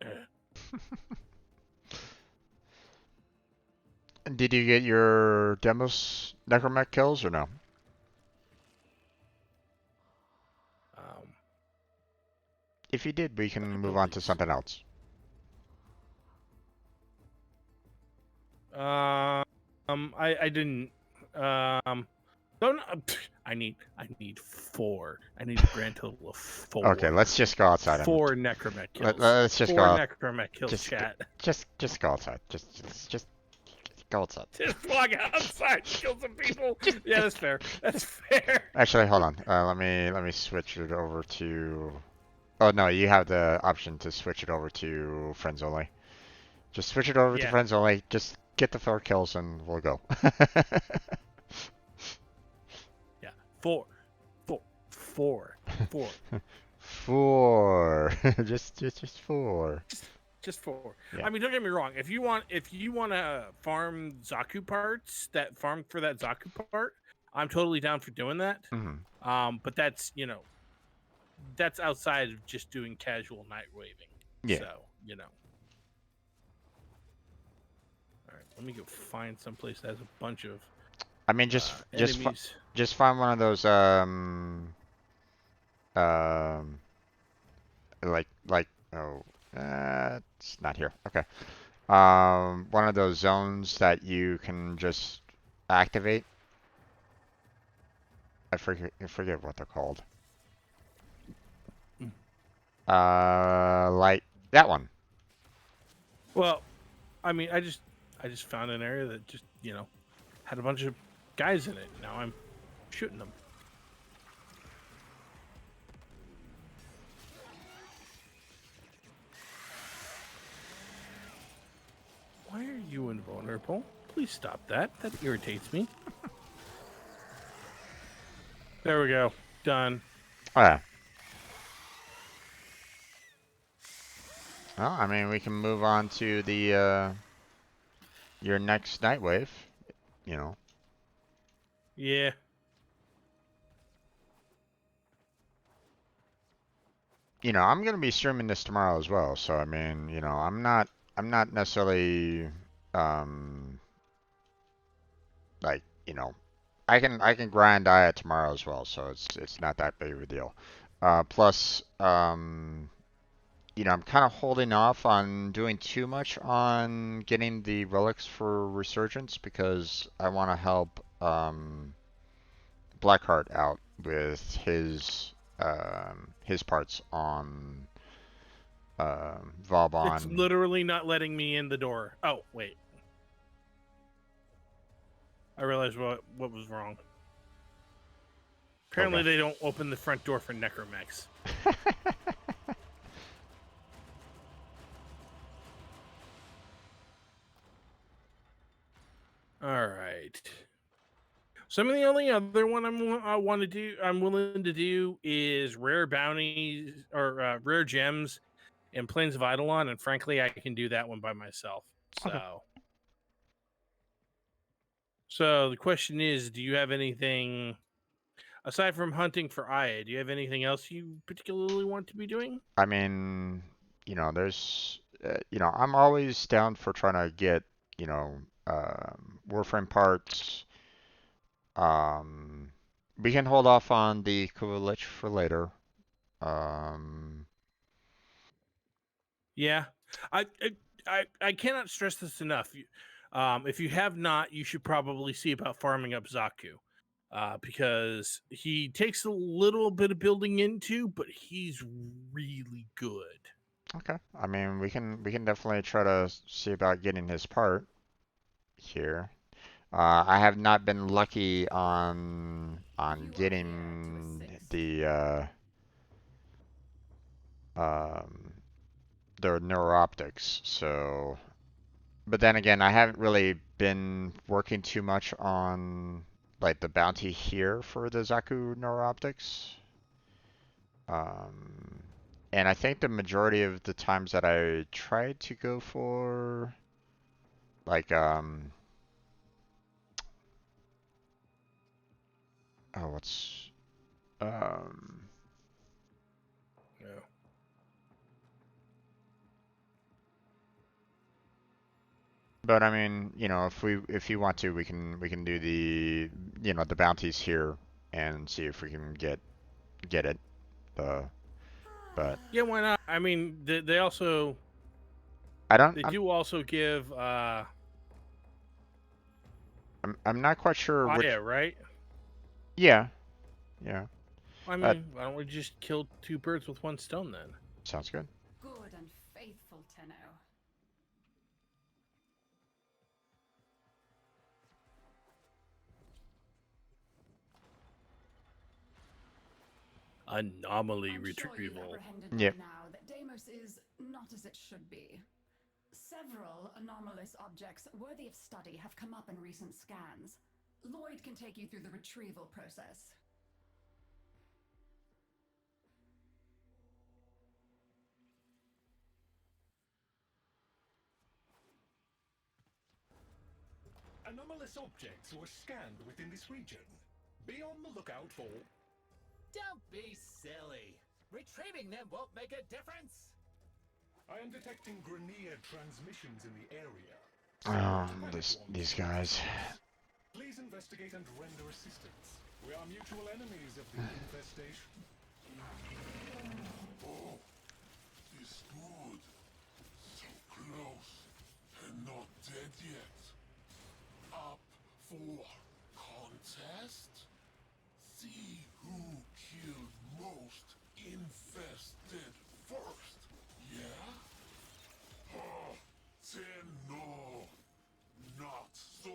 Did you get your demos necromech kills or no? If you did, we can move on to something else. I didn't. Don't. I need 4. I need a grand total of 4. Okay, let's just go outside. 4 necromech kills. Let's just 4 go. necromech kills, chat. Just go outside. Just go outside. Just walk outside, kill some people. Yeah, that's fair. That's fair. Actually, hold on. Let me switch it over to. Oh no, you have the option to switch it over to friends only. Just switch it over to friends only. Just get the 4 kills and we'll go. Yeah, 4. Just 4. Just 4. Yeah. I mean, don't get me wrong. If you want to farm Zaku parts, that farm for that Zaku part, I'm totally down for doing that. Mm-hmm. But that's that's outside of just doing casual night waving. Yeah. So All right, let me go find someplace that has a bunch of. I mean, just find one of those it's not here. Okay. One of those zones that you can just activate. I forget what they're called. Like that one. Well, I mean, I just found an area that just had a bunch of guys in it. Now I'm shooting them. Why are you invulnerable? Please stop that. That irritates me. There we go. Done. Oh, yeah. Well, I mean, we can move on to the your next night wave. Yeah. I'm gonna be streaming this tomorrow as well. So I mean, I'm not necessarily like I can grind diet tomorrow as well. So it's not that big of a deal. Plus, I'm kind of holding off on doing too much on getting the relics for Resurgence because I want to help Blackheart out with his parts on Vauban. It's literally not letting me in the door. Oh, wait. I realized what was wrong. Apparently they don't open the front door for necromechs. All right. Some of the only other one I'm willing to do is rare bounties or rare gems in Plains of Eidolon, and frankly, I can do that one by myself. So the question is, do you have anything aside from hunting for Aya? Do you have anything else you particularly want to be doing? I mean, there's, I'm always down for trying to get, Warframe parts. We can hold off on the Kulich for later. Yeah, I cannot stress this enough. If you have not, you should probably see about farming up Zaku, because he takes a little bit of building into, but he's really good. Okay, I mean we can definitely try to see about getting his part here. I have not been lucky on getting the neurooptics. So, but then again, I haven't really been working too much on like the bounty here for the Zaku Neurooptics. And I think the majority of the times that I tried to go for like oh what's Yeah. but I mean, you know, if you want to, we can do the the bounties here and see if we can get it. But Yeah, why not? I mean, they also they I'm do also give I'm not quite sure which. yeah, right? Yeah. I mean, why don't we just kill two birds with one stone then? Sounds good. Good and faithful Tenno. Anomaly I'm retrieval. sure you've apprehended by Yep. now that Deimos is not as it should be. Several anomalous objects worthy of study have come up in recent scans. Lloyd can take you through the retrieval process. Anomalous objects were scanned within this region. Be on the lookout for... Don't be silly. Retrieving them won't make a difference. I am detecting Grenier transmissions in the area. These guys. Please investigate and render assistance. We are mutual enemies of the infestation. Oh, this good. So close and not dead yet. Up for contest? See who killed most infested first, yeah? Huh, no, not so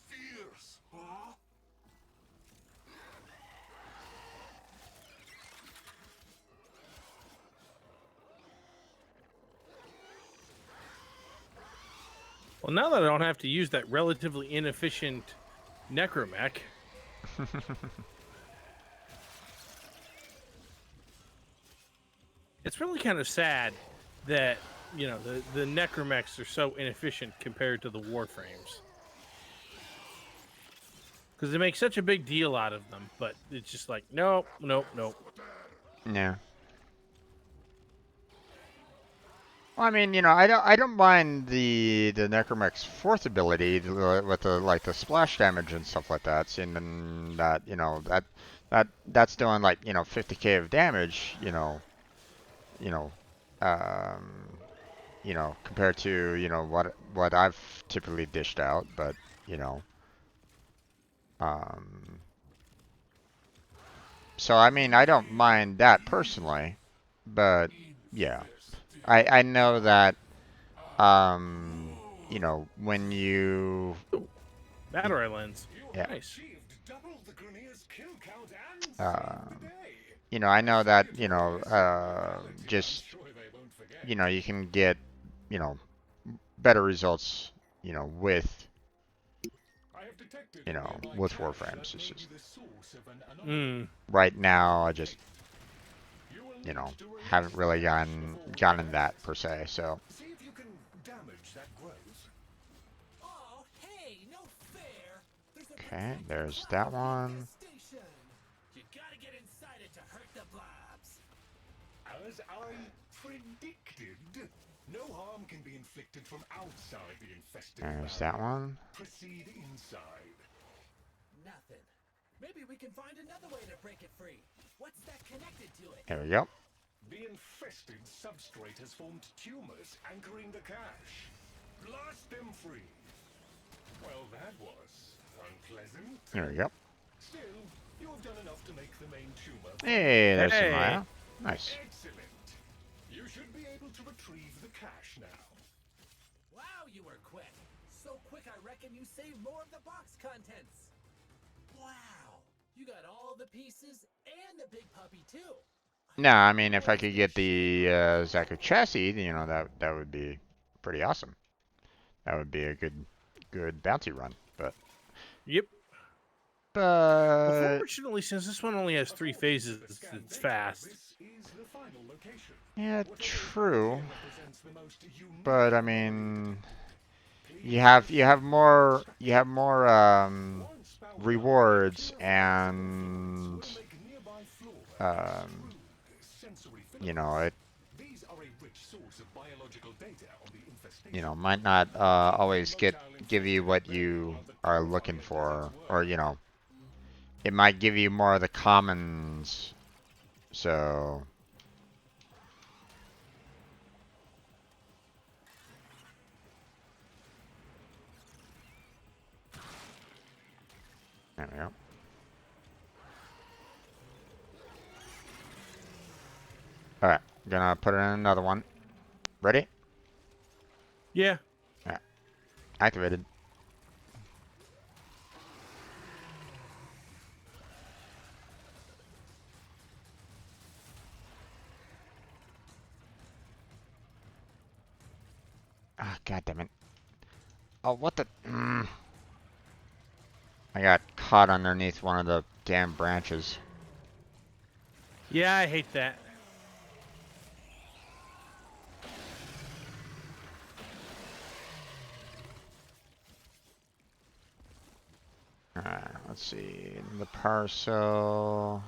fierce, huh? Well, now that I don't have to use that relatively inefficient necromech, it's really kind of sad that, you know, the necromechs are so inefficient compared to the Warframes. Because they make such a big deal out of them, but it's just like, nope. Yeah. Well, I mean, you know, I don't mind the Necromech's fourth ability with the like the splash damage and stuff like that. Seeing that, you know, that's doing like, you know, 50k of damage, um, compared to, what I've typically dished out, but, um, so I mean, I don't mind that personally, but yeah. I know that, when you... Battery lens. Yeah. Nice. I know that, just, you can get, better results, with, with Warframes. It's just, right now, I just, haven't really gotten in that per se, so. See if you can damage that growth. Oh, hey, no fair. Okay, there's that one. You gotta get inside it to hurt the blobs. As I predicted, no harm can be inflicted from outside the infested. There's that one. Proceed inside. Nothing. Maybe we can find another way to break it free. What's that connected to it? There we go. The infested substrate has formed tumors anchoring the cache. Blast them free. Well, that was unpleasant. There we go. Still, you have done enough to make the main tumor. Hey, there's some Maya. Nice. Excellent. You should be able to retrieve the cache now. Wow, you were quick. So quick, I reckon you saved more of the box contents. Wow, you got all the pieces and the big puppy too. No, I mean, if I could get the Zaku chassis, that would be pretty awesome. That would be a good bounty run, but... Yep. But Fortunately, since this one only has 3 phases, it's fast. yeah, true. But I mean, you have more rewards and you know it might not always give you what you are looking for, or it might give you more of the commons. So there we go. All right, gonna put in another one. Ready? Yeah. Yeah. Activated. Ah, God damn it. Oh, what the? I got caught underneath one of the damn branches. Yeah, I hate that. Alright, let's see. The parcel.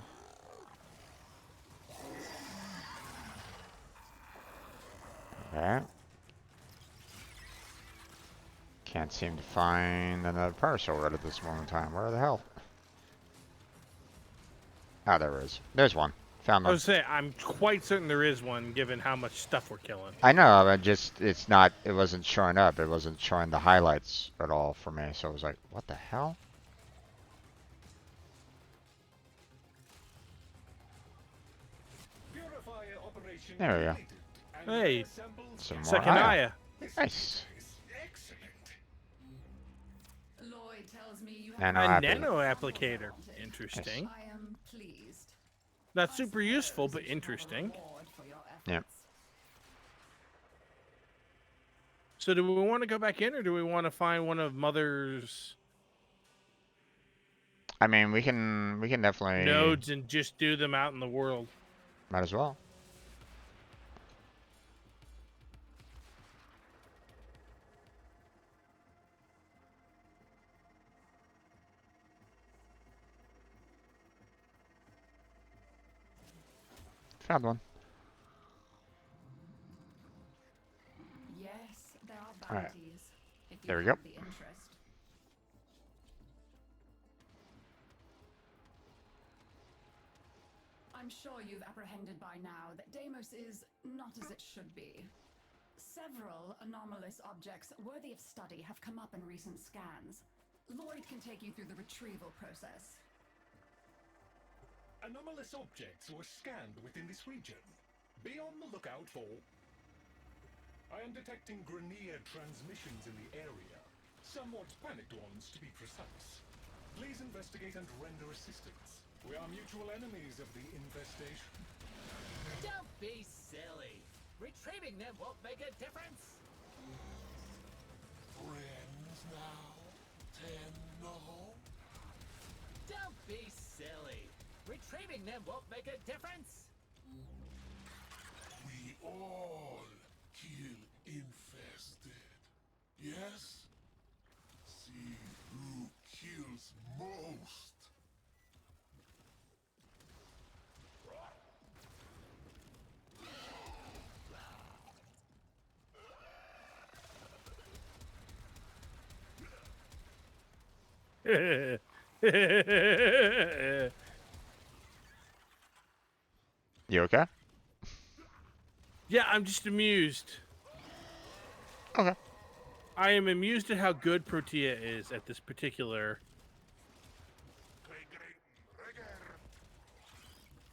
Okay. Can't seem to find another parcel right at this moment in time. Where the hell? Ah, there is. There's one. Found I one. was saying, I'm quite certain there is one, given how much stuff we're killing. I know, but it wasn't showing up. It wasn't showing the highlights at all for me. So I was like, what the hell? There we go. Hey, Some more second Aya. Aya. Nice. Lloyd tells me you Nano A applicator. nano applicator. Interesting. I am pleased. Not super useful, but interesting. Yep. So do we want to go back in, or do we want to find one of Mother's I mean, we can definitely nodes and just do them out in the world? Might as well. Found one. Yes, there are All right. bounties. If you There we have go. the interest. I'm sure you've apprehended by now that Deimos is not as it should be. Several anomalous objects worthy of study have come up in recent scans. Lloyd can take you through the retrieval process. Anomalous objects were scanned within this region. Be on the lookout for... I am detecting Grenier transmissions in the area. Somewhat panicked ones, to be precise. Please investigate and render assistance. We are mutual enemies of the infestation. Don't be silly. Retrieving them won't make a difference. Friends now? Tenno? Don't be silly. Retrieving them won't make a difference. We all kill infested. Yes? See who kills most. You okay? Yeah, I'm just amused. Okay. I am amused at how good Protea is at this particular.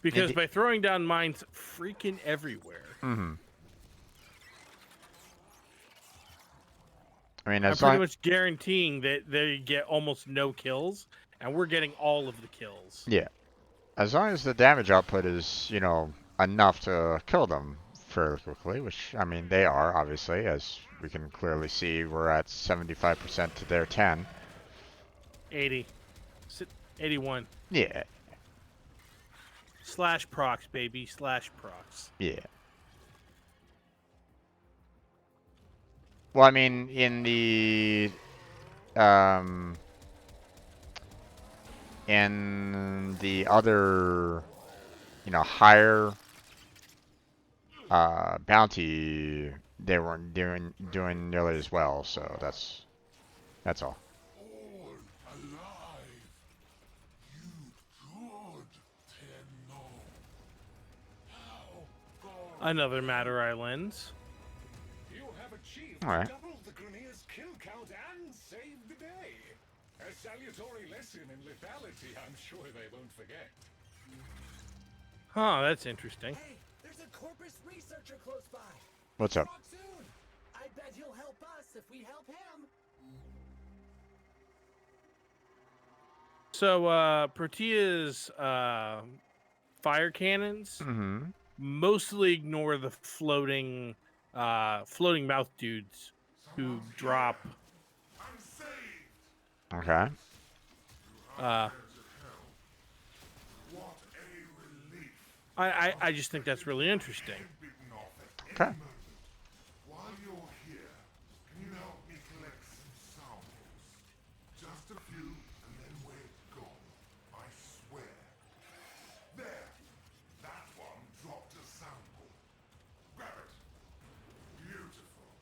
Because by throwing down mines freaking everywhere. Mm-hmm. I mean, I'm as pretty long much guaranteeing that they get almost no kills, and we're getting all of the kills. yeah, as long as the damage output is enough to kill them fairly quickly, which I mean they are obviously, as we can clearly see, we're at 75% to their 10. 80. 81. Yeah. Slash procs, baby. Slash procs. Yeah. Well, I mean, in the other, higher bounty, they weren't doing nearly as well. So that's all. All alive. You good, Tenno. How God. Another Matter Islands. You have achieved All right. double the Grineer's kill count and saved the day. A salutary lesson in lethality I'm sure they won't forget. Huh, that's interesting. Hey, there's a Corpus researcher close by. What's up? Talk soon. I bet he'll help us if we help him. So, Protea's fire cannons Mm-hmm. mostly ignore the floating mouth dudes who drop. I'm saved. Okay. What a relief. I just think that's really interesting. Bitten off at any Okay. moment. While you're here, can you help me collect some samples? Just a few, and then we're gone. I swear. There. That one dropped a sample. Grab it. Beautiful.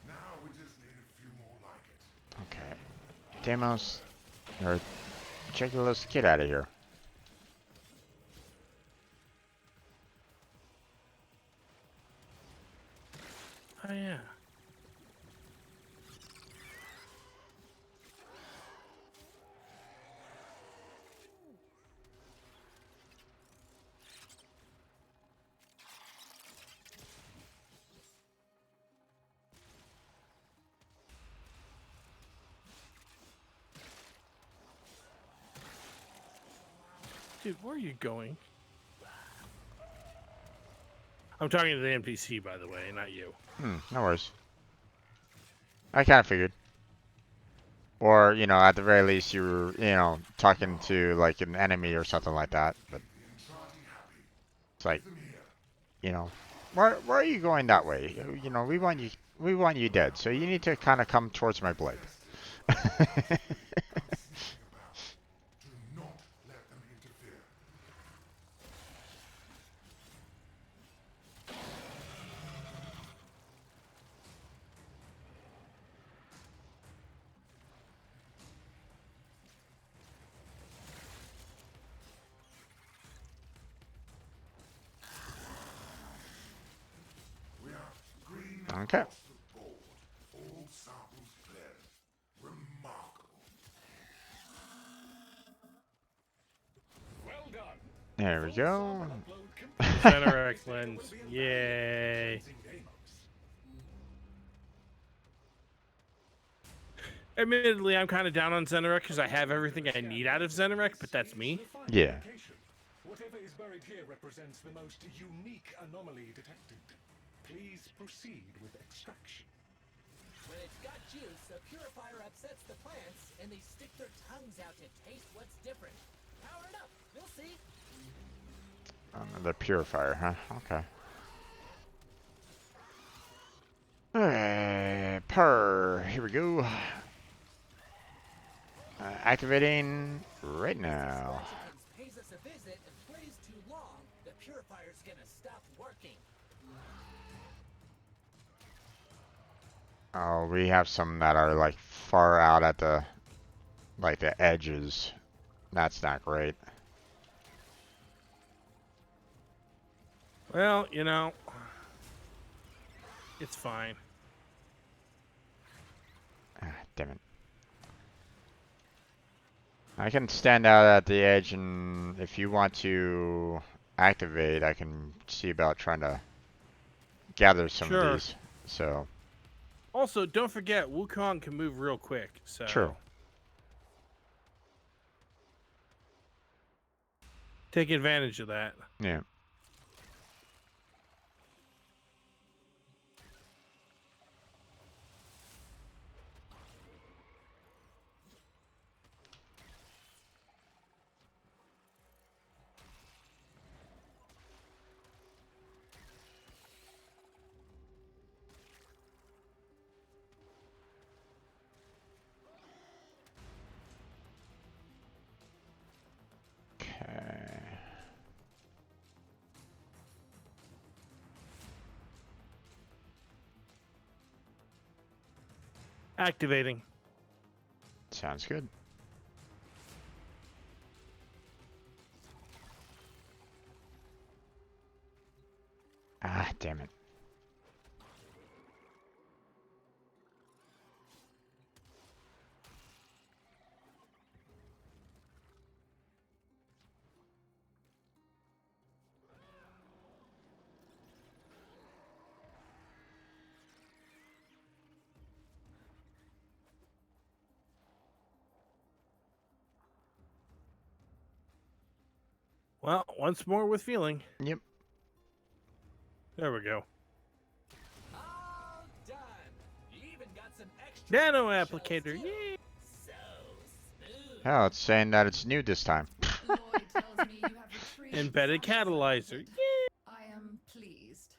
Now we just need a few more like it. Okay. Deimos, or check this kid out of here. Oh yeah. Dude, where are you going? I'm talking to the NPC, by the way, not you. No worries. I kind of figured. Or, at the very least you were, talking to like an enemy or something like that. But it's like, why are you going that way? We want you dead. So you need to kind of come towards my blade. Do not let them interfere. We are green Okay. across the board. All samples cleared. Remarkable. Well done. There we go. Sample upload complete. Center excellence. Yay. Admittedly, I'm kind of down on Zenorek because I have everything I need out of Zenorek, but that's me. Yeah. Whatever is buried here represents the most unique anomaly detected. Please proceed with extraction. When it's got juice, a purifier upsets the plants, and they stick their tongues out to taste what's different. Power it up. You'll see. The purifier, huh? Okay. Here we go. Activating right now. Pays us a visit and plays too long, the purifier's gonna stop working. Oh, we have some that are like far out at the edges. That's not great. Well, it's fine. Damn it. I can stand out at the edge, and if you want to activate, I can see about trying to gather some of these. So. Also, don't forget, Wukong can move real quick. So. True. Take advantage of that. Yeah. Activating. Sounds good. Ah, damn it. Well, once more with feeling. Yep. There we go. All done. You even got some extra Nano shells, applicator. too. Yay! So smooth. Oh, it's saying that it's new this time. Lloyd tells me you have retrieved Embedded samples catalyzer. needed. I am pleased.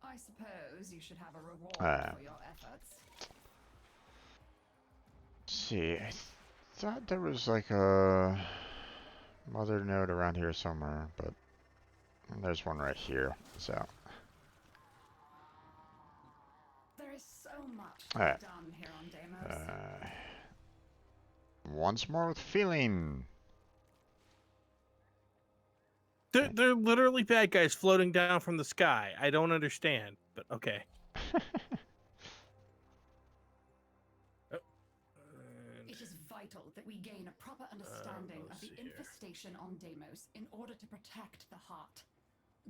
I suppose you should have a reward for your efforts. Let's see, I thought there was like a mother node around here somewhere, but there's one right here, so. There is so much to Alright. be done here on Deimos. Once more with feeling. They're literally bad guys floating down from the sky. I don't understand, but okay. It is vital that we gain a proper understanding of the infestation on Deimos in order to protect the heart.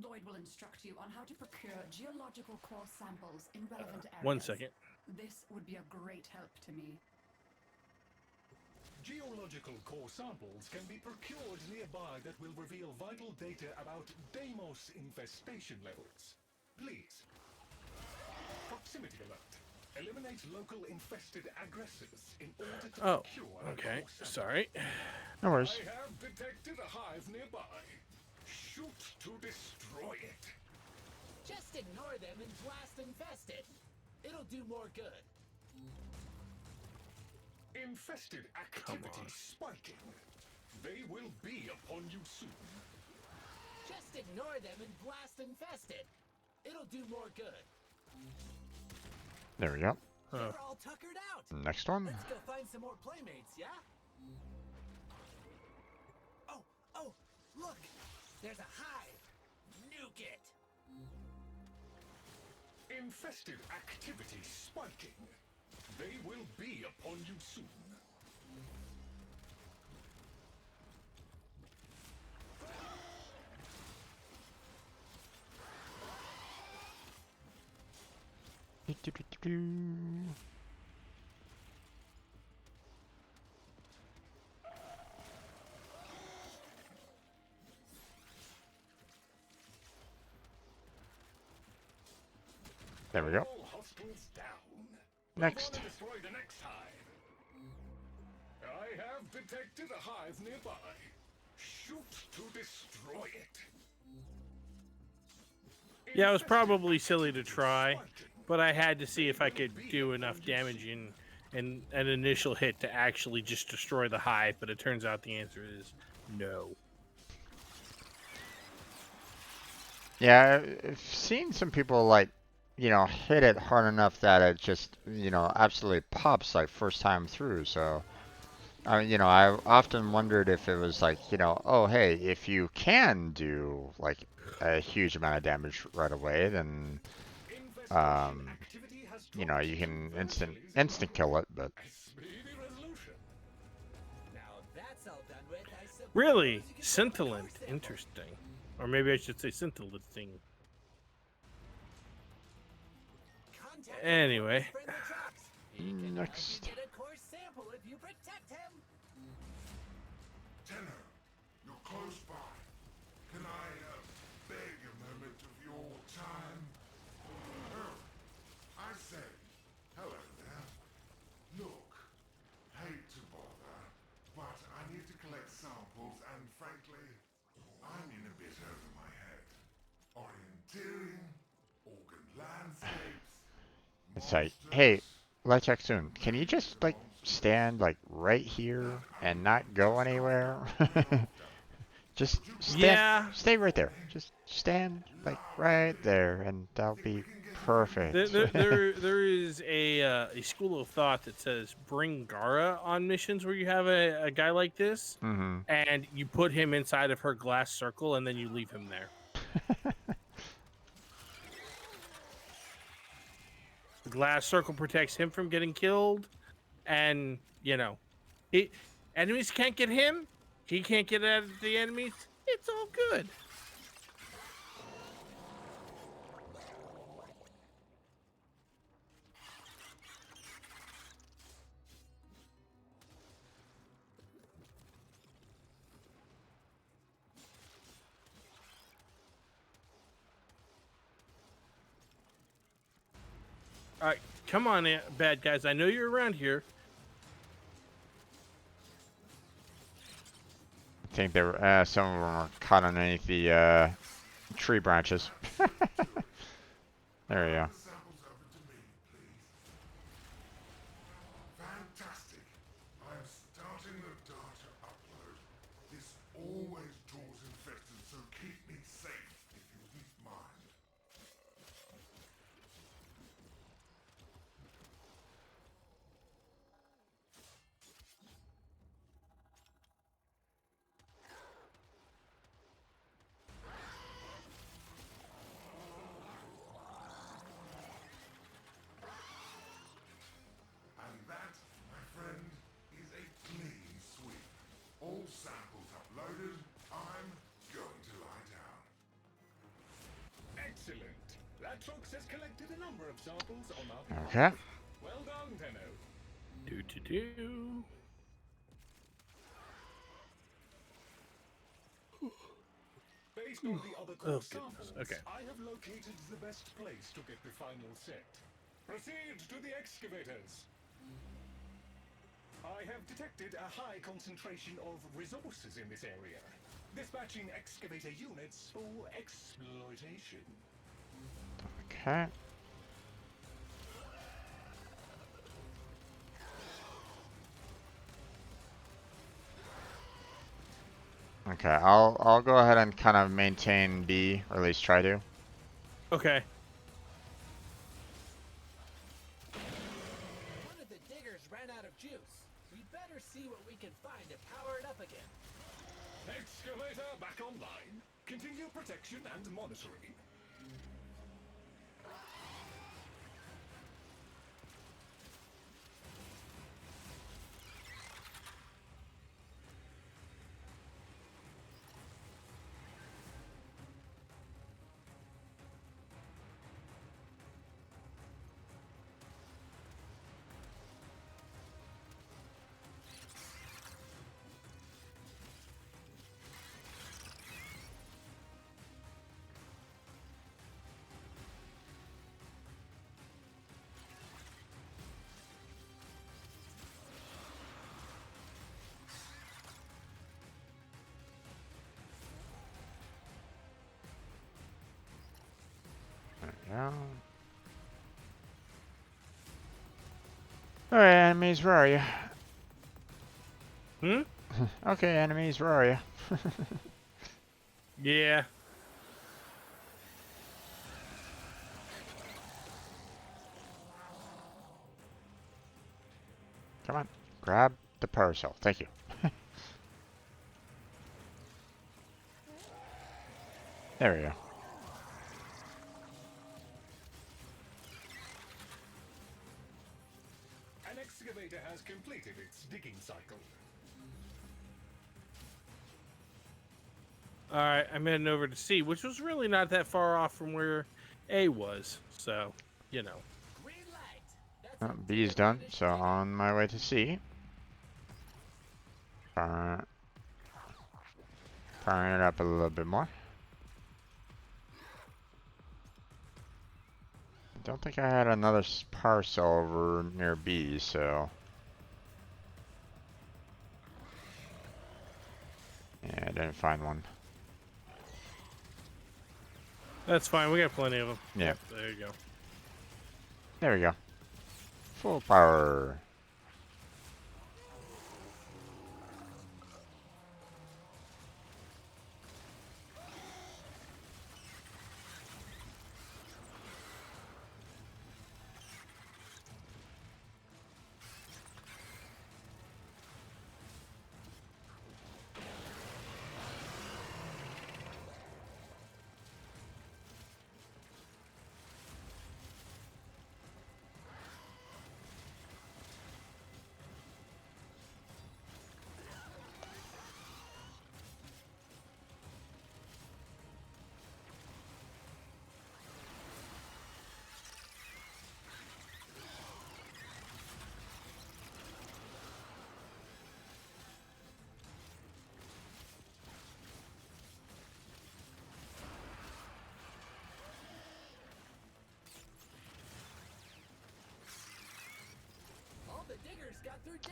Lloyd will instruct you on how to procure geological core samples in relevant areas. 1 second. This would be a great help to me. Geological core samples can be procured nearby that will reveal vital data about Deimos infestation levels. Please. Proximity alert. Eliminate local infested aggressors in order to procure a okay. core sample. Sorry. No worries. I have detected a hive nearby. Shoot to destroy it. Just ignore them and blast infest it. It'll do more good. Infested activity spiking. They will be upon you soon. Just ignore them and blast infest it. It'll do more good. There we go. They're all tuckered out. Next one. Let's go find some more playmates, yeah? Oh, look! There's a hive! Nuke it! Infested activity spiking. They will be upon you soon. There we go. All hostiles down. Next. We're gonna destroy the next hive. I have detected a hive nearby. Shoot to destroy it. Yeah, it was probably silly to try, but I had to see if I could do enough damage in an initial hit to actually just destroy the hive, but it turns out the answer is no. Yeah, I've seen some people like, hit it hard enough that it just, absolutely pops like first time through. So, I often wondered if it was like, oh, hey, if you can do like a huge amount of damage right away, then, you can instant kill it, but. Really? Scintillant. Interesting. Or maybe I should say scintillating. Anyway. Next. Get a core sample if you protect him. Tenno, you're close by. Can I beg a moment of your time? Oh, I say, hello there. Look, hate to bother, but I need to collect samples, and frankly, I'm in a bit over my head. Orienteering, organ landscapes. It's like, hey, let's check soon. Can you just like stand like right here and not go anywhere? Just stand, stay right there. Just stand like right there, and that'll be Perfect. There is a school of thought that says bring Gara on missions where you have a guy like this, Mm-hmm. and you put him inside of her glass circle, and then you leave him there. The glass circle protects him from getting killed, and enemies can't get him. He can't get at the enemies. It's all good. All right, come on, bad guys. I know you're around here. I think there were some of them are caught underneath the tree branches. There we go. Samples over to me, please. Fantastic. I'm starting the data upload. This always draws infected, so keep me safe if you wouldn't mind. And that, my friend, is a clean sweep. All samples uploaded. I'm going to lie down. Excellent. That Trox has collected a number of samples on our behalf. Okay. Well done, Tenno. Do. Based on the other core samples, Okay. I have located the best place to get the final set. Proceed to the excavators. I have detected a high concentration of resources in this area. Dispatching excavator units for exploitation. Okay. Okay, I'll go ahead and kind of maintain B, or at least try to. Okay. One of the diggers ran out of juice. We better see what we can find to power it up again. Excavator back online. Continue protection and monitoring. Yeah. Alright, enemies, where are you? Okay, enemies, where are you? Yeah. Come on, grab the parasol. Thank you. There we go. An excavator has completed its digging cycle. Alright, I'm heading over to C, which was really not that far off from where A was. So, Green light. That's B is done, so on my way to C. Powering it up a little bit more. I don't think I had another parcel over near B, so... Yeah, I didn't find one. that's fine. We got plenty of them. Yeah. There you go. There we go. Full power.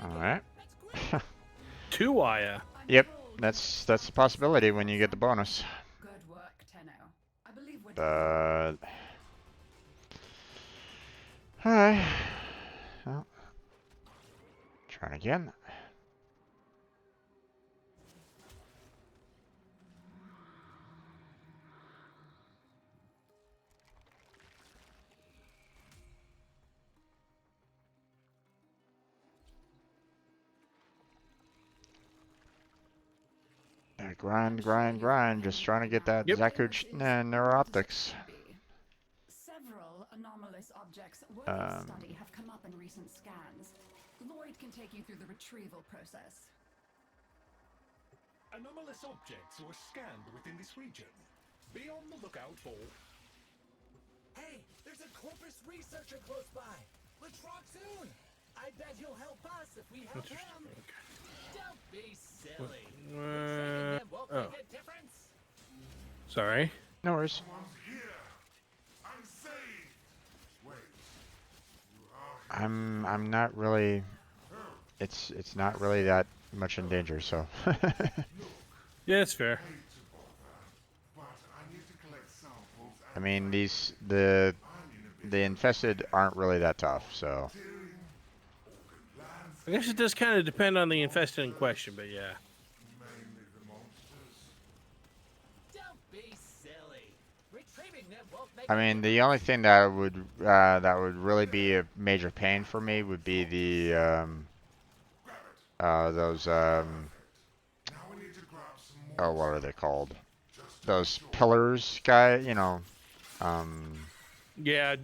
All right. 2-wire. Yep, that's a possibility when you get the bonus. Good work, Tenno. I believe we're But alright. Well, trying again. Grind, grind, grind. Just trying to get that Zakuch Neuroptics. Several anomalous objects worthy of study have come up in recent scans. Lloyd can take you through the retrieval process. Anomalous objects were scanned within this region. Be on the lookout for... Hey, there's a Corpus researcher close by. Let's rock soon. I bet he'll help us if we help him. Don't be silly. Retrieving them won't make a difference. Sorry. No worries. I'm saved. Wait. I'm not really. It's not really that much in danger, so. Yeah, it's fair. I mean, the infested aren't really that tough, so. I guess it does kind of depend on the infested in question, but yeah. Don't be silly. Retrieving them won't make I mean, the only thing that would really be a major pain for me would be the those oh, what are they called? Those pillars guy, you know, Yeah,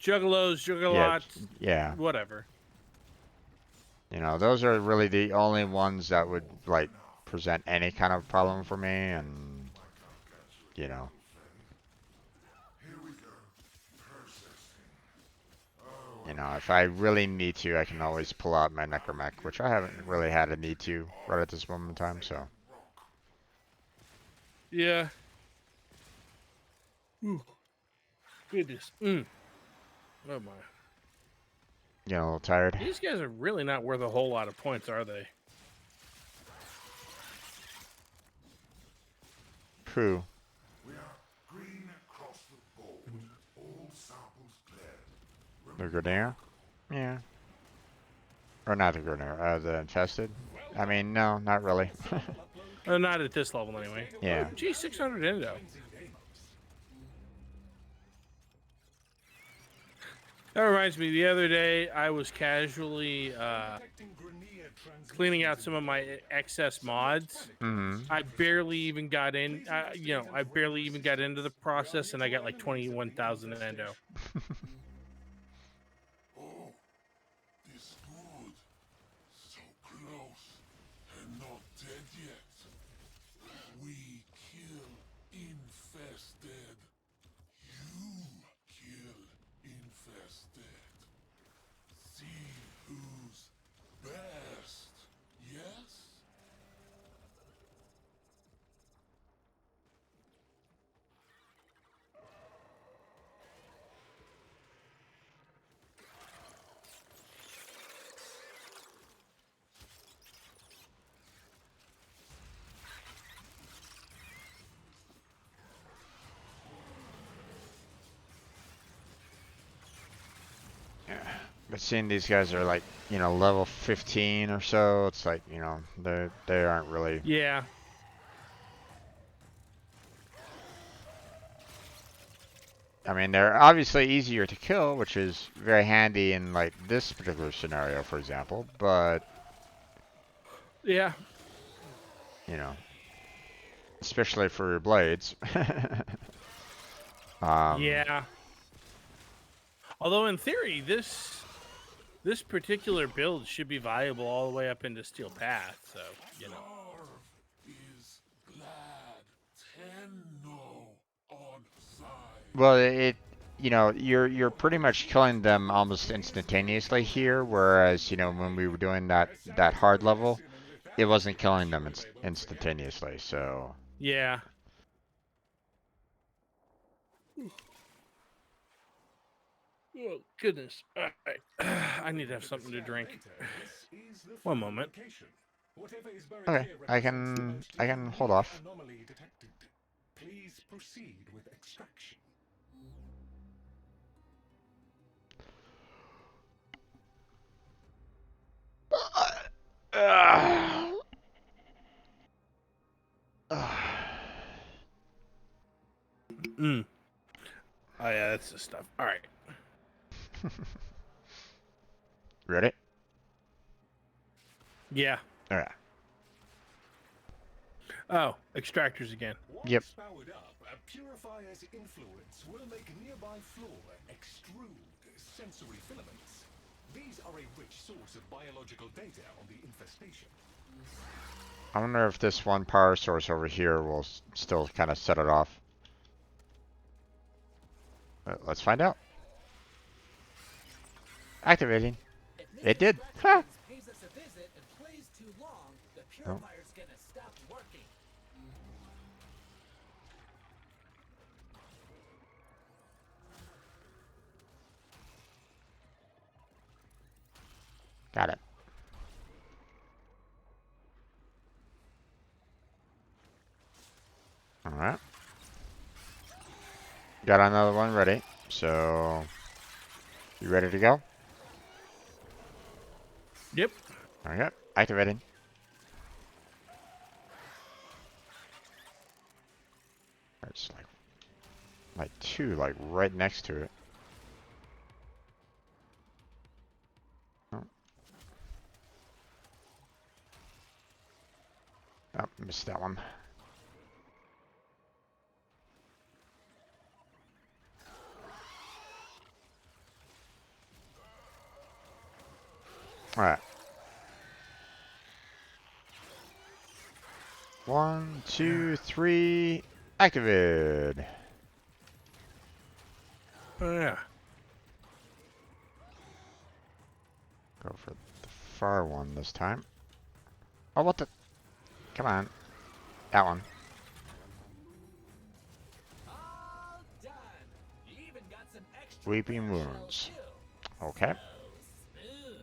juggalos, juggalots, yeah. whatever. You know, those are really the only ones that would like present any kind of problem for me, and you know. You know, if I really need to, I can always pull out my Necromech, which I haven't really had a need to right at this moment in time, so. Yeah. Ooh. Goodness. Oh my. Getting a little tired. These guys are really not worth a whole lot of points, are they? Who? The Grenadier? Yeah. Or not the Grenadier, the Infested? I mean, no, not really. Not at this level, anyway. Yeah. Oh, gee, 600 endo. That reminds me, the other day I was casually cleaning out some of my excess mods. Mm-hmm. I barely even got in, I barely even got into the process, and I got like 21,000 endo. But seeing these guys are like, you know, level 15 or so, it's like, you know, they aren't really. Yeah. I mean, they're obviously easier to kill, which is very handy in like this particular scenario, for example. But yeah, you know, especially for your blades. Yeah. Although in theory, this particular build should be viable all the way up into Steel Path, so you know. Well, you know, you're pretty much killing them almost instantaneously here, whereas, you know, when we were doing that hard level, it wasn't killing them instantaneously, so. Yeah. Oh, goodness. All right. I need to have something to drink. One moment. Okay, I can hold off. Anomaly detected. Please proceed with extraction. Mm. Oh yeah, that's the stuff. All right. Ready? Yeah. All right. Oh, extractors again. Yep. Once powered up, a purifier's influence will make nearby flora extrude sensory filaments. These are a rich source of biological data on the infestation. I wonder if this one power source over here will still kind of set it off. Let's find out. Activating. It did. Ha! Pays us a visit and plays too long, the Oh. purifier's gonna stop working. Got it. All right. Got another one ready. So, you ready to go? Yep. All right. Activating. It's like two, like right next to it. Oh, oh missed that one. All right. 1, 2, 3. Activate. Oh yeah. Go for the far one this time. Oh, what the? Come on. That one. All done. You even got some extra Weeping clear Wounds. shells, too. Okay. So smooth.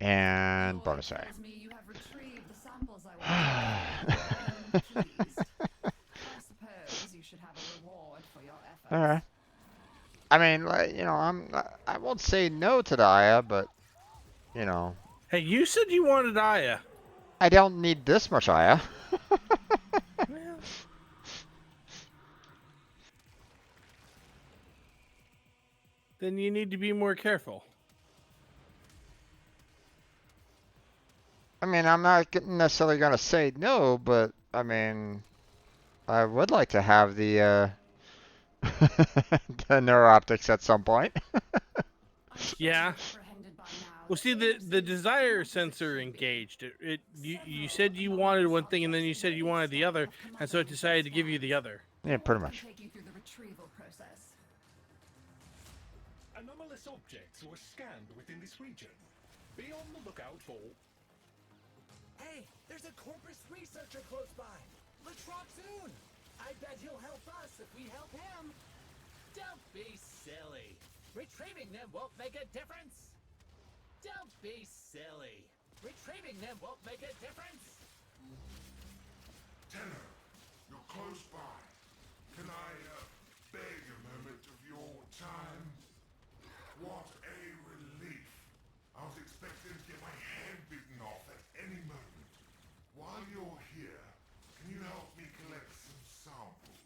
And bonus eye. Tells me you have retrieved the samples I wanted. Pleased. I suppose you should have a reward for your efforts. All right. I mean, like, you know, I won't say no to the Aya, but you know, Hey, you said you wanted Aya. I don't need this much Aya. Well, then you need to be more careful. I mean, I'm not necessarily gonna say no, but I mean, I would like to have the the neuroptics at some point. Yeah. Well, see, the desire sensor engaged. You said you wanted one thing, and then you said you wanted the other, and so it decided to give you the other. Yeah, pretty much. Take you through the retrieval process. Anomalous objects were scanned within this region. Be on the lookout for... Hey, there's a Corpus researcher close by. Latroxoon. I bet he'll help us if we help him. Don't be silly. Retrieving them won't make a difference. Don't be silly. Retrieving them won't make a difference. Tenor, you're close by. Can I beg a moment of your time? What a relief. I was expecting to get my hand bitten off at any moment. While you're here, can you help me collect some samples?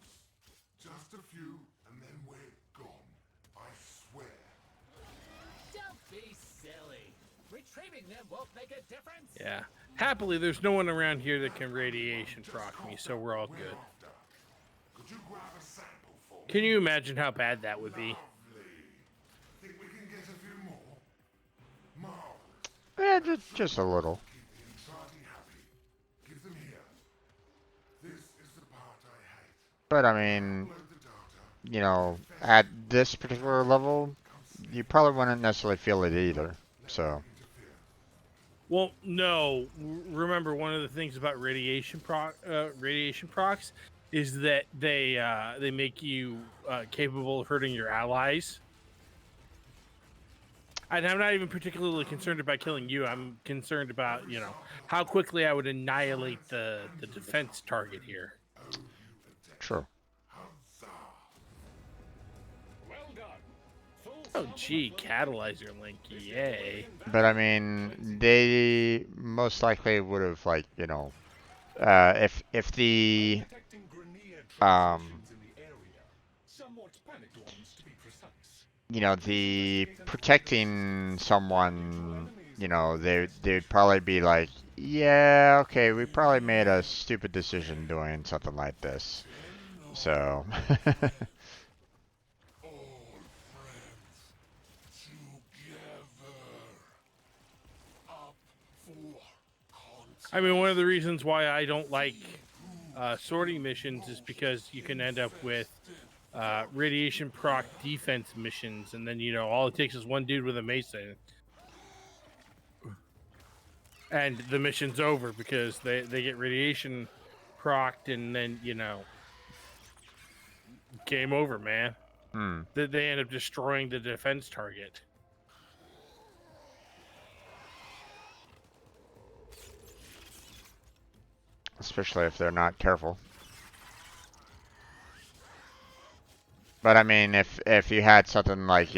Just a few, and then we're gone. I swear. Don't be silly. Retrieving them won't make a difference. Yeah. Happily, there's no one around here that can radiation proc me, so we're all good. Could you grab a sample for me? Can you imagine how bad that would be? Think we can get a few more? Marvelous. Yeah, just a little. Keep the Intrati happy. Give them here. This is the part I hate. But I mean, Upload the data. you know, at this particular level, you probably wouldn't necessarily feel it either. So. Well, no. Remember, one of the things about radiation procs is that they make you capable of hurting your allies. And I'm not even particularly concerned about killing you. I'm concerned about, how quickly I would annihilate the defense target here. True. Oh, gee, catalyzer link, yay. But I mean, they most likely would have, like, if the the protecting someone, they'd probably be like, yeah, okay, we probably made a stupid decision doing something like this. So. I mean, one of the reasons why I don't like sorting missions is because you can end up with radiation proc defense missions, and then, all it takes is one dude with a mesa. And the mission's over because they get radiation procced, and then, game over, man. They end up destroying the defense target. Especially if they're not careful. But I mean, if you had something like,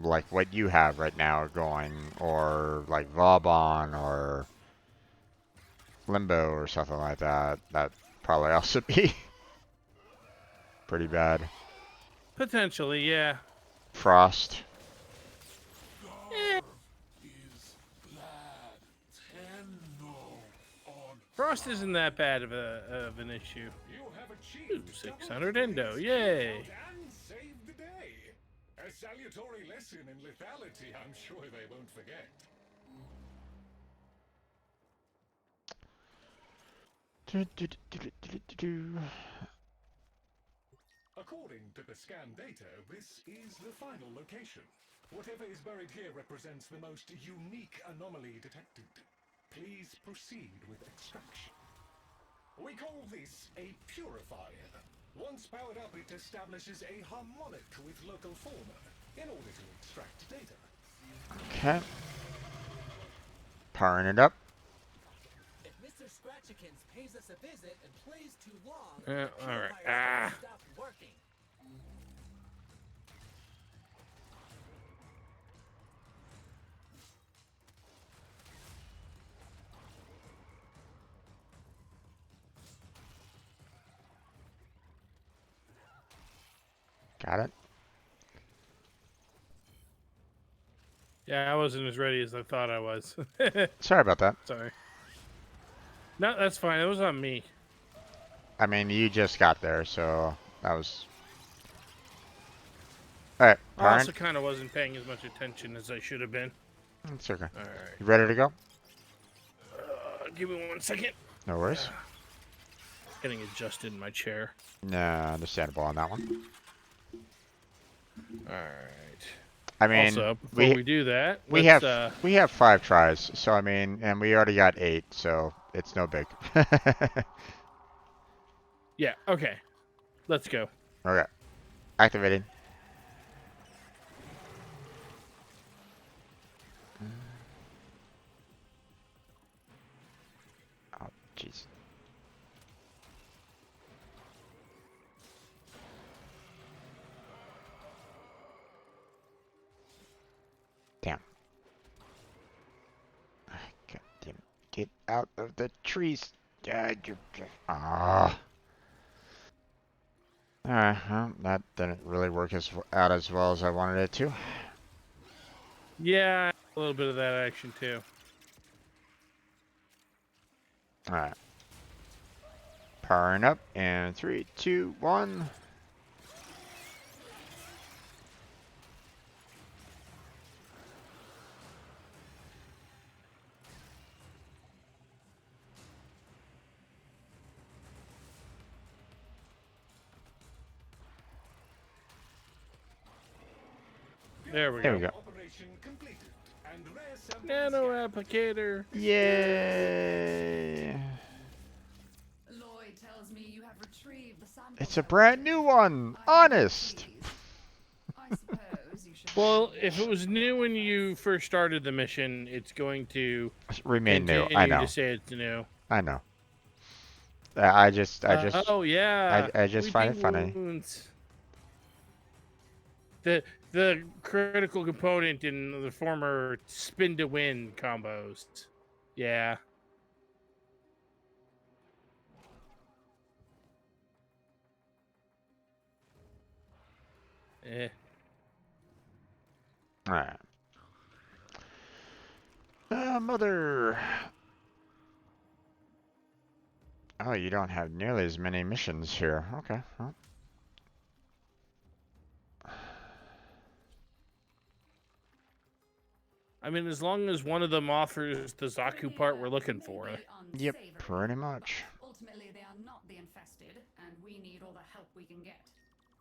like what you have right now going, or like Vauban or Limbo or something like that, that probably also be pretty bad. Potentially, yeah. Frost. Frost isn't that bad of an issue. Ooh, 600 endo, yay! A salutary lesson in lethality, I'm sure they won't forget. According to the scan data, this is the final location. Whatever is buried here represents the most unique anomaly detected. Please proceed with extraction. We call this a purifier. Once powered up, it establishes a harmonic with local fauna in order to extract data. Okay. Powering it up. If Mr. Scratchikins pays us a visit and plays too long, all right. Stop working. Got it. Yeah, I wasn't as ready as I thought I was. Sorry about that. Sorry. No, that's fine. It was on me. I mean, you just got there, so that was... Alright, I also kind of wasn't paying as much attention as I should have been. It's okay. All right. You ready to go? Give me 1 second. No worries. Getting adjusted in my chair. Nah, understandable on that one. All right. I mean, also, before we do that, we have 5 tries, so I mean, and we already got 8, so it's no big. Yeah. Okay. Let's go. Okay. Activating. Oh, jeez. Damn. God damn. Get out of the trees. Ah. Alright, well, that didn't really work out as well as I wanted it to. Yeah, a little bit of that action too. Alright. Powering up, and 3, 2, 1. There we go. Nano applicator. Yay! Lloyd tells me you have retrieved the sample. It's a brand new one. Honest. I suppose you should Well, if it was new when you first started the mission, it's going to Remain new. I continue know. to say it's new. I know. I just Oh yeah, I just find it weeping funny. wounds. The critical component in the former spin to win combos. Yeah. Eh. All right. Mother. Oh, you don't have nearly as many missions here. Okay. Well. I mean, as long as one of them offers the Zaku part we're looking for. Yep, pretty much. Ultimately, they are not the infested, and we need all the help we can get.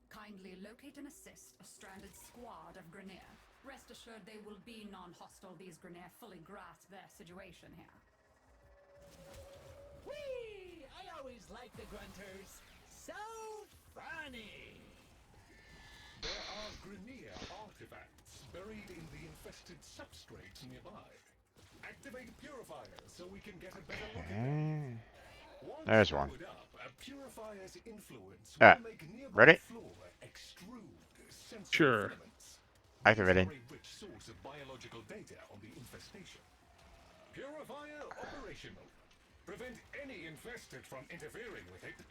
Kindly locate and assist a stranded squad of Grenier. Rest assured they will be non-hostile. These Grenier fully grasp their situation here. Whee! I always like the grunters. So funny. There are Grenier artifacts buried in the infested substrate nearby. Activate purifiers so we can get a better look at them. Once There's one. Up, a purifier's influence will make nearby Ready? flora extrude sensory Sure. filaments. Activating. These are a rich source of biological data on the infestation. Purifier operational. Prevent any infested from interfering with it.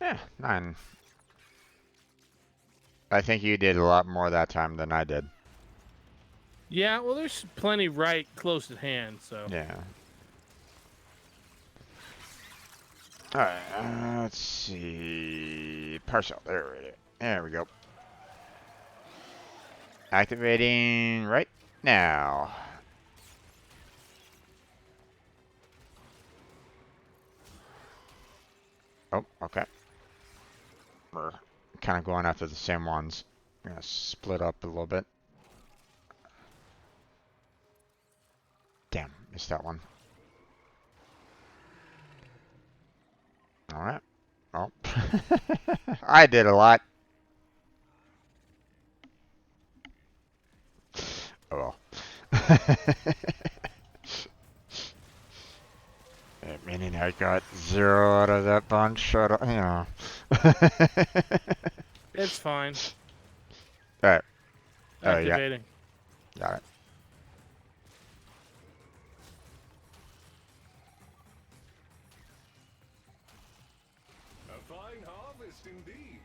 Yeah, 9. I think you did a lot more that time than I did. Yeah, well, there's plenty right close at hand, so. Yeah. Alright, let's see. Partial. There we go. Activating right now. Oh, okay. We're kind of going after the same ones. I'm gonna split up a little bit. Damn, missed that one. Alright. Oh. I did a lot. Oh well. Meaning I got 0 out of that bunch. I don't, you know. It's fine. Alright. Activating. Yeah. Got it. A fine harvest indeed.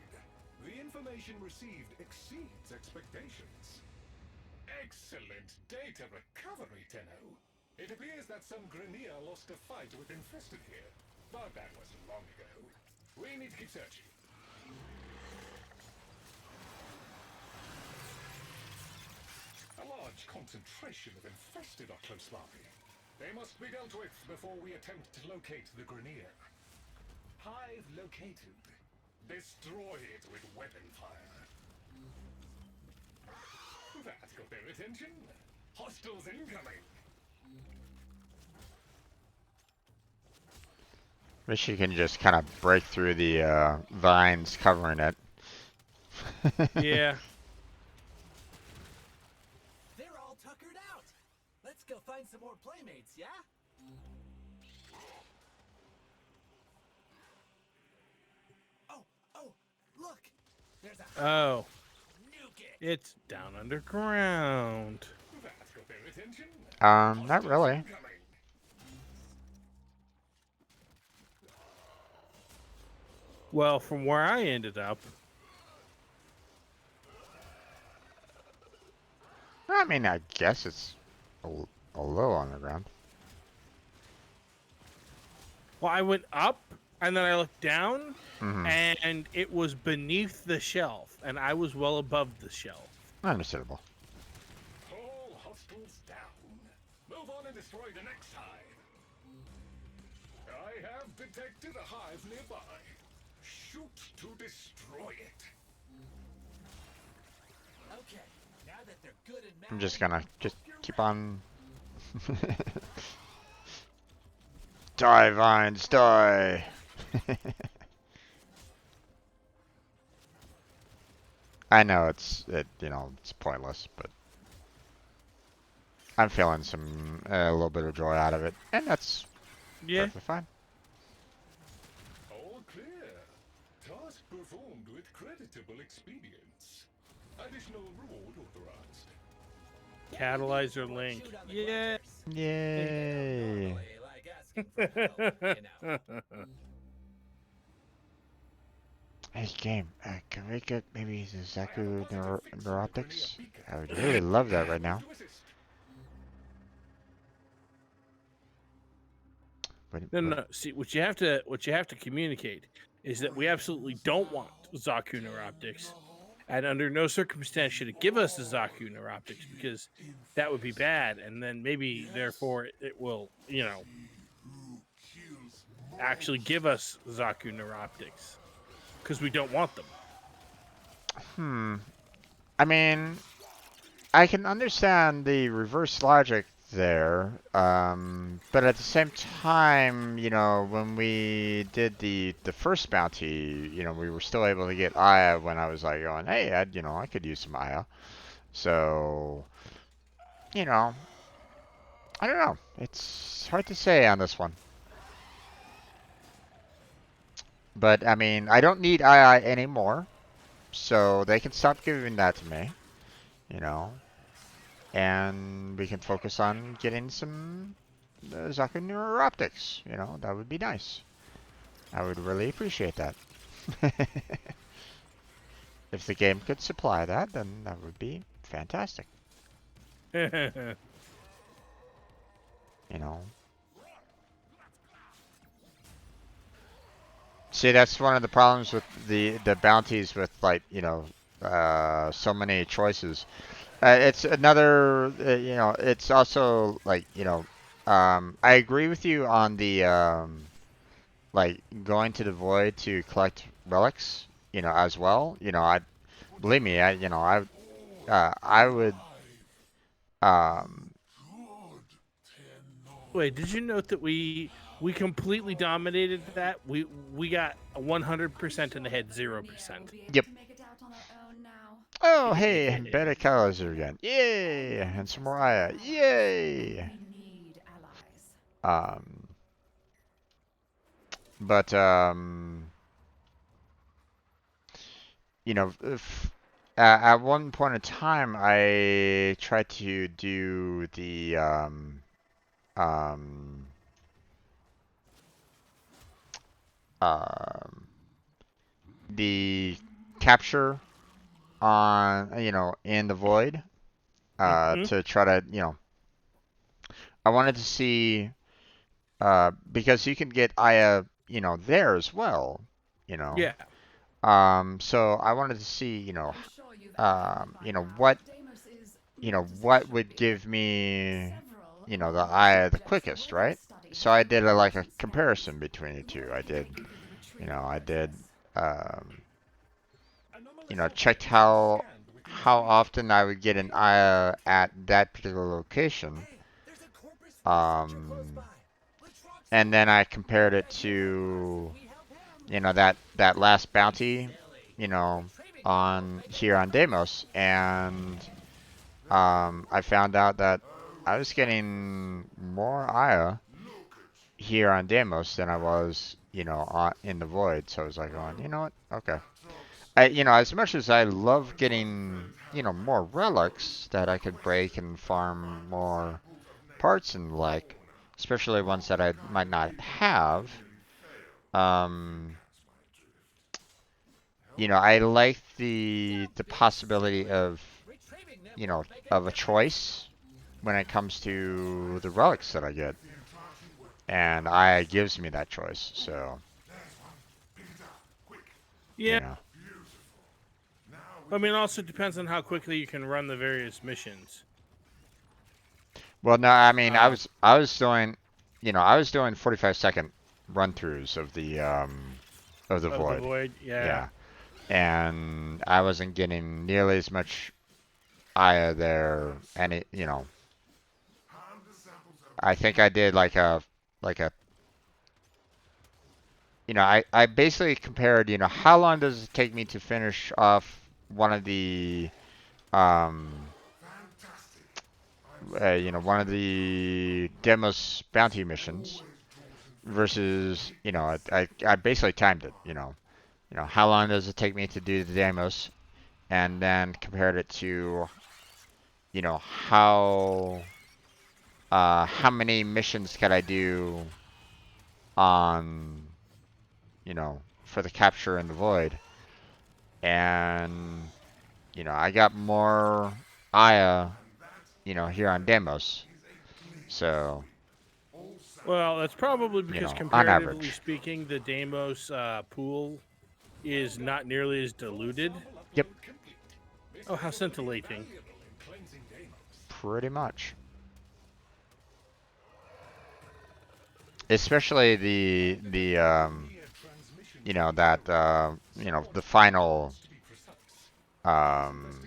The information received exceeds expectations. Excellent data recovery, Tenno. It appears that some Grenier lost a fight with infested here, but that wasn't long ago. We need to keep searching. A large concentration of infested are close by. They must be dealt with before we attempt to locate the Grenier. Hive located. Destroy it with weapon fire. That got their attention. Hostiles incoming. Wish you can just kind of break through the vines covering it. Yeah. They're all tuckered out. Let's go find some more playmates, yeah? Oh, look. There's a Oh. nuke it. It's down underground. That got their attention. Not really. Well, from where I ended up. I mean, I guess it's a little on the ground. Well, I went up, and then I looked down, and it was beneath the shelf, and I was well above the shelf. Understandable. All hostiles down. Move on and destroy the next hive. I have detected a hive nearby. Shoot to destroy it. good and I'm just gonna keep on. Die, vines, die! I know it's pointless, but I'm feeling a little bit of joy out of it, and that's perfectly fine. All clear. Task performed with creditable expedience. Additional reward authorized. Catalyzer link. Yeah. Yay! Hey game, can we get maybe the Zaku Neuroptics? I would really love that right now. No. See, what you have to communicate is that we absolutely don't want Zaku Neuroptics, and under no circumstance should it give us the Zaku Neuroptics, because that would be bad, and then maybe therefore it will, actually give us Zaku Neuroptics, because we don't want them. I mean, I can understand the reverse logic there, but at the same time, when we did the first bounty, we were still able to get Aya when I was like going, hey, I could use some Aya. So, I don't know. It's hard to say on this one. But, I mean, I don't need Aya anymore, so they can stop giving that to me, and we can focus on getting some Zaku Neuroptics. That would be nice. I would really appreciate that. If the game could supply that, then that would be fantastic. See, that's one of the problems with the bounties with, like, so many choices. It's another, it's also like, I agree with you on the, like, going to the void to collect relics, as well. Believe me, I would, Wait, did you note that we completely dominated that? We got 100% in the head, 0%. Yep. Oh, hey, better colors again. Yay! And some more Aya. Yay! But, if, at one point in time, I tried to do the capture on, in the void, to try to, I wanted to see, because you can get Aya, there as well, Yeah. So I wanted to see, what would give me, the Aya the quickest, right? So I did like a comparison between the two. I did, checked how often I would get an Aya at that particular location. And then I compared it to, that last bounty, on here on Deimos, and I found out that I was getting more Aya here on Deimos than I was, in the void. So I was like, going, you know what? Okay. As much as I love getting, more relics that I could break and farm more parts and like, especially ones that I might not have, I like the possibility of, of a choice when it comes to the relics that I get. And Aya gives me that choice, so. Yeah. I mean, it also depends on how quickly you can run the various missions. Well, no, I mean, I was doing, I was doing 45-second run-throughs of the void. Yeah. And I wasn't getting nearly as much Aya there, and it, you know, I think I did like a, you know, I basically compared, you know, how long does it take me to finish off one of the, you know, one of the Demos bounty missions versus, you know, I basically timed it, you know, how long does it take me to do the Demos, and then compared it to, you know, how many missions can I do on, you know, for the capture in the void, and you know, I got more Aya, you know, here on Demos, so Well, that's probably you because know, on comparatively average. speaking, the Deimos pool is not nearly as diluted. Yep. Oh, how scintillating. Pretty much. Especially you know, that you know, the final um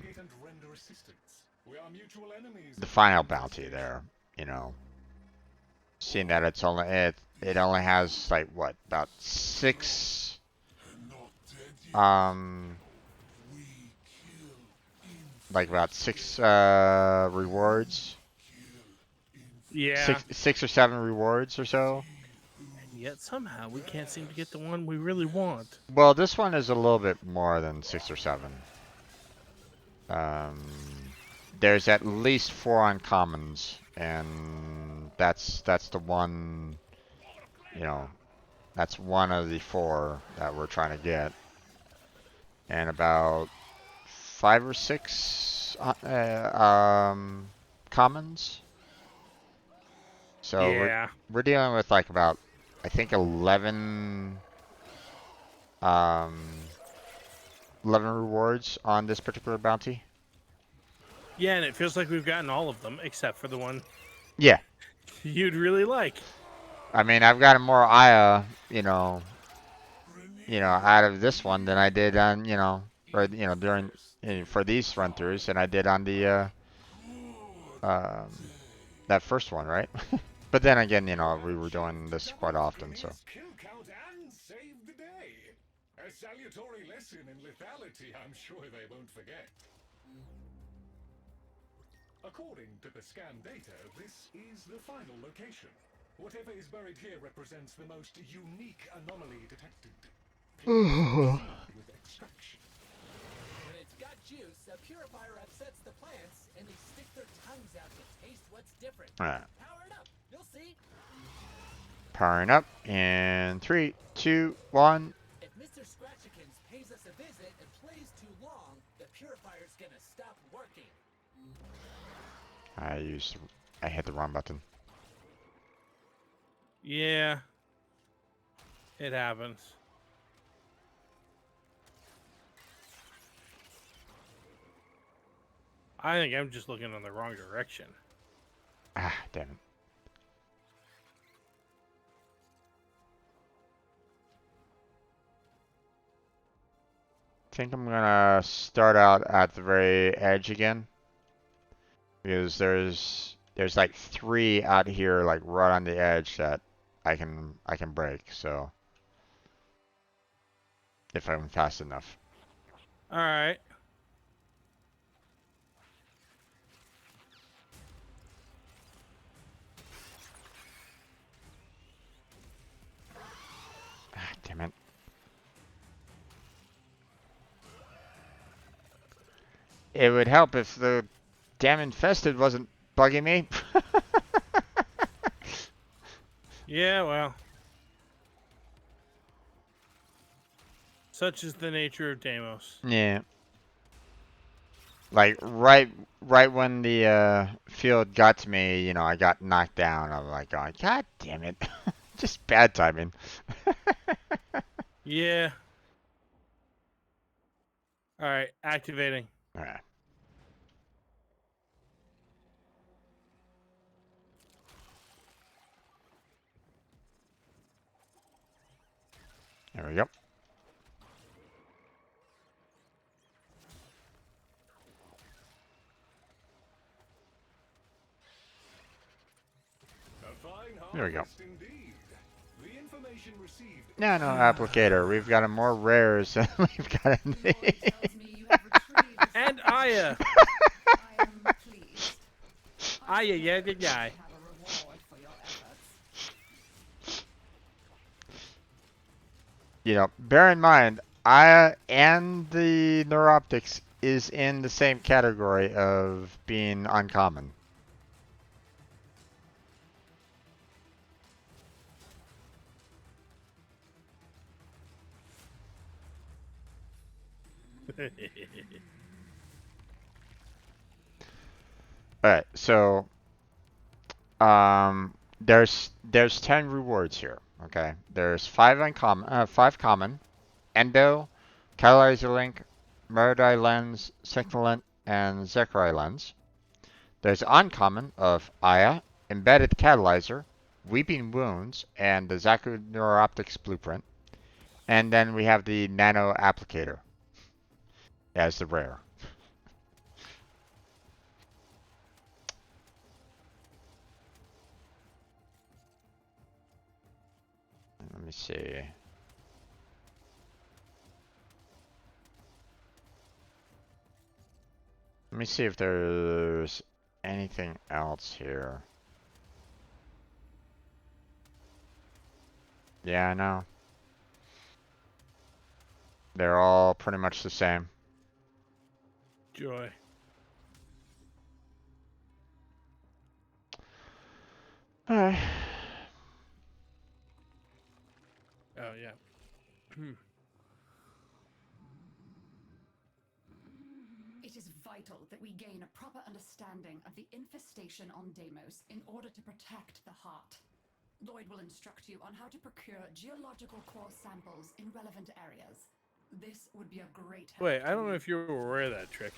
the final bounty there, you know. Seeing that it only has like what, about 6 um like about 6 rewards. Yeah. 6 or 7 rewards or so. And yet somehow we can't seem to get the one we really want. Well, this one is a little bit more than 6 or 7. Um, there's at least 4 uncommons, and that's the one, you know, that's one of the 4 that we're trying to get, and about 5 or 6 commons. So Yeah. we're dealing with like about, I think, 11 um 11 rewards on this particular bounty. Yeah, and it feels like we've gotten all of them except for the one Yeah. you'd really like. I mean, I've gotten more Aya, out of this one than I did on, or during for these run throughs than I did on the um that first one, right? But then again, we were doing this quite often, so. Kill count and save the day. A salutary lesson in lethality, I'm sure they won't forget. According to the scan data, this is the final location. Whatever is buried here represents the most unique anomaly detected. With extraction. When it's got juice, a purifier upsets the plants, and they stick their tongues out to taste what's different. Alright. Power it up. You'll see. Powering up in 3, 2, 1. If Mr. Scratchikins pays us a visit and plays too long, the purifier's gonna stop working. I hit the wrong button. Yeah. It happens. I think I'm just looking in the wrong direction. Ah, damn it. I think I'm gonna start out at the very edge again, because there's like 3 out here, like right on the edge, that I can break. So if I'm fast enough. All right. Ah, damn it. It would help if the damn infested wasn't bugging me. Yeah, well. Such is the nature of Deimos. Yeah. Like right when the field got to me, I got knocked down. I was like, going, God damn it. Just bad timing. Yeah. All right, activating. All right. There we go. There we go. Indeed. The information received. Nano applicator. We've got more rares than we've got in the. And Aya. I am pleased. Aya, yeah, good guy. Have a reward for your efforts. You know, bear in mind, Aya and the Neuroptics is in the same category of being uncommon. Alright, so there's 10 rewards here. Okay, there's 5 uncommon, 5 common, Endo, Catalyzer Link, Meridai Lens, Signalant, and Zekrai Lens. There's uncommon of Aya, Embedded Catalyzer, Weeping Wounds, and the Zaku Neuroptics Blueprint. And then we have the Nano Applicator as the rare. Let me see. Let me see if there's anything else here. Yeah, I know. They're all pretty much the same. Joy. Alright. Oh, yeah. It is vital that we gain a proper understanding of the infestation on Deimos in order to protect the heart. Lloyd will instruct you on how to procure geological core samples in relevant areas. This would be a great help. Wait, I don't know if you were aware of that trick.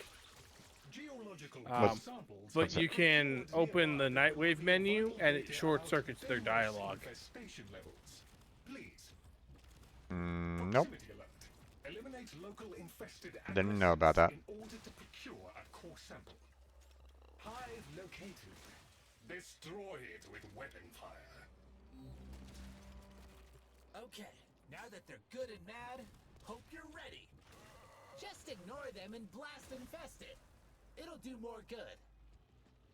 But you can open the Nightwave menu and it short circuits their dialogue. Nope. Didn't know about that. In order to procure a core sample. Hive located. Destroy it with weapon fire. Okay, now that they're good and mad, hope you're ready. Just ignore them and blast infest it. It'll do more good.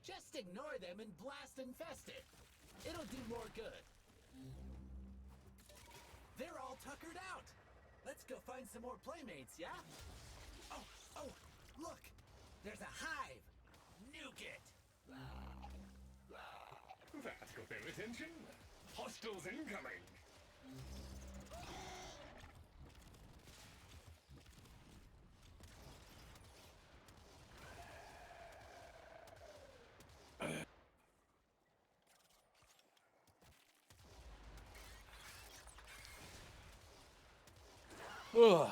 Just ignore them and blast infest it. It'll do more good. They're all tuckered out. Let's go find some more playmates, yeah? Oh, look! There's a hive! Nuke it! That got their attention. Hostiles incoming. Ugh.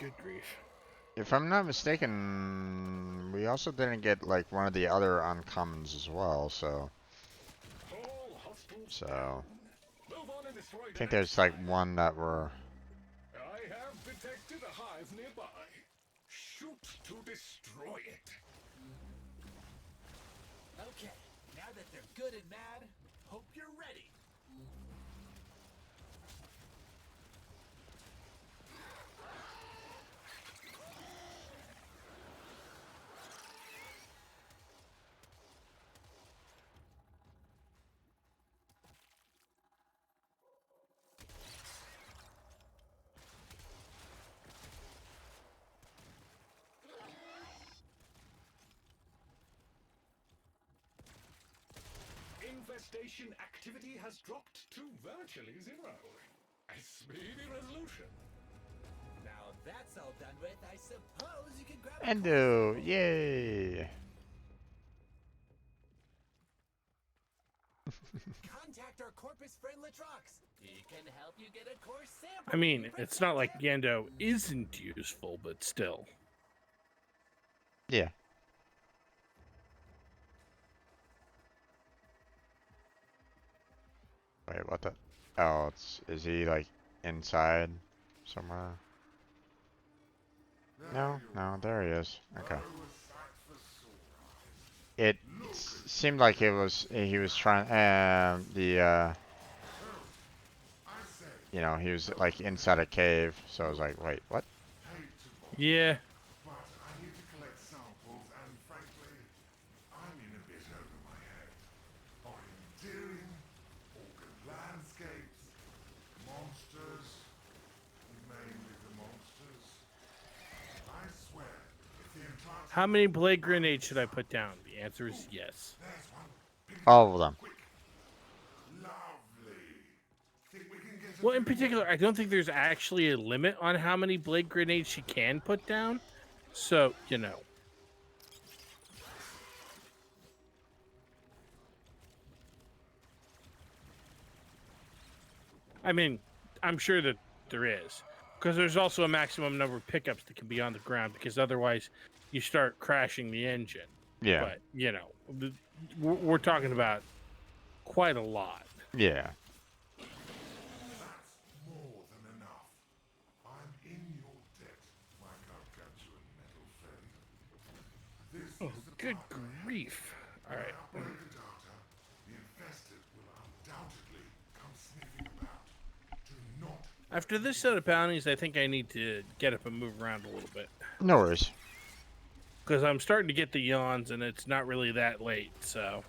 Good grief. If I'm not mistaken, we also didn't get like one of the other uncommons as well, so I think there's like one that we're. I have detected a hive nearby. Shoot to destroy it. Okay, now that they're good and mad, hope you're ready. Infestation activity has dropped to virtually zero. A speedy resolution. Now that's all done with, I suppose you can grab a Endo, yay! Contact our Corpus friend Latrox. He can help you get a core sample. I mean, it's not like Yendo isn't useful, but still. Yeah. Wait, what the? Oh, is he like inside somewhere? No, there he is. Okay. it seemed like he was trying you know, he was like inside a cave, so I was like, wait, what? Yeah. But I need to collect samples, and frankly, I'm in a bit over my head. Orienteering, organ landscapes, monsters, mainly the monsters. I swear, if the entire How many blade grenades should I put down? The answer is yes. there's one. All of them. Quick. Lovely. Think we can get a Well, in few particular, I don't think there's actually a limit on how many blade grenades she can put down. So, you know. I mean, I'm sure that there is. Because there's also a maximum number of pickups that can be on the ground, because otherwise you start crashing the engine. Yeah. But, you know, we're talking about quite a lot. Yeah. That's more than enough. I'm in your debt, my gargantuan metal friend. This Oh, is the good path ahead. grief. All right. When I upload the data, the infested will undoubtedly come sniffing about. Do not. After this set of bounties, I think I need to get up and move around a little bit. No worries. Because I'm starting to get the yawns, and it's not really that late, so...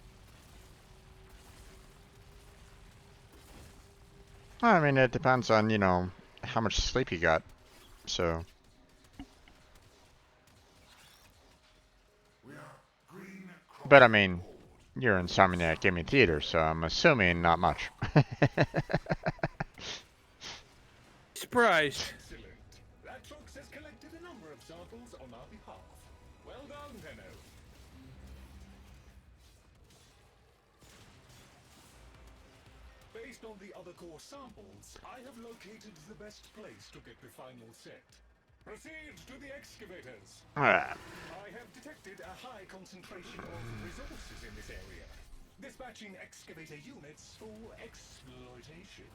I mean, it depends on, you know, how much sleep you got. So. We are green cross. But I mean, you're Insomniac Gaming Theater, so I'm assuming not much. Surprised. Excellent. Latrox has collected a number of samples on our behalf. Well done, Tenno. Based on the other core samples, I have located the best place to get the final set. Proceed to the excavators. Alright. I have detected a high concentration of resources in this area. Dispatching excavator units for exploitation.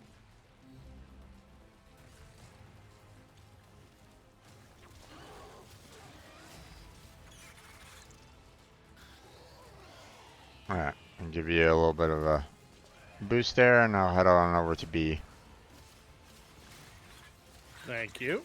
Alright. I'll give you a little bit of a boost there, and I'll head on over to B. Thank you.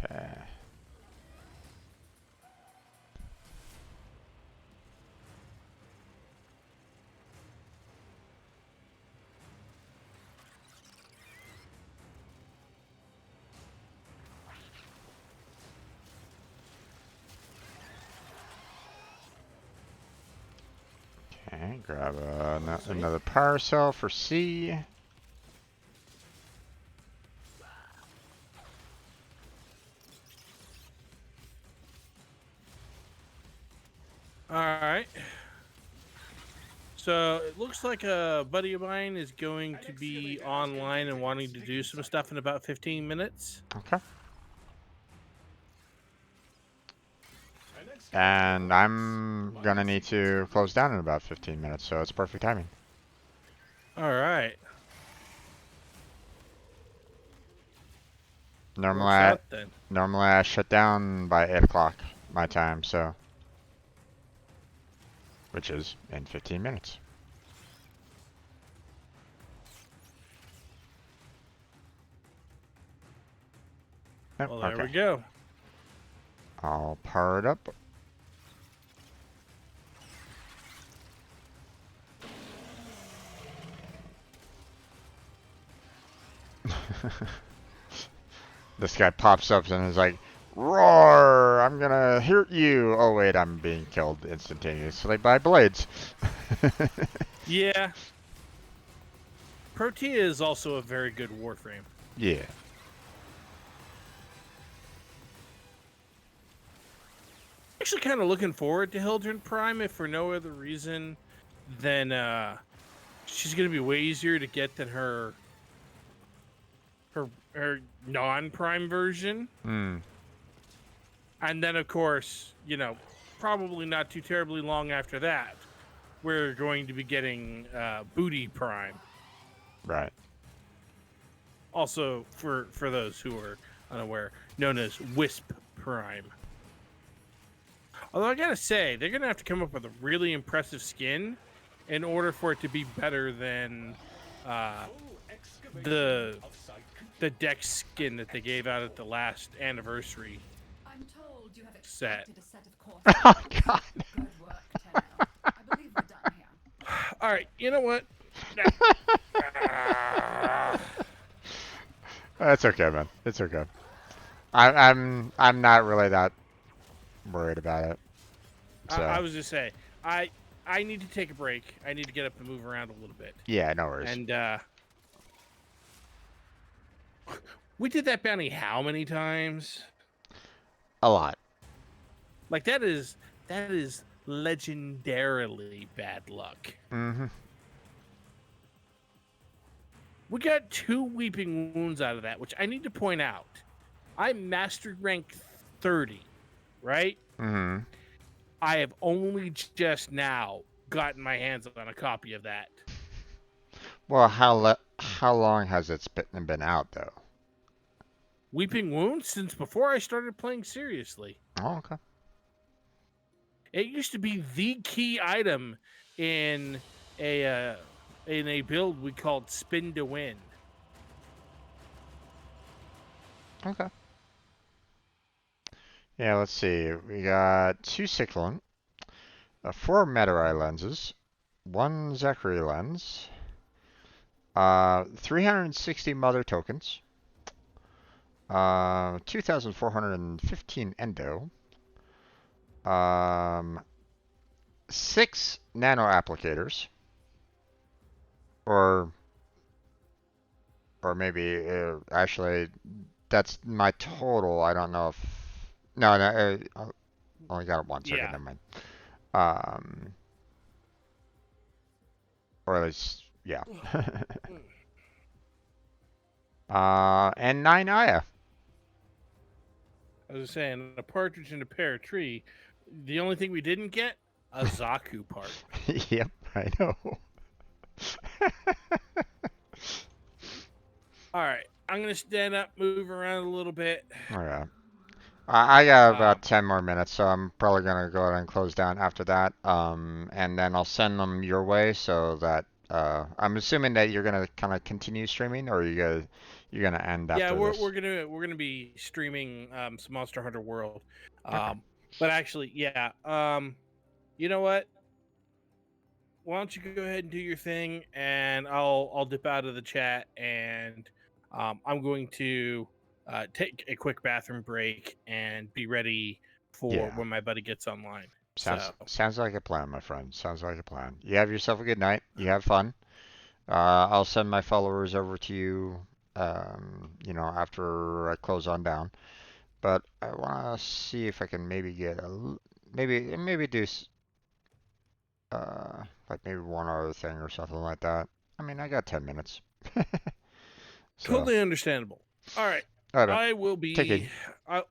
Okay. Okay, grab another power cell for C. Alright. So, it looks like a buddy of mine is going to be online and wanting to do some stuff in about 15 minutes. Okay. And I'm gonna need to close down in about 15 minutes, so it's perfect timing. Alright. Normally I shut down by 8 o'clock my time, so. Which is in 15 minutes. Yep, Well, there okay. we go. I'll power it up. This guy pops up and is like, roar! I'm gonna hurt you! Oh wait, I'm being killed instantaneously by blades. Yeah. Protea is also a very good Warframe. Yeah. Actually, kind of looking forward to Hildren Prime, if for no other reason than she's gonna be way easier to get than her non-Prime version. Hmm. And then, of course, you know, probably not too terribly long after that, we're going to be getting Booty Prime. Right. Also, for those who are unaware, known as Wisp Prime. Although I gotta say, they're gonna have to come up with a really impressive skin in order for it to be better than the Dex skin that they gave out at the last anniversary I'm told you have set. extracted a set of core Oh God. Good work, Tenno. I believe we're done here. All right, you know what? That's okay, man. It's okay. I'm not really that worried about it. So. I was just saying, I need to take a break. I need to get up and move around a little bit. Yeah, no worries. And we did that bounty how many times? A lot. Like that is legendarily bad luck. Mm-hmm. We got 2 Weeping Wounds out of that, which I need to point out. I mastered rank 30, right? Mm-hmm. I have only just now gotten my hands on a copy of that. Well, how long has it been out though? Weeping Wounds since before I started playing seriously. Oh, okay. It used to be the key item in a build we called Spin to Win. Okay. Yeah, let's see. We got 2 Cyclone, 4 Meta-Eye lenses, 1 Zachary lens, 360 Mother tokens, 2,415 Endo, 6 Nano applicators, or maybe actually that's my total. I don't know if no, I only got it once. Okay, Yeah. never mind. Or at least, yeah. And 9 Aya. I was saying, a partridge in a pear tree. The only thing we didn't get, a Zaku part. Yep, I know. All right, I'm gonna stand up, move around a little bit. Okay. I got about 10 more minutes, so I'm probably gonna go ahead and close down after that. And then I'll send them your way so that I'm assuming that you're gonna kind of continue streaming, or you're gonna end after this. Yeah, we're gonna be streaming some Monster Hunter World. Okay. But actually, yeah. You know what? Why don't you go ahead and do your thing, and I'll dip out of the chat, and I'm going to take a quick bathroom break and be ready for when my buddy gets online. Sounds like a plan, my friend. Sounds like a plan. You have yourself a good night. You have fun. I'll send my followers over to you, after I close on down. But I want to see if I can maybe get maybe do like maybe one other thing or something like that. I mean, I got 10 minutes. So. Totally understandable. All right. All right. I will be. Take it. All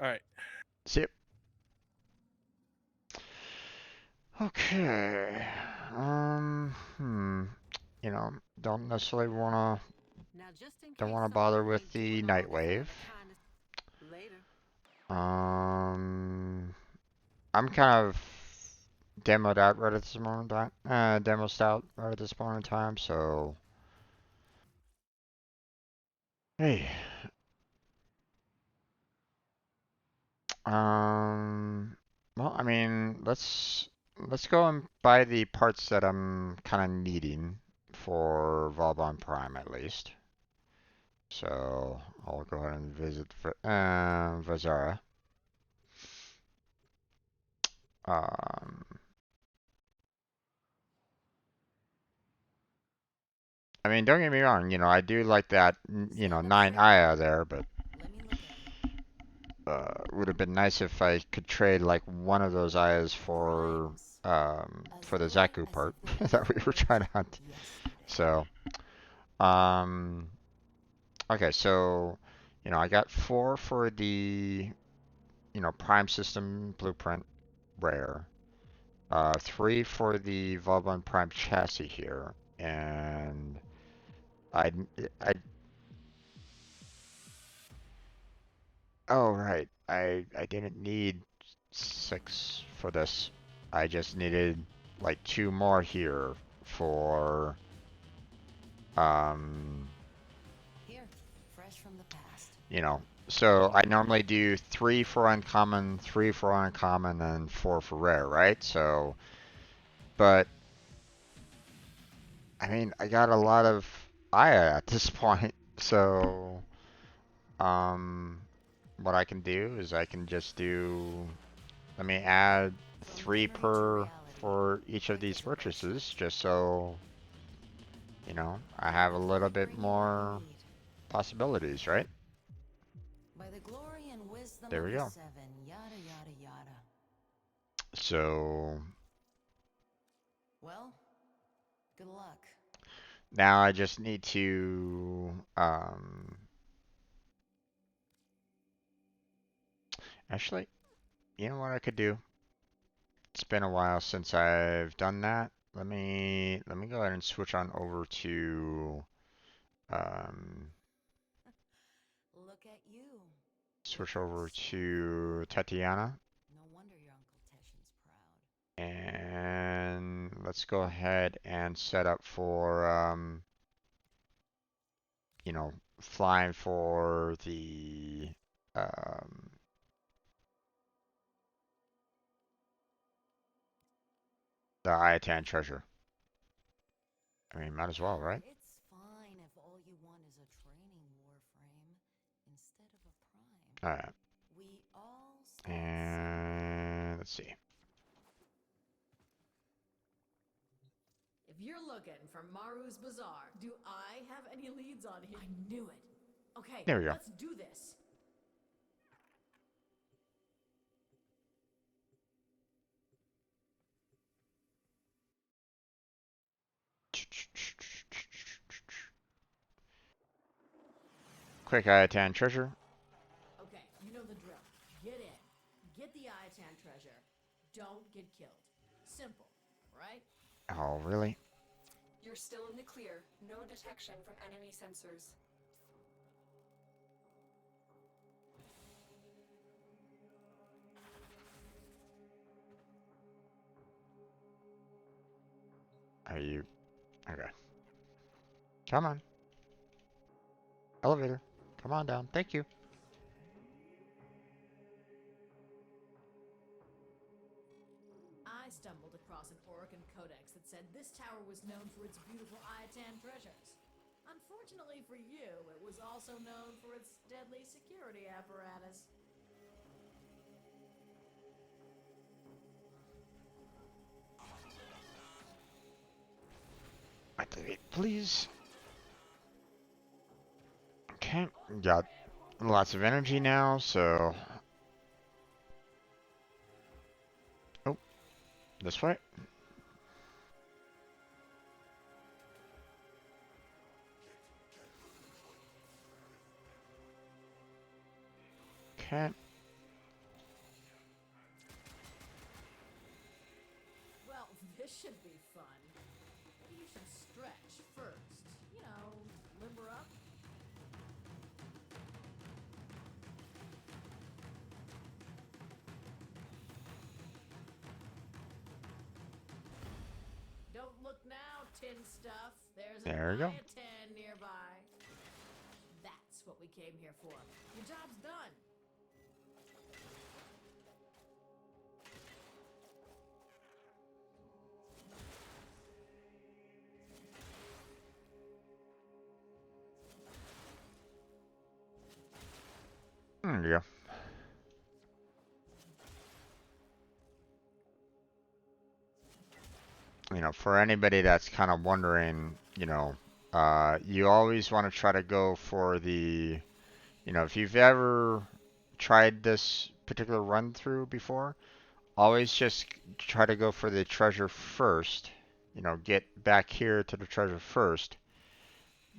right. See you. Okay. Don't necessarily don't want to bother with the Nightwave. I'm kind of demoed out right at this moment in time. Demoed out right at this moment in time, so hey. Well, I mean, let's go and buy the parts that I'm kind of needing for Vauban Prime at least. So I'll go ahead and visit Vazara. I mean, don't get me wrong, you know, I do like that, you know, 9 Aya there, but would have been nice if I could trade like one of those Ayas for the Zaku part that we were trying to hunt. So, um, okay, so, you know, I got 4 for the, you know, Prime System Blueprint Rare. 3 for the Vauban Prime chassis here, and I, I, oh right, I didn't need 6 for this. I just needed like 2 more here for, Here, fresh from the past. you know, so I normally do 3 for uncommon, 3 for uncommon, and 4 for rare, right? So, but I mean, I got a lot of Aya at this point, so what I can do is I can just do, let me add 3 per for each of these purchases, just so, you know, I have a little bit more possibilities, right? By the glory and wisdom There of we the go. 7, yada yada yada. So Well, good luck. now I just need to, actually, you know what I could do? It's been a while since I've done that. Let me go ahead and switch on over to Look at you. switch over to Tatiana, No wonder your Uncle Teshin's proud. and let's go ahead and set up for you know, flying for um the Ayatan treasure. I mean, might as well, right? It's fine if all you want is a training Warframe instead of a Prime. All right. We all start And let's see. If you're looking for Maru's Bazaar, do I have any leads on him? I knew it. Okay, There we go. let's do this. Quick Ayatan treasure. Okay, you know the drill. Get in. Get the Ayatan treasure. Don't get killed. Simple, right? Oh, really? You're still in the clear. No detection from enemy sensors. Are you okay? Come on. Elevator. Come on down. Thank you. I stumbled across an Orokin codex that said this tower was known for its beautiful Ayatan treasures. Unfortunately for you, it was also known for its deadly security apparatus. Activate, please. Okay, got lots of energy now, so. Oh, this way. Okay. Well, this should be fun. You should stretch first. You know, limber up. Don't look now, tin stuff. There's an There we go. Ayatan nearby. That's what we came here for. Your job's done. There you go. You know, for anybody that's kind of wondering, you know, You always want to try to go for the, if you've ever tried this particular run through before, always just try to go for the treasure first. Get back here to the treasure first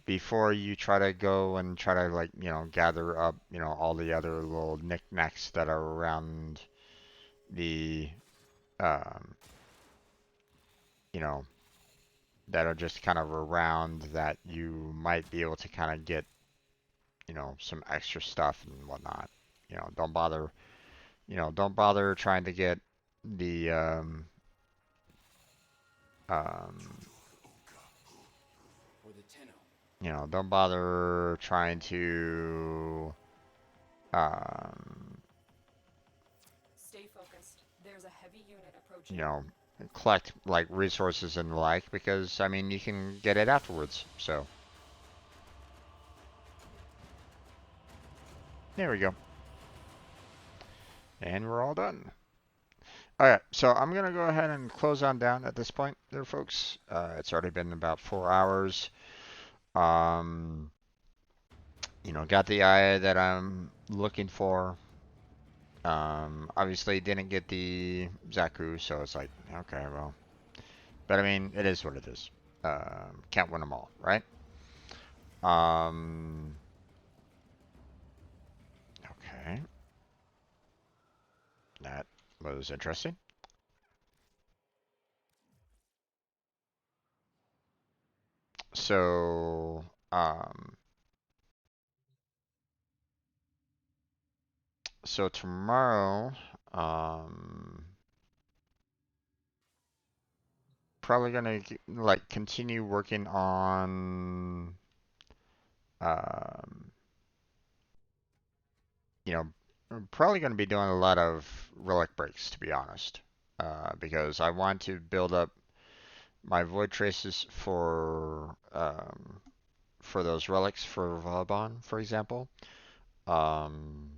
before you try to go and try to like, gather up, all the other little knickknacks that are around the, um, you know, that are just kind of around that you might be able to kind of get, some extra stuff and whatnot. Don't bother, don't bother trying to get the, um, don't bother trying to, Stay focused. There's a heavy unit approaching. collect like resources and the like, because I mean you can get it afterwards. So there we go. And we're all done. Alright, so I'm gonna go ahead and close on down at this point there, folks. It's already been about 4 hours. Got the eye that I'm looking for. Obviously didn't get the Zaku, so it's like, okay, well. But I mean, it is what it is. Can't win them all, right? Okay. That was interesting. So, so tomorrow, probably gonna like continue working on, um, you know, I'm probably gonna be doing a lot of relic breaks, to be honest, because I want to build up my void traces for those relics for Vauban, for example. Um,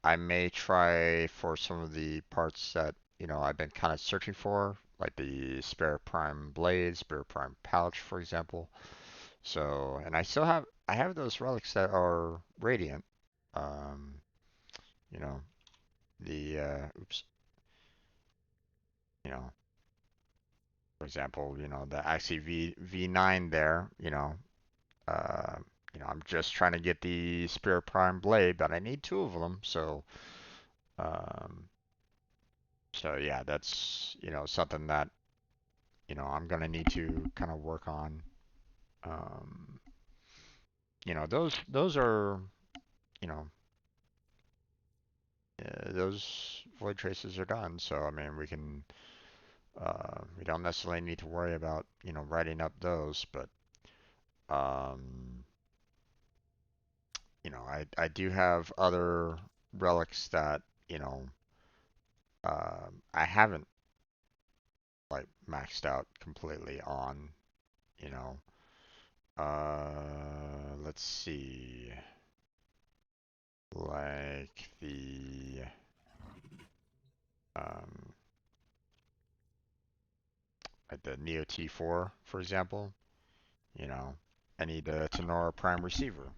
I may try for some of the parts that, I've been kind of searching for, like the spare prime blade, spare prime pouch, for example. So, and I have those relics that are radiant. Um, you know, oops, you know, for example, the actually V9 there, uh, I'm just trying to get the spare prime blade, but I need two of them, so, um, so yeah, that's, something that, I'm gonna need to kind of work on. Um, those are, you know, those void traces are done. So I mean, we don't necessarily need to worry about, writing up those, but um, I do have other relics that, I haven't like maxed out completely on, you know. Let's see. Like um, like the Neo T4, for example. You know, I need a Tenora Prime Receiver.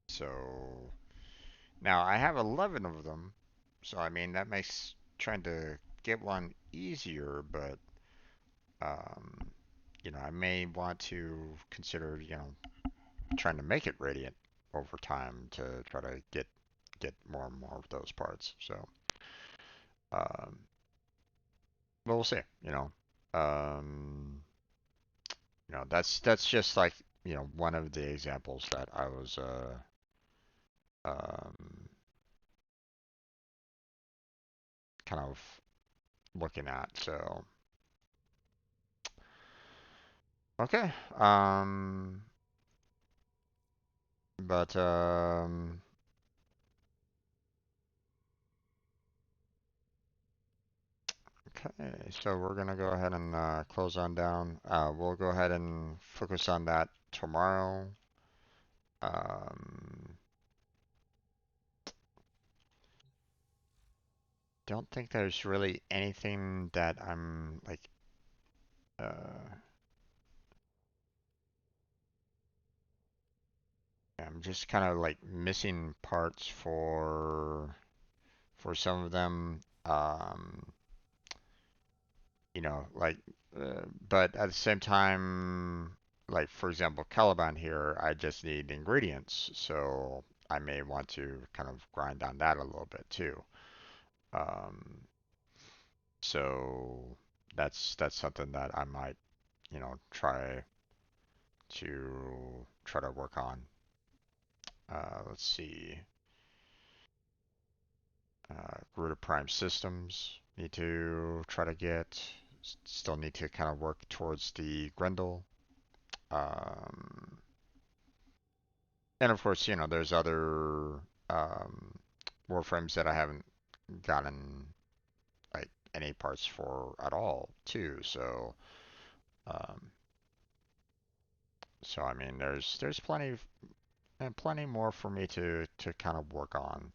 So now I have 11 of them. So I mean that makes trying to get one easier, but um, I may want to consider, trying to make it radiant over time to try to get more and more of those parts. So um, but we'll see. Um, that's just like, one of the examples that I was um, kind of looking at. So okay, but okay, so we're gonna go ahead and close on down. We'll go ahead and focus on that tomorrow. Um, don't think there's really anything that I'm like uh I'm just kind of like missing parts for some of them. You know, like, but at the same time, like for example, Caliban here, I just need ingredients, so I may want to kind of grind on that a little bit too. Um, so that's something that I might, you know, try to work on. Let's see. Garuda Prime systems need to try to get. Still need to kind of work towards the Grendel. Um, and of course, you know, there's other um, Warframes that I haven't gotten like any parts for at all too. Um, so I mean, there's plenty more for me to kind of work on.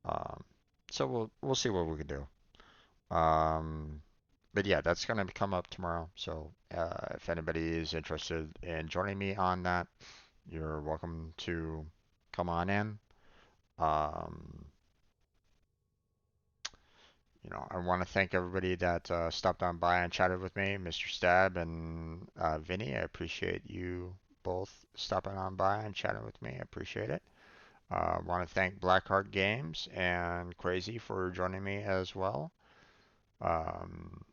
Um, so we'll see what we can do. Um, but yeah, that's gonna come up tomorrow. So if anybody is interested in joining me on that, you're welcome to come on in. Um, you know, I want to thank everybody that stopped on by and chatted with me, Mr. Stab and Vinny. I appreciate you both stopping on by and chatting with me. I appreciate it. I want to thank Blackheart Games and Crazy for joining me as well. Um,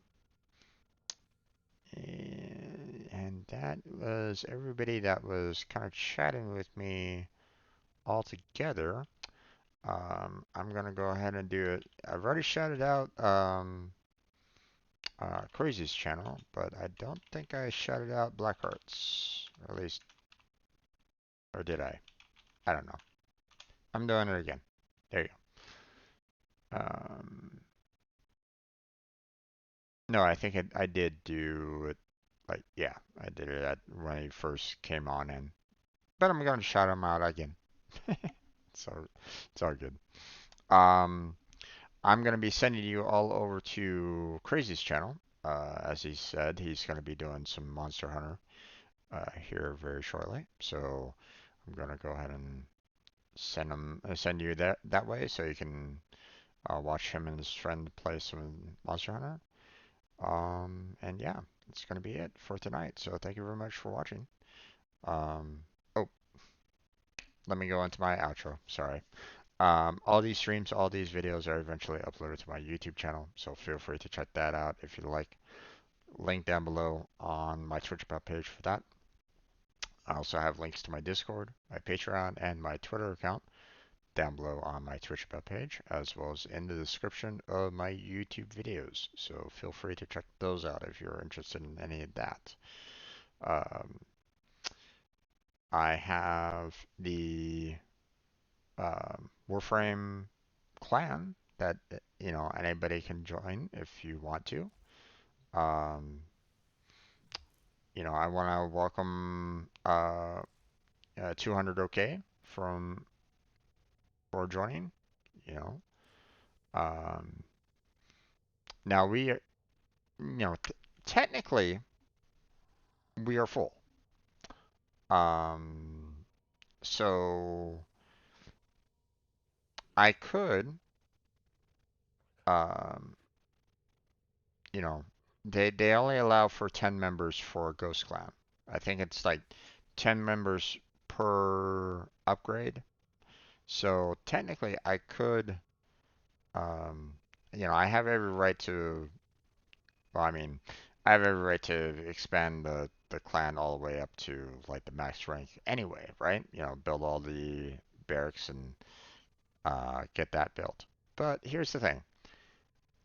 and that was everybody that was kind of chatting with me all together. I'm gonna go ahead and do it. I've already shouted out Crazy's channel, but I don't think I shouted out Blackheart's, or at least, or did I? I don't know. I'm doing it again. There you go. No, I think I did do it. Like, yeah, I did it when he first came on in. But I'm gonna shout him out again. So it's all good. Um, I'm gonna be sending you all over to Crazy's channel. As he said, he's gonna be doing some Monster Hunter here very shortly. So I'm gonna go ahead and send you that way so you can watch him and his friend play some Monster Hunter. And yeah, it's gonna be it for tonight. So thank you very much for watching. Oh, let me go into my outro. Sorry. All these streams, all these videos are eventually uploaded to my YouTube channel, so feel free to check that out if you like. Link down below on my Twitch about page for that. I also have links to my Discord, my Patreon, and my Twitter account down below on my Twitch about page, as well as in the description of my YouTube videos. So feel free to check those out if you're interested in any of that. I have the Warframe clan that you know anybody can join if you want to. Um, you know, I want to welcome 200 OK from for joining. You know, um, now we are, you know, technically we are full. Um, so I could, um, you know, they only allow for 10 members for Ghost Clan. I think it's like 10 members per upgrade. So technically, I could, um, you know, I have every right to. Well, I mean, I have every right to expand the clan all the way up to like the max rank anyway, right? You know, build all the barracks and get that built. But here's the thing.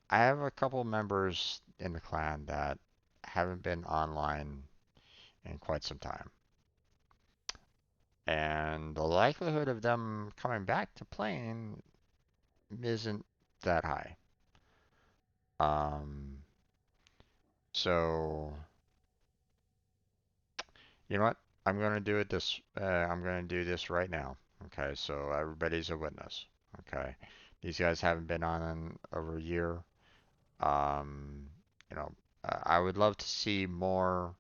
I have a couple members in the clan that haven't been online in quite some time. And the likelihood of them coming back to playing isn't that high. Um, so you know what? I'm gonna do this right now. Okay, so everybody's a witness. Okay, these guys haven't been on in over a year. Um, you know, I would love to see more.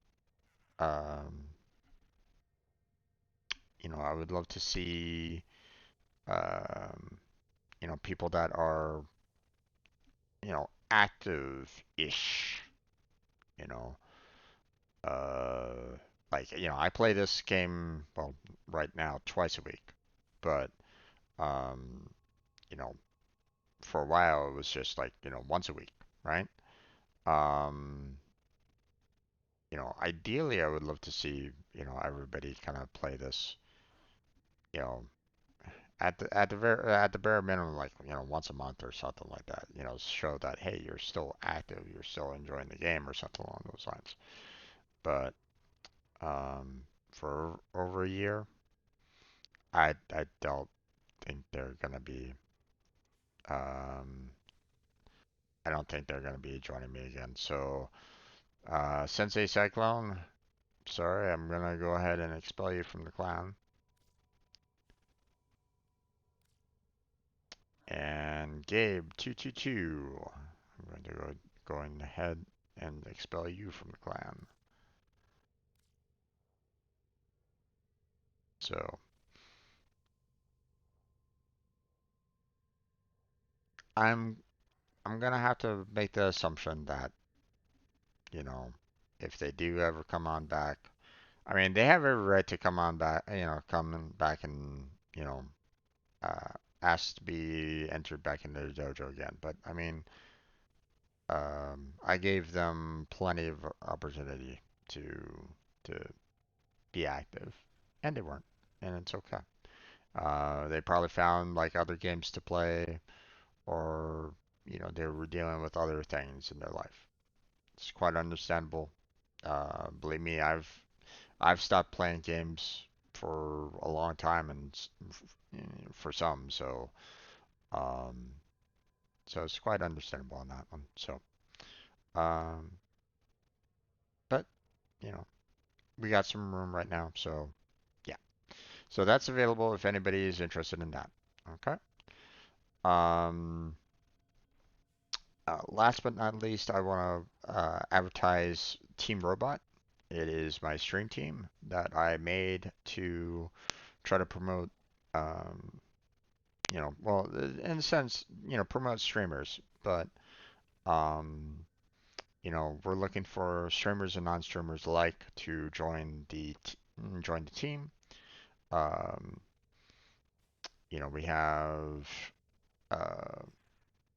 Um, I would love to see, people that are, active-ish, you know, uh, like, I play this game, well, right now, twice a week, but, um, you know, for a while it was just like, once a week, right? Um, ideally I would love to see, everybody kind of play this, you know, at the bare minimum, like, once a month or something like that, show that, hey, you're still active, you're still enjoying the game or something along those lines. But for over a year, I don't think they're gonna be um I don't think they're gonna be joining me again. So Sensei Cyclone, sorry, I'm gonna go ahead and expel you from the clan. And Gabe 222, I'm going to going ahead and expel you from the clan. So I'm I'm gonna have to make the assumption that, you know, if they do ever come on back, I mean, they have every right to come on back, come back and, uh, ask to be entered back into the dojo again. But I mean, I gave them plenty of opportunity to be active, and they weren't, and it's okay. They probably found like other games to play, or they were dealing with other things in their life. It's quite understandable. Believe me, I've stopped playing games for a long time, and for some, um, so it's quite understandable on that one. So, um, but you know, we got some room right now, so yeah. So that's available if anybody is interested in that. Okay. Um, Last but not least, I want to advertise Team Robot. It is my stream team that I made to try to promote, um, well, in a sense, promote streamers, but, um, we're looking for streamers and non-streamers alike to join the team. Um, we have uh,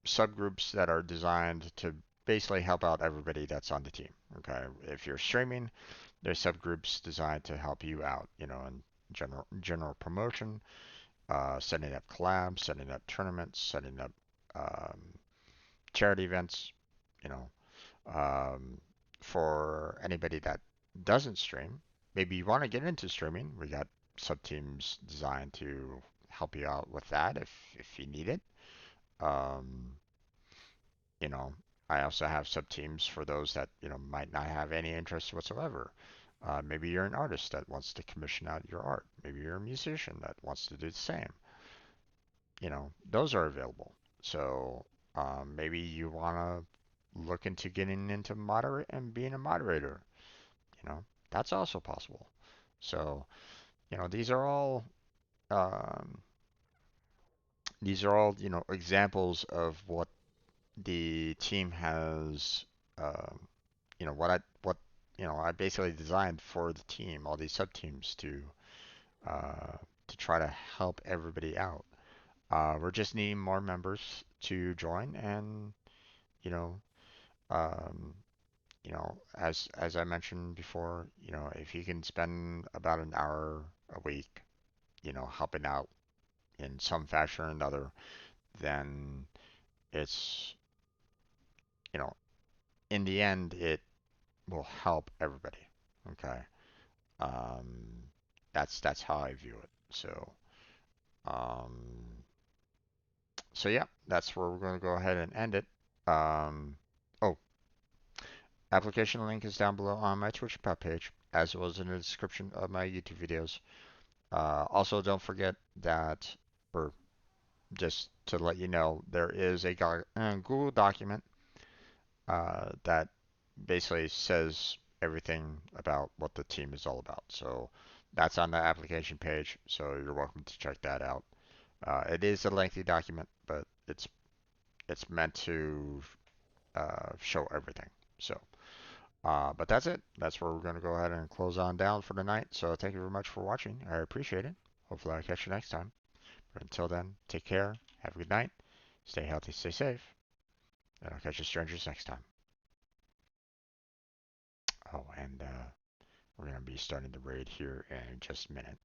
subgroups that are designed to basically help out everybody that's on the team. Okay, if you're streaming, there's subgroups designed to help you out. In general promotion, setting up collabs, setting up tournaments, setting up um, charity events. You know, for anybody that doesn't stream, maybe you want to get into streaming. We got sub teams designed to help you out with that if you need it. Um, you know, I also have sub teams for those that, might not have any interest whatsoever. Maybe you're an artist that wants to commission out your art. Maybe you're a musician that wants to do the same. Those are available. So maybe you want to look into getting into moderate and being a moderator. That's also possible. So, these are all um, examples of what the team has, um, I basically designed for the team, all these sub teams to try to help everybody out. We're just needing more members to join, and you know, um, as I mentioned before, if you can spend about an hour a week, helping out in some fashion or another, then it's, you know, in the end, it will help everybody. Okay. Um, that's how I view it. Um, so yeah, that's where we're going to go ahead and end it. Um, oh, application link is down below on my Twitch pub page, as well as in the description of my YouTube videos. Also, don't forget that, or just to let you know, there is a Google document that basically says everything about what the team is all about. So That's on the application page, so you're welcome to check that out. It is a lengthy document, but it's meant to show everything. So, but that's it. That's where we're going to go ahead and close on down for the night. So thank you very much for watching. I appreciate it. Hopefully I'll catch you next time. But until then, take care. Have a good night. Stay healthy, stay safe. And I'll catch you strangers next time. Oh, and we're going to be starting the raid here in just a minute.